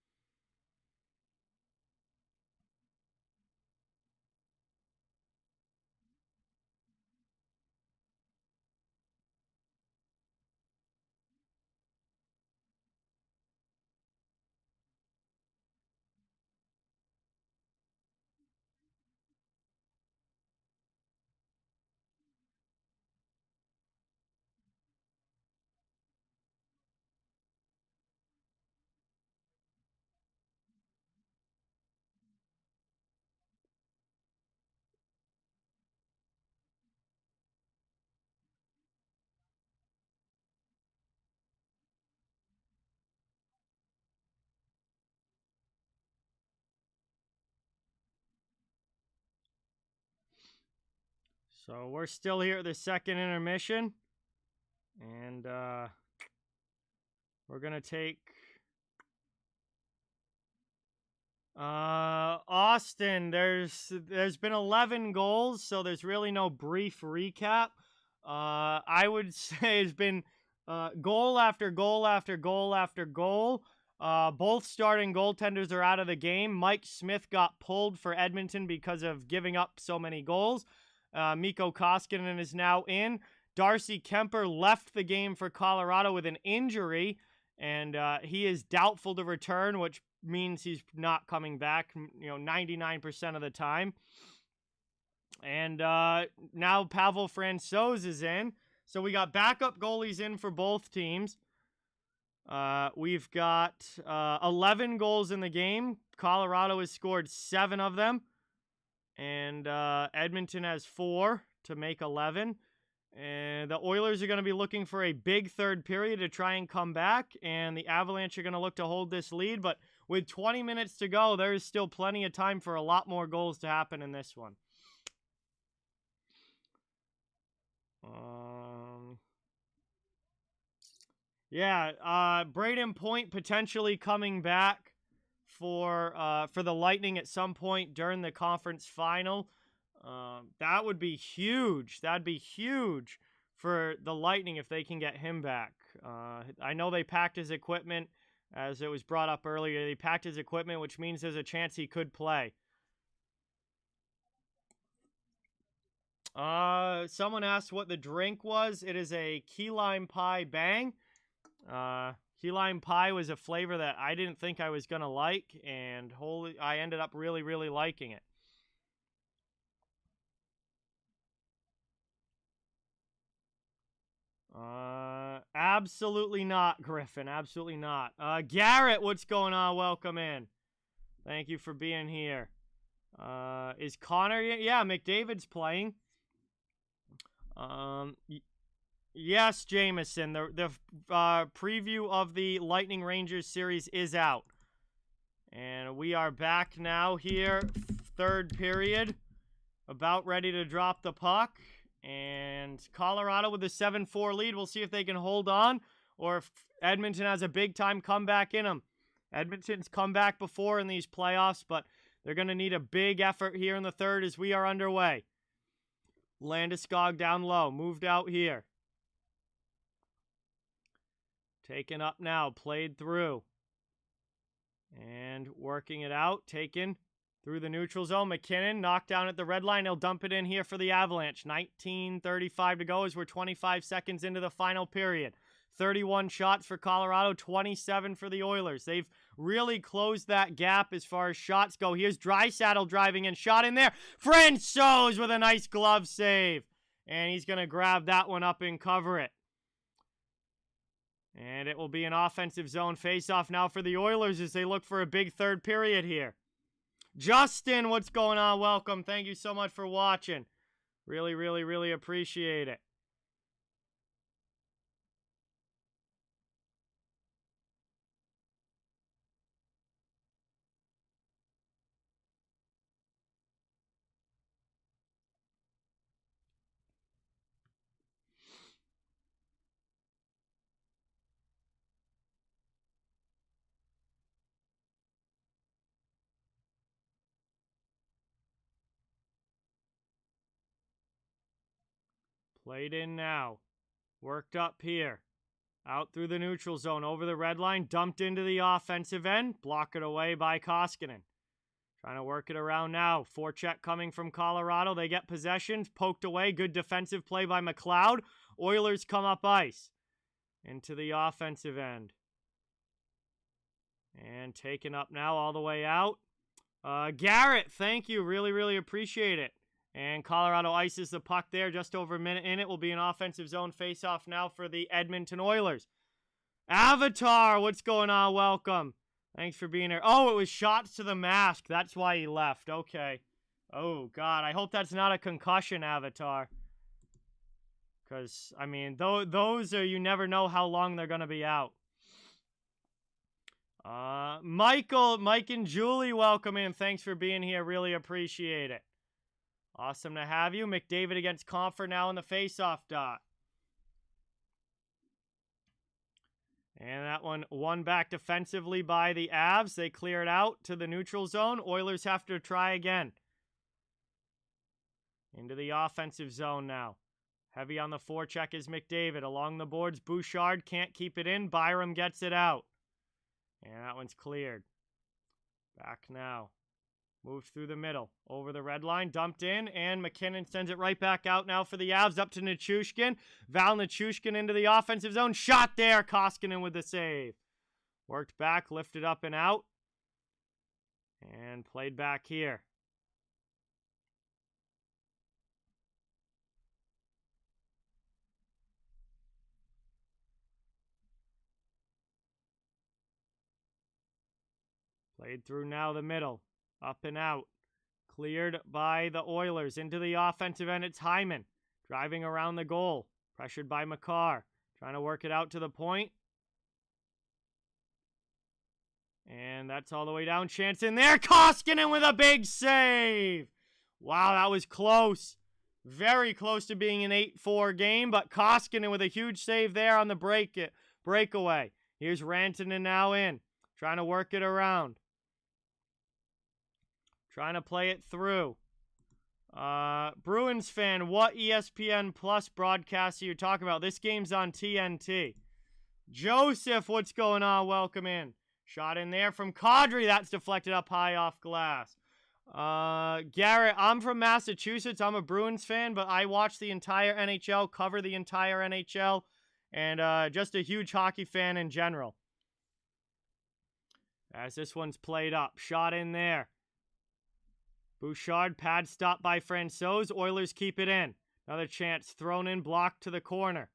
A: So we're still here at the second intermission. And we're going to take Austin. There's been 11 goals, so there's really no brief recap. I would say it's been goal after goal after goal after goal. Both starting goaltenders are out of the game. Mike Smith got pulled for Edmonton because of giving up so many goals. Mikko Koskinen is now in. Darcy Kemper left the game for Colorado with an injury, and he is doubtful to return, which means he's not coming back, 99% of the time. And now Pavel Francouz is in. So we got backup goalies in for both teams. We've got 11 goals in the game. Colorado has scored 7 of them. And Edmonton has 4 to make 11. And the Oilers are going to be looking for a big third period to try and come back. And the Avalanche are going to look to hold this lead. But with 20 minutes to go, there is still plenty of time for a lot more goals to happen in this one. Braden Point potentially coming back for the Lightning at some point during the conference final. That would be huge. That'd be huge for the Lightning if they can get him back. I know they packed his equipment, as it was brought up earlier. They packed his equipment, which means there's a chance he could play. Someone asked what the drink was. It is a key lime pie bang. Key lime pie was a flavor that I didn't think I was going to like, and I ended up really, really liking it. Absolutely not, Griffin. Absolutely not. Garrett, what's going on? Welcome in. Thank you for being here. Is Connor? Yeah, McDavid's playing. Yes, Jameson. The preview of the Lightning Rangers series is out. And we are back now here. Third period. About ready to drop the puck. And Colorado with a 7-4 lead. We'll see if they can hold on or if Edmonton has a big-time comeback in them. Edmonton's come back before in these playoffs, but they're going to need a big effort here in the third as we are underway. Landeskog down low. Moved out here. Taken up now. Played through. And working it out. Taken through the neutral zone. McKinnon knocked down at the red line. He'll dump it in here for the Avalanche. 19:35 to go as we're 25 seconds into the final period. 31 shots for Colorado, 27 for the Oilers. They've really closed that gap as far as shots go. Here's Draisaitl driving in. Shot in there. Francouz with a nice glove save. And he's going to grab that one up and cover it. And it will be an offensive zone faceoff now for the Oilers as they look for a big third period here. Justin, what's going on? Welcome. Thank you so much for watching. Really, really, really appreciate it. Played in now. Worked up here. Out through the neutral zone, over the red line, dumped into the offensive end. Block it away by Koskinen. Trying to work it around now. Forecheck coming from Colorado. They get possessions. Poked away. Good defensive play by McLeod. Oilers come up ice. Into the offensive end. And taken up now all the way out. Garrett, thank you. Really, really appreciate it. And Colorado ices the puck there. Just over a minute in it. Will be an offensive zone face-off now for the Edmonton Oilers. Avatar, what's going on? Welcome. Thanks for being here. Oh, it was shots to the mask. That's why he left. Okay. Oh, God. I hope that's not a concussion, Avatar. Because, I mean, those are, you never know how long they're going to be out. Mike and Julie, welcome in. Thanks for being here. Really appreciate it. Awesome to have you. McDavid against Comfort now in the faceoff dot. And that one won back defensively by the Avs. They clear it out to the neutral zone. Oilers have to try again. Into the offensive zone now. Heavy on the forecheck is McDavid. Along the boards, Bouchard can't keep it in. Byram gets it out. And that one's cleared. Back now. Moved through the middle. Over the red line. Dumped in. And McKinnon sends it right back out now for the Avs. Up to Nichushkin. Val Nichushkin into the offensive zone. Shot there. Koskinen with the save. Worked back. Lifted up and out. And played back here. Played through now the middle. Up and out. Cleared by the Oilers. Into the offensive end, it's Hyman. Driving around the goal. Pressured by McCarr. Trying to work it out to the point. And that's all the way down. Chance in there. Koskinen with a big save. Wow, that was close. Very close to being an 8-4 game, but Koskinen with a huge save there on the breakaway. Here's Rantanen now in. Trying to work it around. Trying to play it through. Bruins fan, what ESPN Plus broadcast are you talking about? This game's on TNT. Joseph, what's going on? Welcome in. Shot in there from Kadri. That's deflected up high off glass. Garrett, I'm from Massachusetts. I'm a Bruins fan, but I watch the entire NHL, cover the entire NHL, and just a huge hockey fan in general. As this one's played up. Shot in there. Bouchard, pad stop by Francouz. Oilers keep it in. Another chance thrown in, blocked to the corner.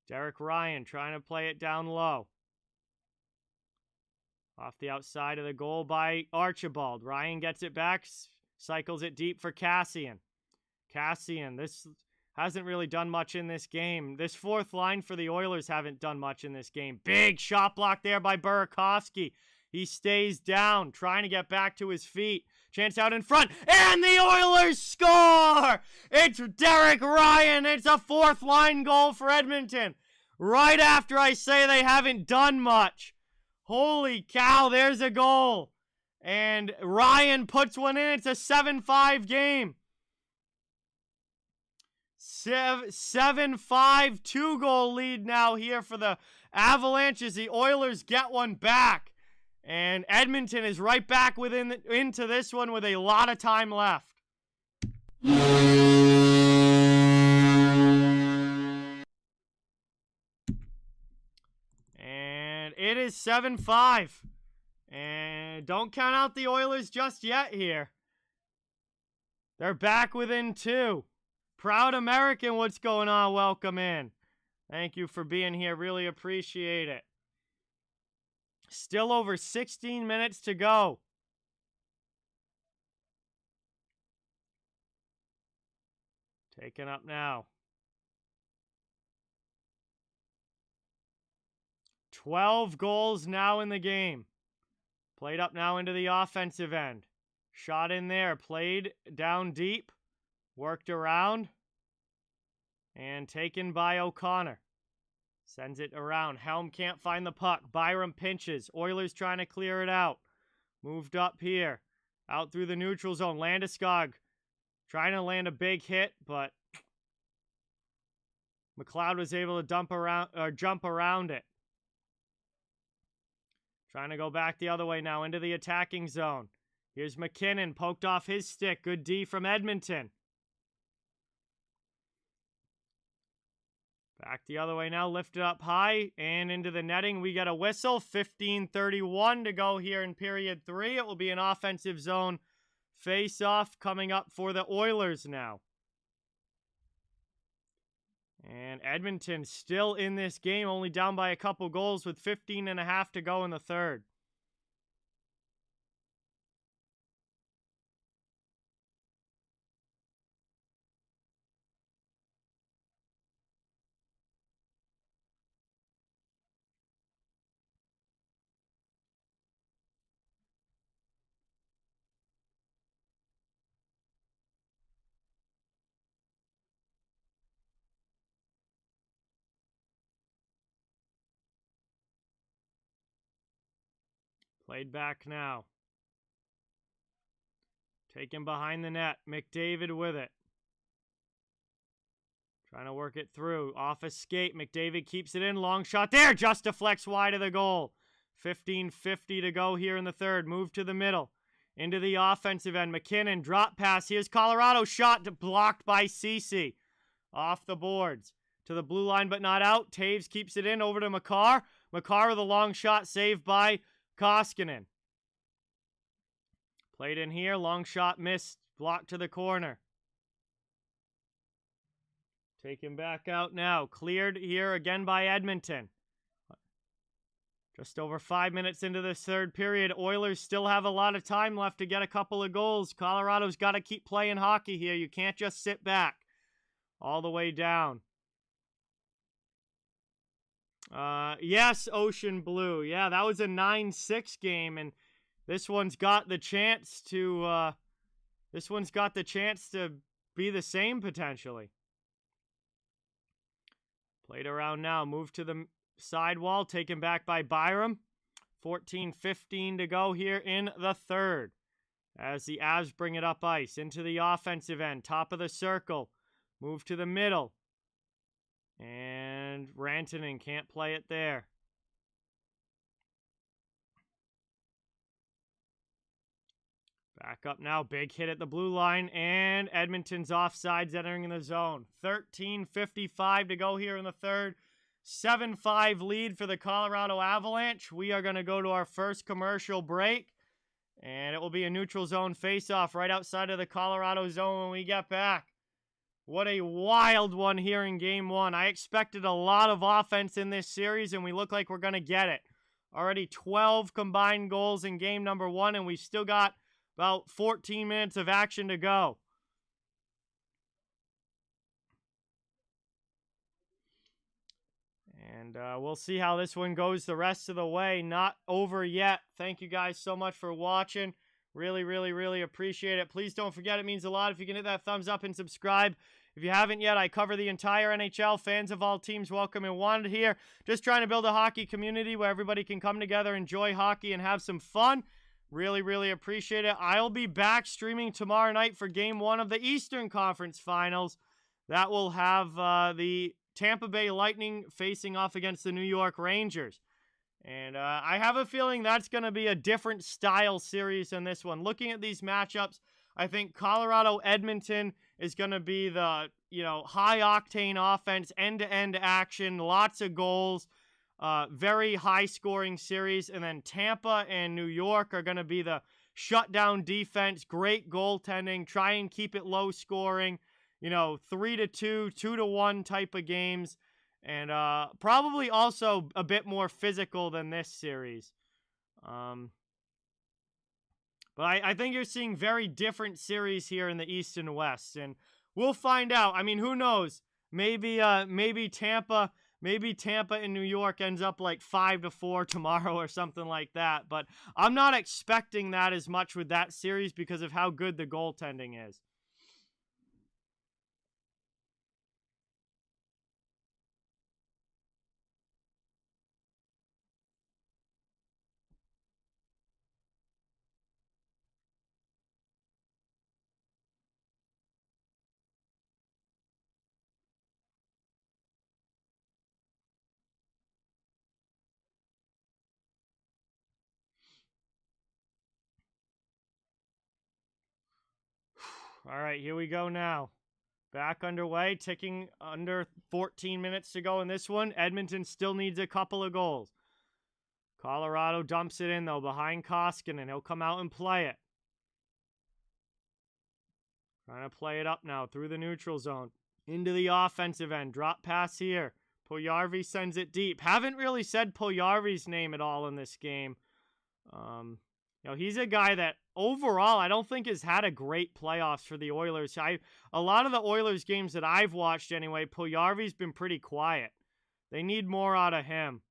A: Derek Ryan trying to play it down low. Off the outside of the goal by Archibald. Ryan gets it back, cycles it deep for Cassian. Cassian, this hasn't really done much in this game. This fourth line for the Oilers haven't done much in this game. Big shot block there by Burakovsky. He stays down, trying to get back to his feet. Chance out in front, and the Oilers score! It's Derek Ryan. It's a fourth line goal for Edmonton. Right after I say they haven't done much. Holy cow, there's a goal. And Ryan puts one in. It's a 7-5 game. 7-5, 2-goal lead now here for the Avalanche as the Oilers get one back. And Edmonton is right back into this one with a lot of time left. And it is 7-5. And don't count out the Oilers just yet here. They're back within 2. Proud American, what's going on? Welcome in. Thank you for being here. Really appreciate it. Still over 16 minutes to go. Taken up now. 12 goals now in the game. Played up now into the offensive end. Shot in there. Played down deep. Worked around. And taken by O'Connor. Sends it around. Helm can't find the puck. Byram pinches. Oilers trying to clear it out. Moved up here. Out through the neutral zone. Landeskog trying to land a big hit, but McLeod was able to jump around it. Trying to go back the other way now into the attacking zone. Here's McKinnon, poked off his stick. Good D from Edmonton. Back the other way now, lifted up high and into the netting. We got a whistle. 15:31 to go here in period 3. It will be an offensive zone face-off coming up for the Oilers now. And Edmonton still in this game, only down by a couple goals with 15.5 to go in the third. Played back now. Taken behind the net. McDavid with it. Trying to work it through. Off a skate. McDavid keeps it in. Long shot there. Just deflects wide of the goal. 15:50 to go here in the third. Move to the middle. Into the offensive end. McKinnon. Drop pass. Here's Colorado. Shot blocked by Ceci. Off the boards. To the blue line but not out. Taves keeps it in. Over to Makar. Makar with a long shot. Saved by Koskinen. Played in here. Long shot missed. Blocked to the corner. Taken back out now. Cleared here again by Edmonton. Just over 5 minutes into this third period. Oilers still have a lot of time left to get a couple of goals. Colorado's got to keep playing hockey here. You can't just sit back. All the way down. Yes, Ocean Blue. Yeah, that was a 9-6 game, and this one's got the chance to be the same potentially. Played around now. Move to the side wall. Taken back by Byram. 14:15 to go here in the third. As the Avs bring it up ice. Into the offensive end. Top of the circle. Move to the middle. And Rantanen can't play it there. Back up now. Big hit at the blue line. And Edmonton's offsides entering the zone. 13:55 to go here in the third. 7-5 lead for the Colorado Avalanche. We are going to go to our first commercial break. And it will be a neutral zone face-off right outside of the Colorado zone when we get back. What a wild one here in Game 1. I expected a lot of offense in this series, and we look like we're going to get it. Already 12 combined goals in Game number 1, and we've still got about 14 minutes of action to go. And we'll see how this one goes the rest of the way. Not over yet. Thank you guys so much for watching. Really, really, really appreciate it. Please don't forget, it means a lot if you can hit that thumbs up and subscribe. If you haven't yet, I cover the entire NHL. Fans of all teams welcome and wanted here. Just trying to build a hockey community where everybody can come together, enjoy hockey, and have some fun. Really, really appreciate it. I'll be back streaming tomorrow night for Game 1 of the Eastern Conference Finals. That will have the Tampa Bay Lightning facing off against the New York Rangers. And I have a feeling that's going to be a different style series than this one. Looking at these matchups, I think Colorado-Edmonton is going to be the, high-octane offense, end-to-end action, lots of goals, very high-scoring series. And then Tampa and New York are going to be the shutdown defense, great goaltending, try and keep it low-scoring, 3-2, 2-1 type of games. And probably also a bit more physical than this series. But I think you're seeing very different series here in the East and West. And we'll find out. I mean, who knows? Maybe Tampa in New York ends up like 5-4 tomorrow or something like that. But I'm not expecting that as much with that series because of how good the goaltending is. All right, here we go now. Back underway, ticking under 14 minutes to go in this one. Edmonton still needs a couple of goals. Colorado dumps it in, though, behind Koskinen. He'll come out and play it. Trying to play it up now through the neutral zone. Into the offensive end. Drop pass here. Puljujarvi sends it deep. Haven't really said Puljujarvi's name at all in this game. He's a guy that overall I don't think has had a great playoffs for the Oilers. A lot of the Oilers games that I've watched anyway, Puljujarvi's been pretty quiet. They need more out of him.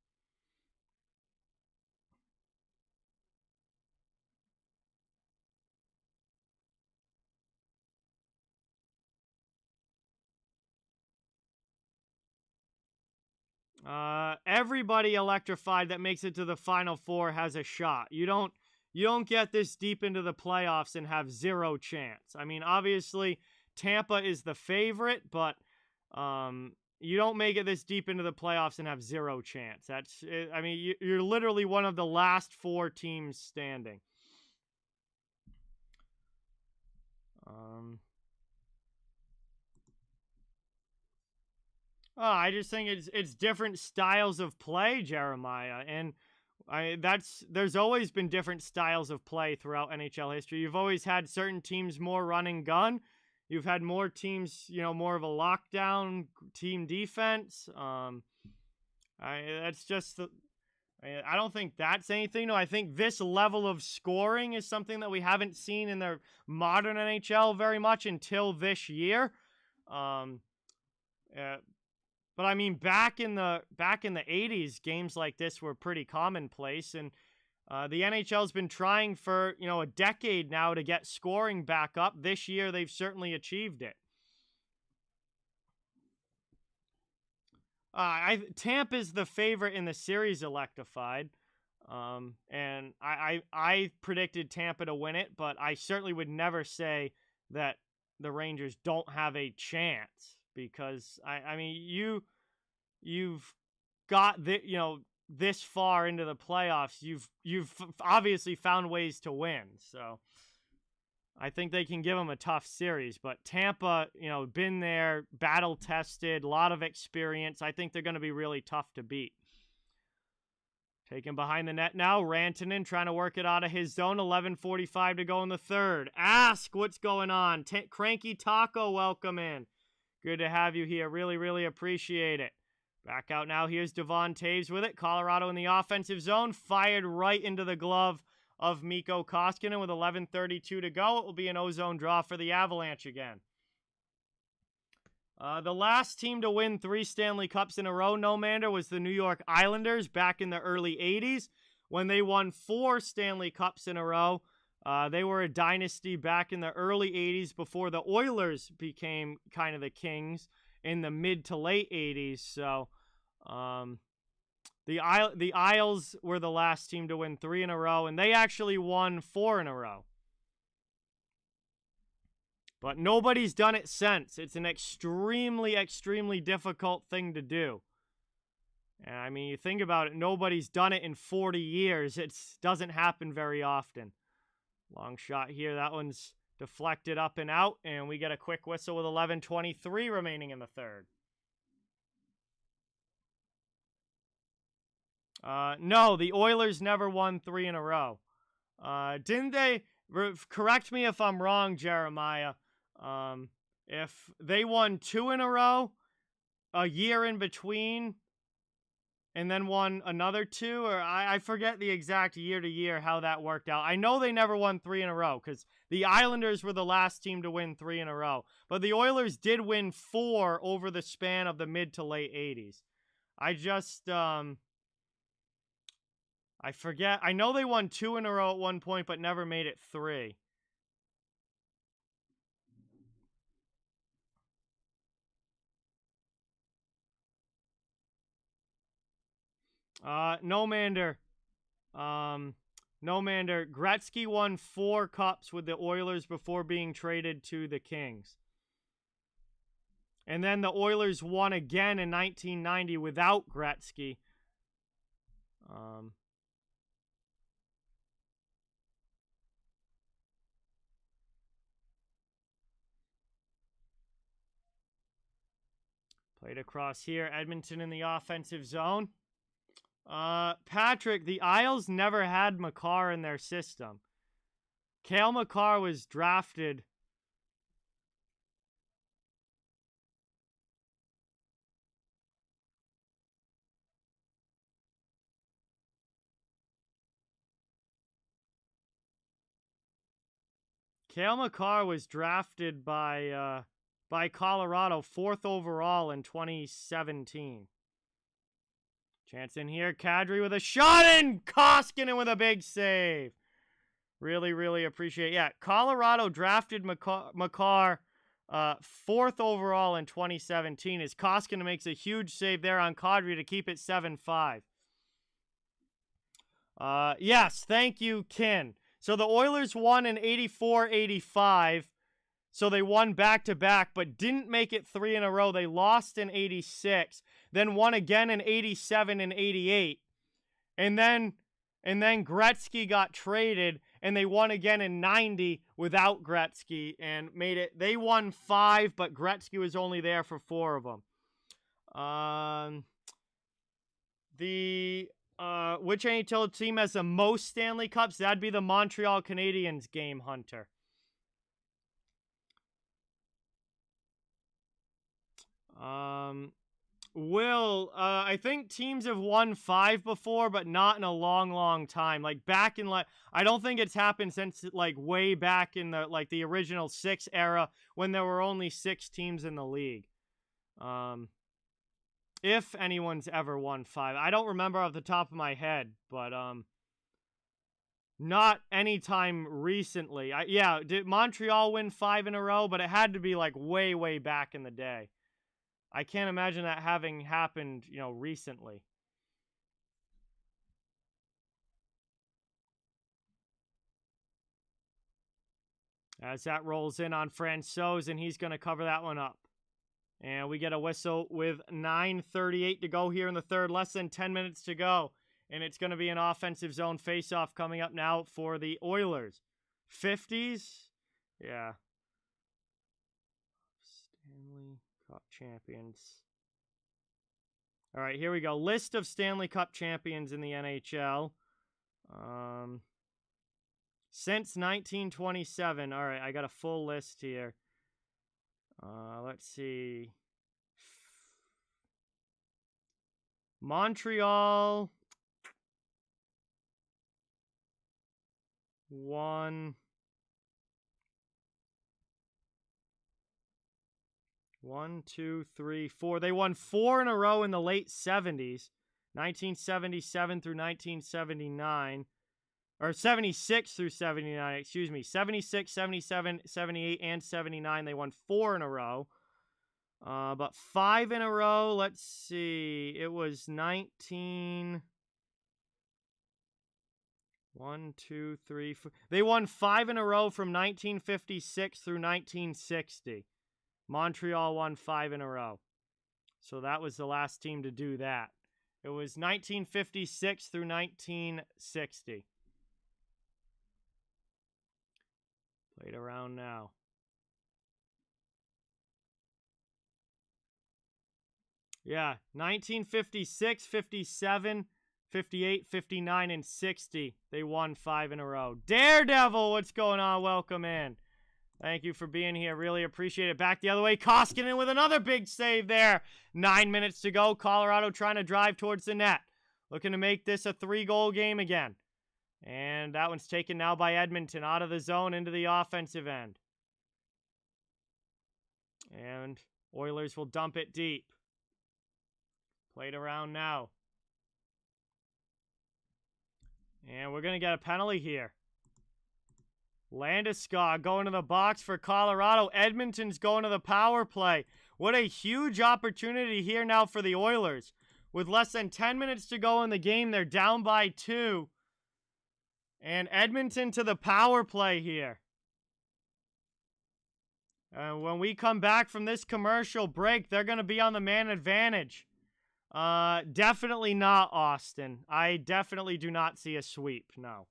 A: Everybody electrified that makes it to the Final Four has a shot. You don't get this deep into the playoffs and have zero chance. I mean, obviously, Tampa is the favorite, but you don't make it this deep into the playoffs and have zero chance. You're literally one of the last 4 teams standing. I just think it's different styles of play, Jeremiah, and there's always been different styles of play throughout NHL history. You've always had certain teams more run and gun. You've had more teams, more of a lockdown team defense. I don't think that's anything. No, I think this level of scoring is something that we haven't seen in the modern NHL very much until this year. But I mean, back in the 80s, games like this were pretty commonplace, and the NHL's been trying for a decade now to get scoring back up. This year, they've certainly achieved it. Tampa is the favorite in the series, electrified, and I predicted Tampa to win it, but I certainly would never say that the Rangers don't have a chance. Because you've got this far into the playoffs, you've obviously found ways to win. So I think they can give them a tough series. But Tampa, been there, battle tested, a lot of experience. I think they're going to be really tough to beat. Taken behind the net now, Rantanen trying to work it out of his zone. 11:45 to go in the third. Ask what's going on. Cranky Taco, welcome in. Good to have you here. Really, really appreciate it. Back out now. Here's Devon Toews with it. Colorado in the offensive zone. Fired right into the glove of Mikko Koskinen with 11:32 to go. It will be an ozone draw for the Avalanche again. The last team to win 3 Stanley Cups in a row, no matter, was the New York Islanders back in the early 80s when they won 4 Stanley Cups in a row. They were a dynasty back in the early 80s before the Oilers became kind of the kings in the mid to late 80s. So the Isles were the last team to win 3 in a row, and they actually won 4 in a row. But nobody's done it since. It's an extremely, extremely difficult thing to do. And I mean, you think about it, nobody's done it in 40 years. It doesn't happen very often. Long shot here. That one's deflected up and out, and we get a quick whistle with 11:23 remaining in the third. No, the Oilers never won 3 in a row. Didn't they? Correct me if I'm wrong, Jeremiah. If they won 2 in a row, a year in between, and then won another 2, or I forget the exact year to year how that worked out. I know they never won 3 in a row because the Islanders were the last team to win 3 in a row. But the Oilers did win 4 over the span of the mid to late 80s. I forget. I know they won 2 in a row at one point, but never made it 3. No Mander. Gretzky won 4 cups with the Oilers before being traded to the Kings. And then the Oilers won again in 1990 without Gretzky. Played across here. Edmonton in the offensive zone. Patrick, the Isles never had Makar in their system. Cale Makar was drafted. Cale Makar was drafted by Colorado, 4th overall in 2017. Chance in here. Kadri with a shot and Koskinen with a big save. Really, really appreciate it. Yeah, Colorado drafted Makar 4th overall in 2017 as Koskinen makes a huge save there on Kadri to keep it 7-5. Yes, thank you, Kin. So the Oilers won in 84-85. So they won back-to-back, but didn't make it 3 in a row. They lost in 86, then won again in 87 and 88. And then Gretzky got traded, and they won again in 90 without Gretzky and made it. They won 5, but Gretzky was only there for 4 of them. Which NHL team has the most Stanley Cups? That'd be the Montreal Canadiens, Game Hunter. I think teams have won 5 before, but not in a long, long time. Like back in I don't think it's happened since like way back in the original 6 era when there were only 6 teams in the league. If anyone's ever won 5, I don't remember off the top of my head, but not anytime recently. Did Montreal win 5 in a row? But it had to be like way, way back in the day. I can't imagine that having happened, recently. As that rolls in on Francouz, and he's going to cover that one up. And we get a whistle with 9:38 to go here in the third. Less than 10 minutes to go. And it's going to be an offensive zone faceoff coming up now for the Oilers. 50s? Yeah. Stanley Cup champions. All right, here we go. List of Stanley Cup champions in the NHL. Since 1927. All right, I got a full list here. Let's see. Montreal won 1, 2, 3, 4. They won 4 in a row in the late 70s. 1977 through 1979. Or 76 through 79, excuse me. 76, 77, 78, and 79. They won 4 in a row. But 5 in a row, let's see. It was 1, 2, 3, 4. They won 5 in a row from 1956 through 1960. Montreal won 5 in a row. So that was the last team to do that. It was 1956 through 1960. Played around now. Yeah, 1956, 57, 58, 59, and 60. They won 5 in a row. Daredevil, what's going on? Welcome in. Thank you for being here. Really appreciate it. Back the other way. Koskinen with another big save there. 9 minutes to go. Colorado trying to drive towards the net. Looking to make this a 3-goal game again. And that one's taken now by Edmonton. Out of the zone into the offensive end. And Oilers will dump it deep. Played around now. And we're going to get a penalty here. Landeskog going to the box for Colorado. Edmonton's going to the power play. What a huge opportunity here now for the Oilers. With less than 10 minutes to go in the game, they're down by 2. And Edmonton to the power play here. When we come back from this commercial break, they're going to be on the man advantage. Definitely not Austin. I definitely do not see a sweep, no.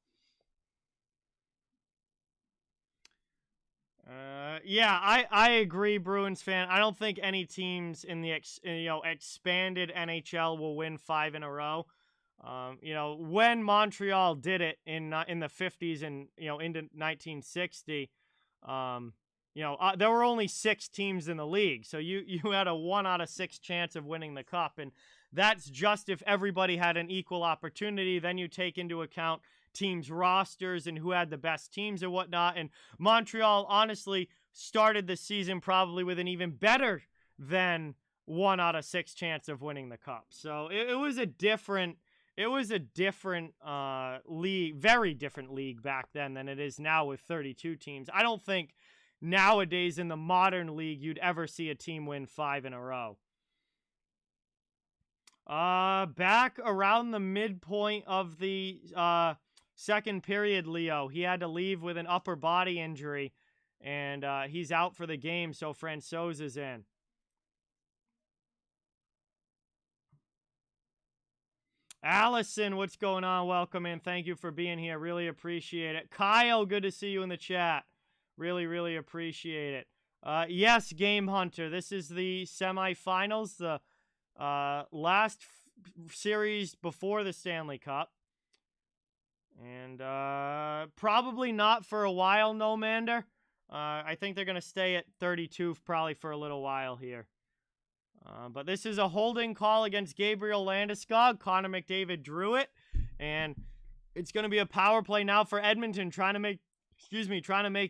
A: Yeah, I agree, Bruins fan. I don't think any teams in the expanded NHL will win 5 in a row. When Montreal did it in the 50s and into 1960, there were only 6 teams in the league, so you had a 1 out of 6 chance of winning the cup, and that's just if everybody had an equal opportunity. Then you take into account teams' rosters and who had the best teams and whatnot. And Montreal honestly started the season probably with an even better than 1 out of 6 chance of winning the cup. So it was a different league, very different league back then than it is now with 32 teams. I don't think nowadays in the modern league you'd ever see a team win 5 in a row. Back around the midpoint of the second period, Leo, he had to leave with an upper body injury, and he's out for the game, so Francouz is in. Allison, what's going on? Welcome in. Thank you for being here. Really appreciate it. Kyle, good to see you in the chat. Really, really appreciate it. Yes, Game Hunter, this is the semifinals, the last series before the Stanley Cup. And probably not for a while, no Mander. I think they're going to stay at 32 probably for a little while here. But this is a holding call against Gabriel Landeskog. Connor McDavid drew it. And it's going to be a power play now for Edmonton, trying to make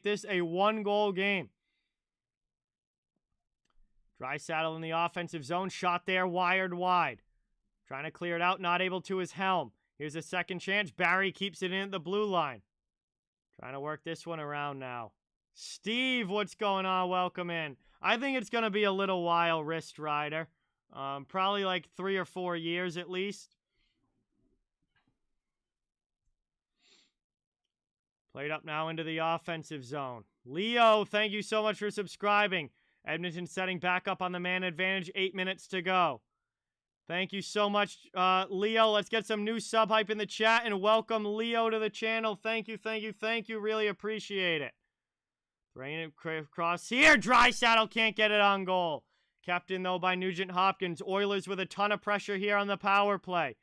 A: this a 1-goal game. Draisaitl in the offensive zone. Shot there, wired wide. Trying to clear it out, not able to his helm. Here's a second chance. Barry keeps it in at the blue line. Trying to work this one around now. Steve, what's going on? Welcome in. I think it's going to be a little while, Wrist Rider. Probably like 3 or 4 years at least. Played up now into the offensive zone. Leo, thank you so much for subscribing. Edmonton setting back up on the man advantage. 8 minutes to go. Thank you so much, Leo. Let's get some new sub hype in the chat and welcome Leo to the channel. Thank you, thank you, thank you. Really appreciate it. Throwing it across here. Draisaitl can't get it on goal. Kept in, though, by Nugent Hopkins. Oilers with a ton of pressure here on the power play.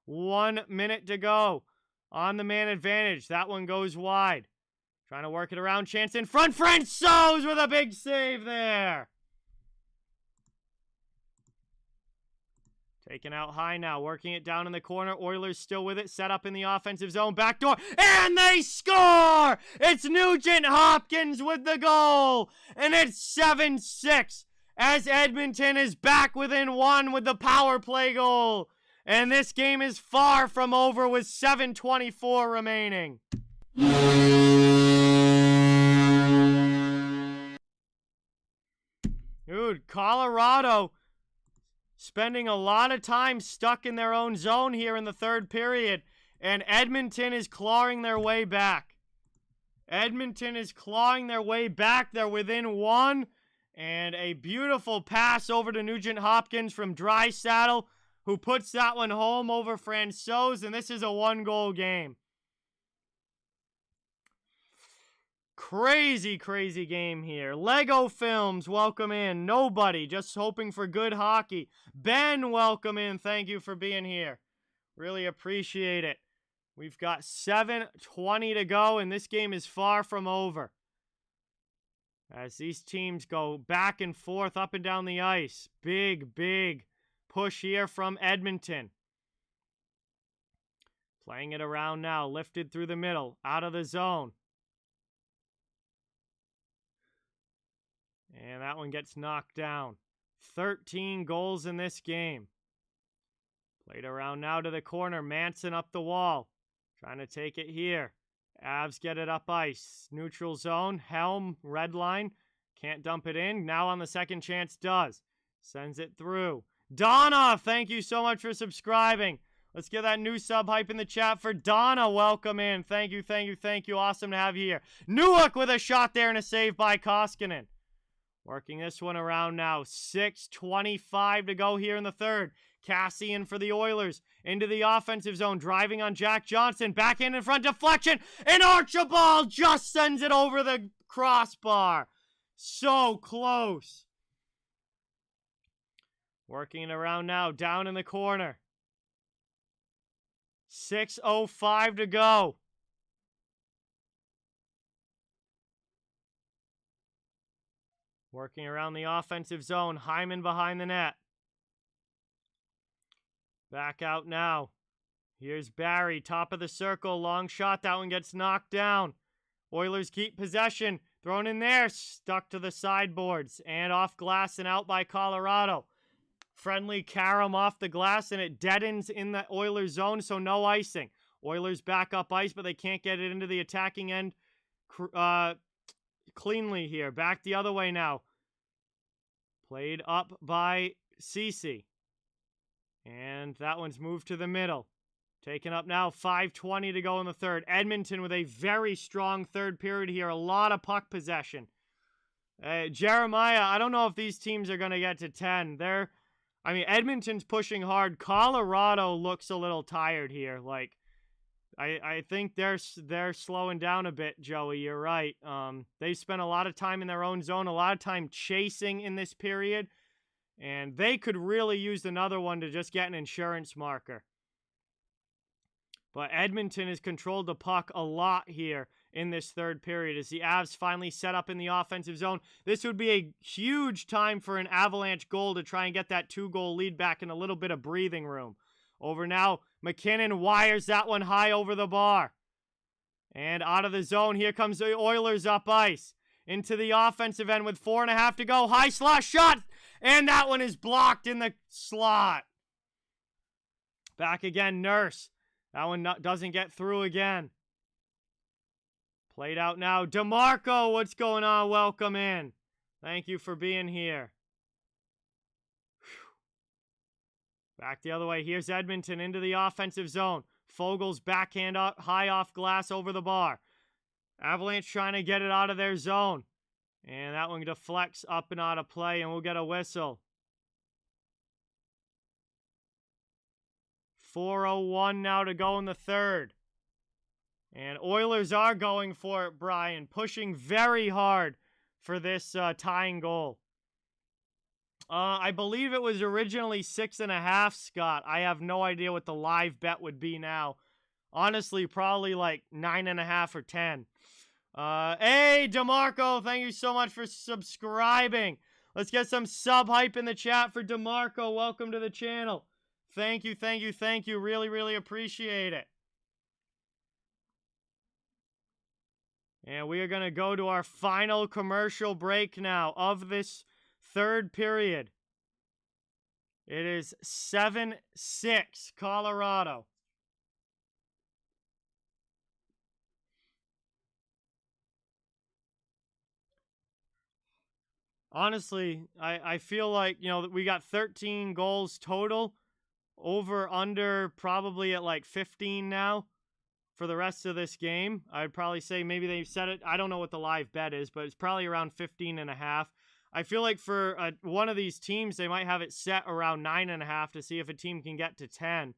A: 1 minute to go on the man advantage. That one goes wide. Trying to work it around. Chance in front. Francouz with a big save there. Taken out high now, working it down in the corner. Oilers still with it, set up in the offensive zone. Backdoor, and they score! It's Nugent Hopkins with the goal, and it's 7-6 as Edmonton is back within 1 with the power play goal. And this game is far from over with 7:24 remaining. Dude, Colorado spending a lot of time stuck in their own zone here in the third period. And Edmonton is clawing their way back. Edmonton is clawing their way back. They're within 1. And a beautiful pass over to Nugent Hopkins from Draisaitl, who puts that one home over Francouz. And this is a 1-goal game. Crazy, crazy game here. Lego Films, welcome in. Nobody, just hoping for good hockey. Ben, welcome in. Thank you for being here. Really appreciate it. We've got 7:20 to go, and this game is far from over. As these teams go back and forth, up and down the ice. Big, big push here from Edmonton. Playing it around now. Lifted through the middle. Out of the zone. And that one gets knocked down. 13 goals in this game. Played around now to the corner. Manson up the wall. Trying to take it here. Avs get it up ice. Neutral zone. Helm, red line. Can't dump it in. Now on the second chance does. Sends it through. Donna, thank you so much for subscribing. Let's get that new sub hype in the chat for Donna. Welcome in. Thank you, thank you, thank you. Awesome to have you here. Newhook with a shot there and a save by Koskinen. Working this one around now. 6:25 to go here in the third. Cassian for the Oilers. Into the offensive zone. Driving on Jack Johnson. Backhand in front. Deflection. And Archibald just sends it over the crossbar. So close. Working it around now, down in the corner. 6:05 to go. Working around the offensive zone. Hyman behind the net. Back out now. Here's Barry, top of the circle. Long shot. That one gets knocked down. Oilers keep possession. Thrown in there. Stuck to the sideboards. And off glass and out by Colorado. Friendly carom off the glass, and it deadens in the Oilers zone, so no icing. Oilers back up ice, but they can't get it into the attacking end cleanly here. Back the other way now. Played up by Cece. And that one's moved to the middle. Taken up now, 5:20 to go in the third. Edmonton with a very strong third period here. A lot of puck possession. Jeremiah, I don't know if these teams are going to get to 10. Edmonton's pushing hard. Colorado looks a little tired here. Like, I think they're slowing down a bit, Joey. You're right. They spent a lot of time in their own zone, a lot of time chasing in this period, and they could really use another one to just get an insurance marker. But Edmonton has controlled the puck a lot here in this third period as the Avs finally set up in the offensive zone. This would be a huge time for an Avalanche goal to try and get that 2-goal lead back in a little bit of breathing room. Over now, McKinnon wires that one high over the bar. And out of the zone, here comes the Oilers up ice. Into the offensive end with 4.5 to go. High slot shot! And that one is blocked in the slot. Back again, Nurse. That one doesn't get through again. Played out now. DeMarco, what's going on? Welcome in. Thank you for being here. Back the other way. Here's Edmonton into the offensive zone. Fogel's backhand up, high off glass over the bar. Avalanche trying to get it out of their zone. And that one deflects up and out of play, and we'll get a whistle. 4:01 now to go in the third. And Oilers are going for it, Brian. Pushing very hard for this tying goal. I believe it was originally 6.5, Scott. I have no idea what the live bet would be now. Honestly, probably like 9.5 or 10. Hey, DeMarco, thank you so much for subscribing. Let's get some sub hype in the chat for DeMarco. Welcome to the channel. Thank you, thank you, thank you. Really, really appreciate it. And we are going to go to our final commercial break now of this third period. It is 7-6 Colorado. Honestly, I feel like, we got 13 goals total. Over, under, probably at like 15 now for the rest of this game. I'd probably say maybe they've set it. I don't know what the live bet is, but it's probably around 15.5. I feel like for one of these teams, they might have it set around 9.5 to see if a team can get to 10.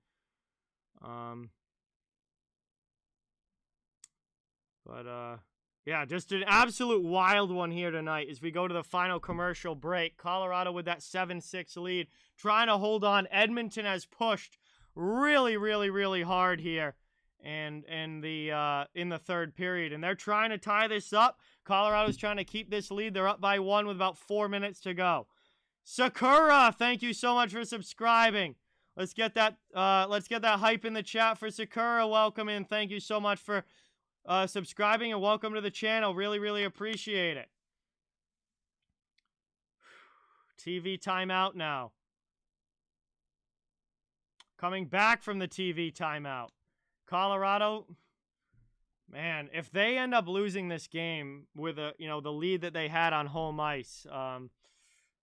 A: Yeah, just an absolute wild one here tonight as we go to the final commercial break. Colorado with that 7-6 lead, trying to hold on. Edmonton has pushed really, really, really hard here and in the third period, and they're trying to tie this up. Colorado's trying to keep this lead. They're up by 1 with about 4 minutes to go. Sakura, thank you so much for subscribing. Let's get that hype in the chat for Sakura. Welcome in. Thank you so much for subscribing and welcome to the channel. Really, really appreciate it. TV timeout now. Coming back from the TV timeout. Colorado, man, if they end up losing this game with the lead that they had on home ice,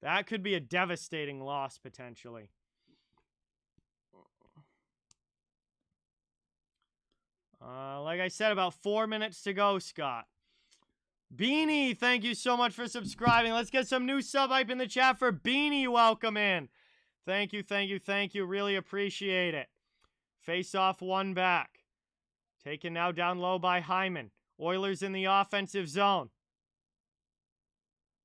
A: that could be a devastating loss potentially. Like I said, about 4 minutes to go, Scott. Beanie, thank you so much for subscribing. Let's get some new sub hype in the chat for Beanie. Welcome in. Thank you, thank you, thank you. Really appreciate it. Face off one back. Taken now down low by Hyman. Oilers in the offensive zone.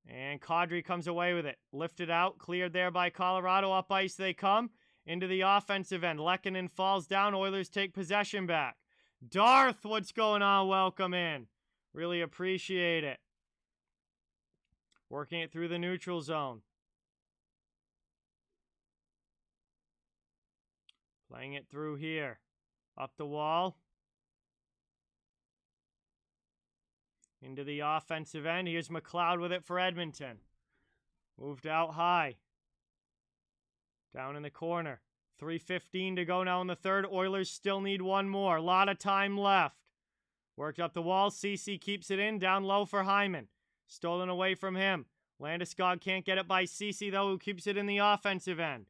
A: And Kadri comes away with it. Lifted out, cleared there by Colorado. Up ice they come. Into the offensive end. Lehkonen falls down. Oilers take possession back. Darth, what's going on? Welcome in. Really appreciate it. Working it through the neutral zone. Playing it through here. Up the wall. Into the offensive end. Here's McLeod with it for Edmonton. Moved out high. Down in the corner. 3:15 to go now in the third. Oilers still need one more. A lot of time left. Worked up the wall. Ceci keeps it in. Down low for Hyman. Stolen away from him. Landeskog can't get it by Ceci, though, who keeps it in the offensive end.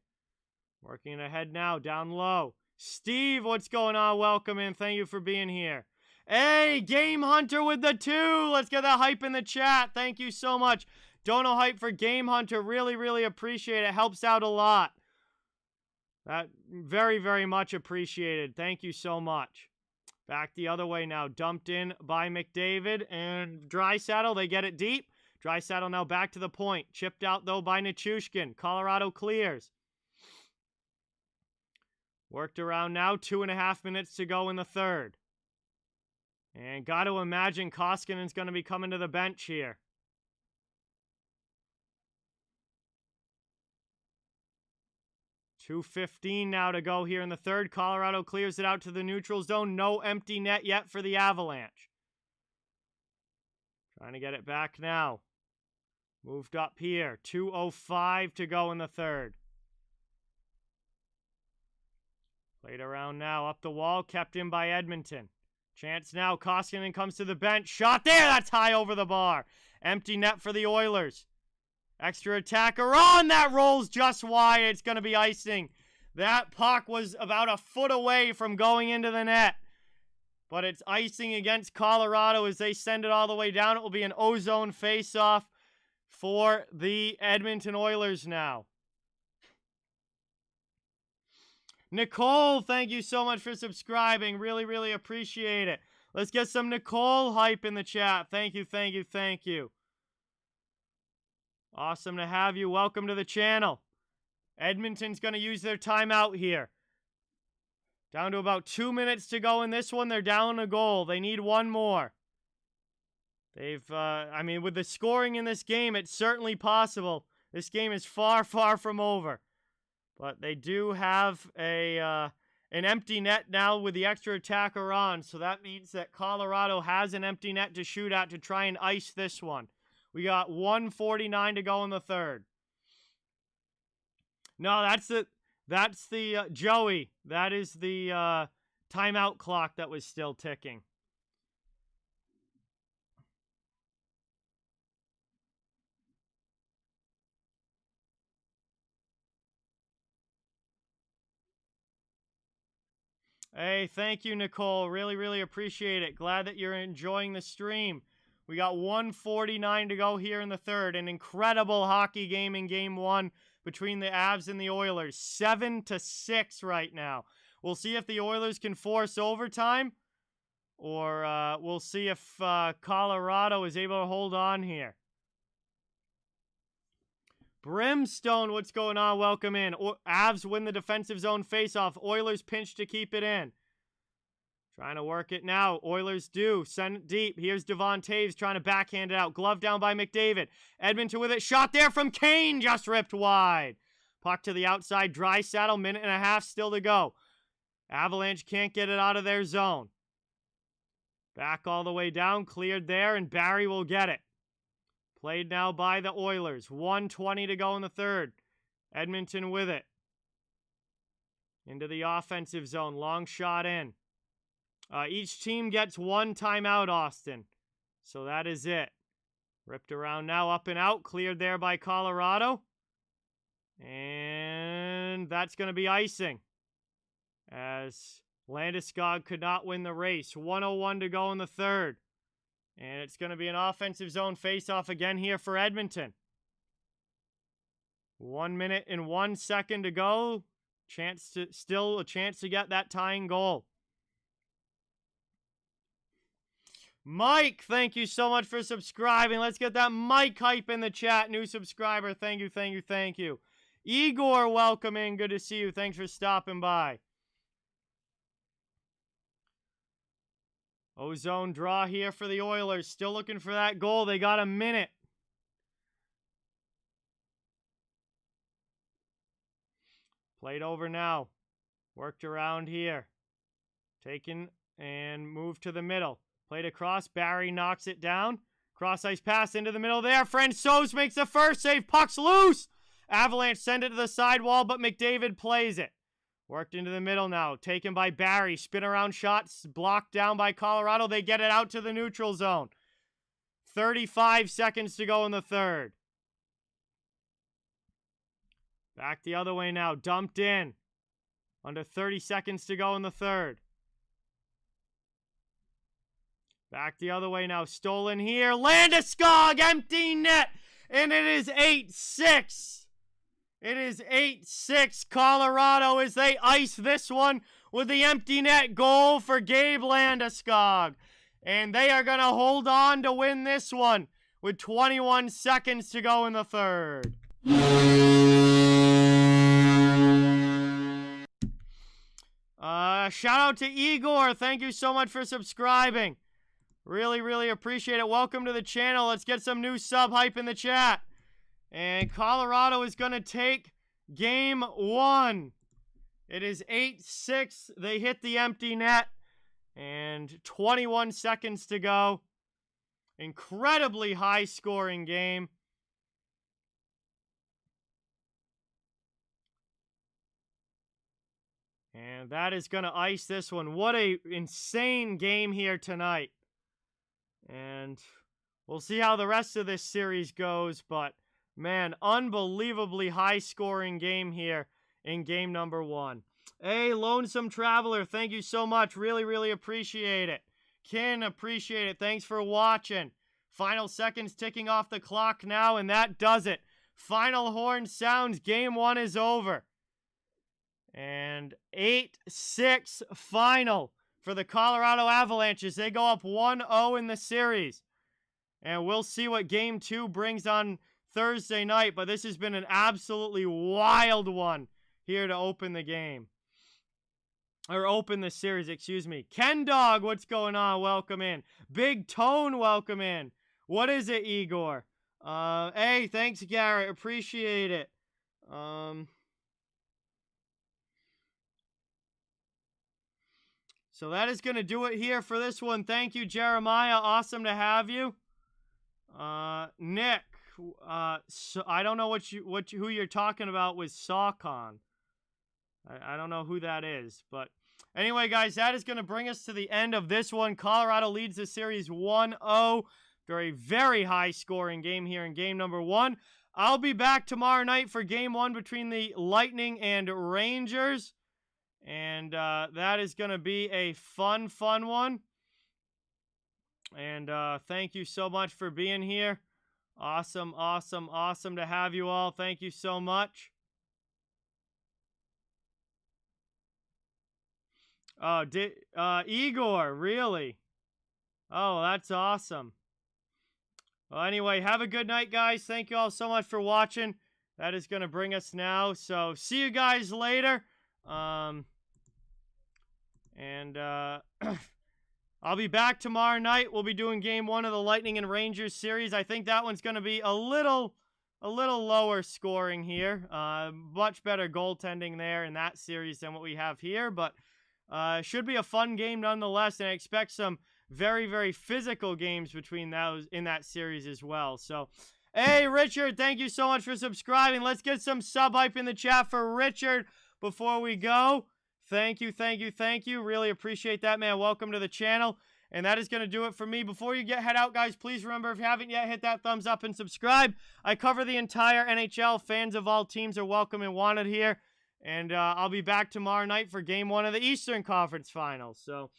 A: Working ahead now. Down low. Steve, what's going on? Welcome in. Thank you for being here. Hey, Game Hunter with the 2. Let's get that hype in the chat. Thank you so much. Dono hype for Game Hunter. Really, really appreciate it. Helps out a lot. That very, very much appreciated. Thank you so much. Back the other way now. Dumped in by McDavid and Draisaitl. They get it deep. Draisaitl now back to the point. Chipped out, though, by Nichushkin. Colorado clears. Worked around now. 2.5 minutes to go in the third. And got to imagine Koskinen's going to be coming to the bench here. .2:15 now to go here in the third. Colorado clears it out to the neutral zone. No empty net yet for the Avalanche. Trying to get it back now. Moved up here. 2:05 to go in the third. Played around now. Up the wall. Kept in by Edmonton. Chance now. Koskinen comes to the bench. Shot there. That's high over the bar. Empty net for the Oilers. Extra attacker on. That rolls just wide. It's going to be icing. That puck was about a foot away from going into the net. But it's icing against Colorado as they send it all the way down. It will be an ozone face-off for the Edmonton Oilers now. Nicole, thank you so much for subscribing. Really, really appreciate it. Let's get some Nicole hype in the chat. Thank you, thank you, thank you. Awesome to have you. Welcome to the channel. Edmonton's going to use their timeout here. Down to about 2 minutes to go in this one. They're down a goal. They need one more. With the scoring in this game, it's certainly possible. This game is far, far from over. But they do have an empty net now with the extra attacker on. So that means that Colorado has an empty net to shoot at to try and ice this one. We got 1:49 to go in the third. No, that's the Joey. That is the timeout clock that was still ticking. Hey, thank you, Nicole. Really, really appreciate it. Glad that you're enjoying the stream. We got 1:49 to go here in the third. An incredible hockey game in Game 1 between the Avs and the Oilers. 7-6 right now. We'll see if the Oilers can force overtime, or we'll see if Colorado is able to hold on here. Brimstone, what's going on? Welcome in. Avs win the defensive zone faceoff. Oilers pinch to keep it in. Trying to work it now. Oilers do. Send it deep. Here's Devon Taves trying to backhand it out. Glove down by McDavid. Edmonton with it. Shot there from Kane. Just ripped wide. Puck to the outside. Draisaitl. 1.5 still to go. Avalanche can't get it out of their zone. Back all the way down. Cleared there. And Barry will get it. Played now by the Oilers. 1:20 to go in the third. Edmonton with it. Into the offensive zone. Long shot in. Each team gets one timeout, Austin. So that is it. Ripped around now, up and out. Cleared there by Colorado. And that's going to be icing. As Landeskog could not win the race. 1:01 to go in the third. And it's going to be an offensive zone face-off again here for Edmonton. 1 minute and 1 second to go. Still a chance to get that tying goal. Mike, thank you so much for subscribing. Let's get that Mike hype in the chat. New subscriber. Thank you, thank you, thank you. Igor, welcome in. Good to see you. Thanks for stopping by. Ozone draw here for the Oilers. Still looking for that goal. They got a minute. Played over now. Worked around here. Taken and moved to the middle. Played across. Barry knocks it down. Cross ice pass into the middle there. Francouz makes the first save. Puck's loose. Avalanche send it to the sidewall, but McDavid plays it. Worked into the middle now. Taken by Barry. Spin around shots. Blocked down by Colorado. They get it out to the neutral zone. 35 seconds to go in the third. Back the other way now. Dumped in. Under 30 seconds to go in the third. Back the other way now. Stolen here. Landeskog. Empty net. And it is 8-6. It is 8-6 Colorado as they ice this one with the empty net goal for Gabe Landeskog. And they are going to hold on to win this one with 21 seconds to go in the third. Shout out to Igor. Thank you so much for subscribing. Really, really appreciate it. Welcome to the channel. Let's get some new sub hype in the chat. And Colorado is going to take game one. It is 8-6. They hit the empty net. And 21 seconds to go. Incredibly high-scoring game. And that is going to ice this one. What a insane game here tonight. And we'll see how the rest of this series goes. But, man, unbelievably high-scoring game here in game number one. Hey, Lonesome Traveler, thank you so much. Really, really appreciate it. Kin, appreciate it. Thanks for watching. Final seconds ticking off the clock now, and that does it. Final horn sounds. Game one is over. And 8-6 final for the Colorado Avalanche as they go up 1-0 in the series. And we'll see what game two brings on Thursday night. But this has been an absolutely wild one here to open the game. Or open the series, excuse me. Ken Dog, what's going on? Welcome in. Big Tone, welcome in. What is it, Igor? Hey, thanks, Garrett. Appreciate it. So that is going to do it here for this one. Thank you, Jeremiah. Awesome to have you. Nick, so I don't know who you're talking about with Saucon. I don't know who that is. But anyway, guys, that is going to bring us to the end of this one. Colorado leads the series 1-0. Very, very high-scoring game here in game number one. I'll be back tomorrow night for game one between the Lightning and Rangers. And that is going to be a fun one. And thank you so much for being here. Awesome, awesome, awesome to have you all. Thank you so much. Oh, Igor, really? Oh, that's awesome. Well, anyway, have a good night, guys. Thank you all so much for watching. That is going to bring us now. So, see you guys later. I'll be back tomorrow night. We'll be doing game one of the Lightning and Rangers series. I think that one's going to be a little lower scoring here. Much better goaltending there in that series than what we have here. But should be a fun game nonetheless. And I expect some very, very physical games between those in that series as well. So, hey, Richard, thank you so much for subscribing. Let's get some sub hype in the chat for Richard before we go. Thank you, thank you, thank you. Really appreciate that, man. Welcome to the channel. And that is going to do it for me. Before you head out, guys, please remember, if you haven't yet, hit that thumbs up and subscribe. I cover the entire NHL. Fans of all teams are welcome and wanted here. And I'll be back tomorrow night for game one of the Eastern Conference Finals. So,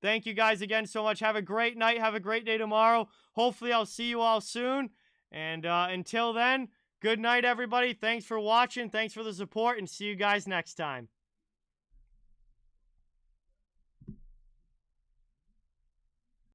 A: thank you guys again so much. Have a great night. Have a great day tomorrow. Hopefully, I'll see you all soon. And until then, good night, everybody. Thanks for watching. Thanks for the support. And see you guys next time.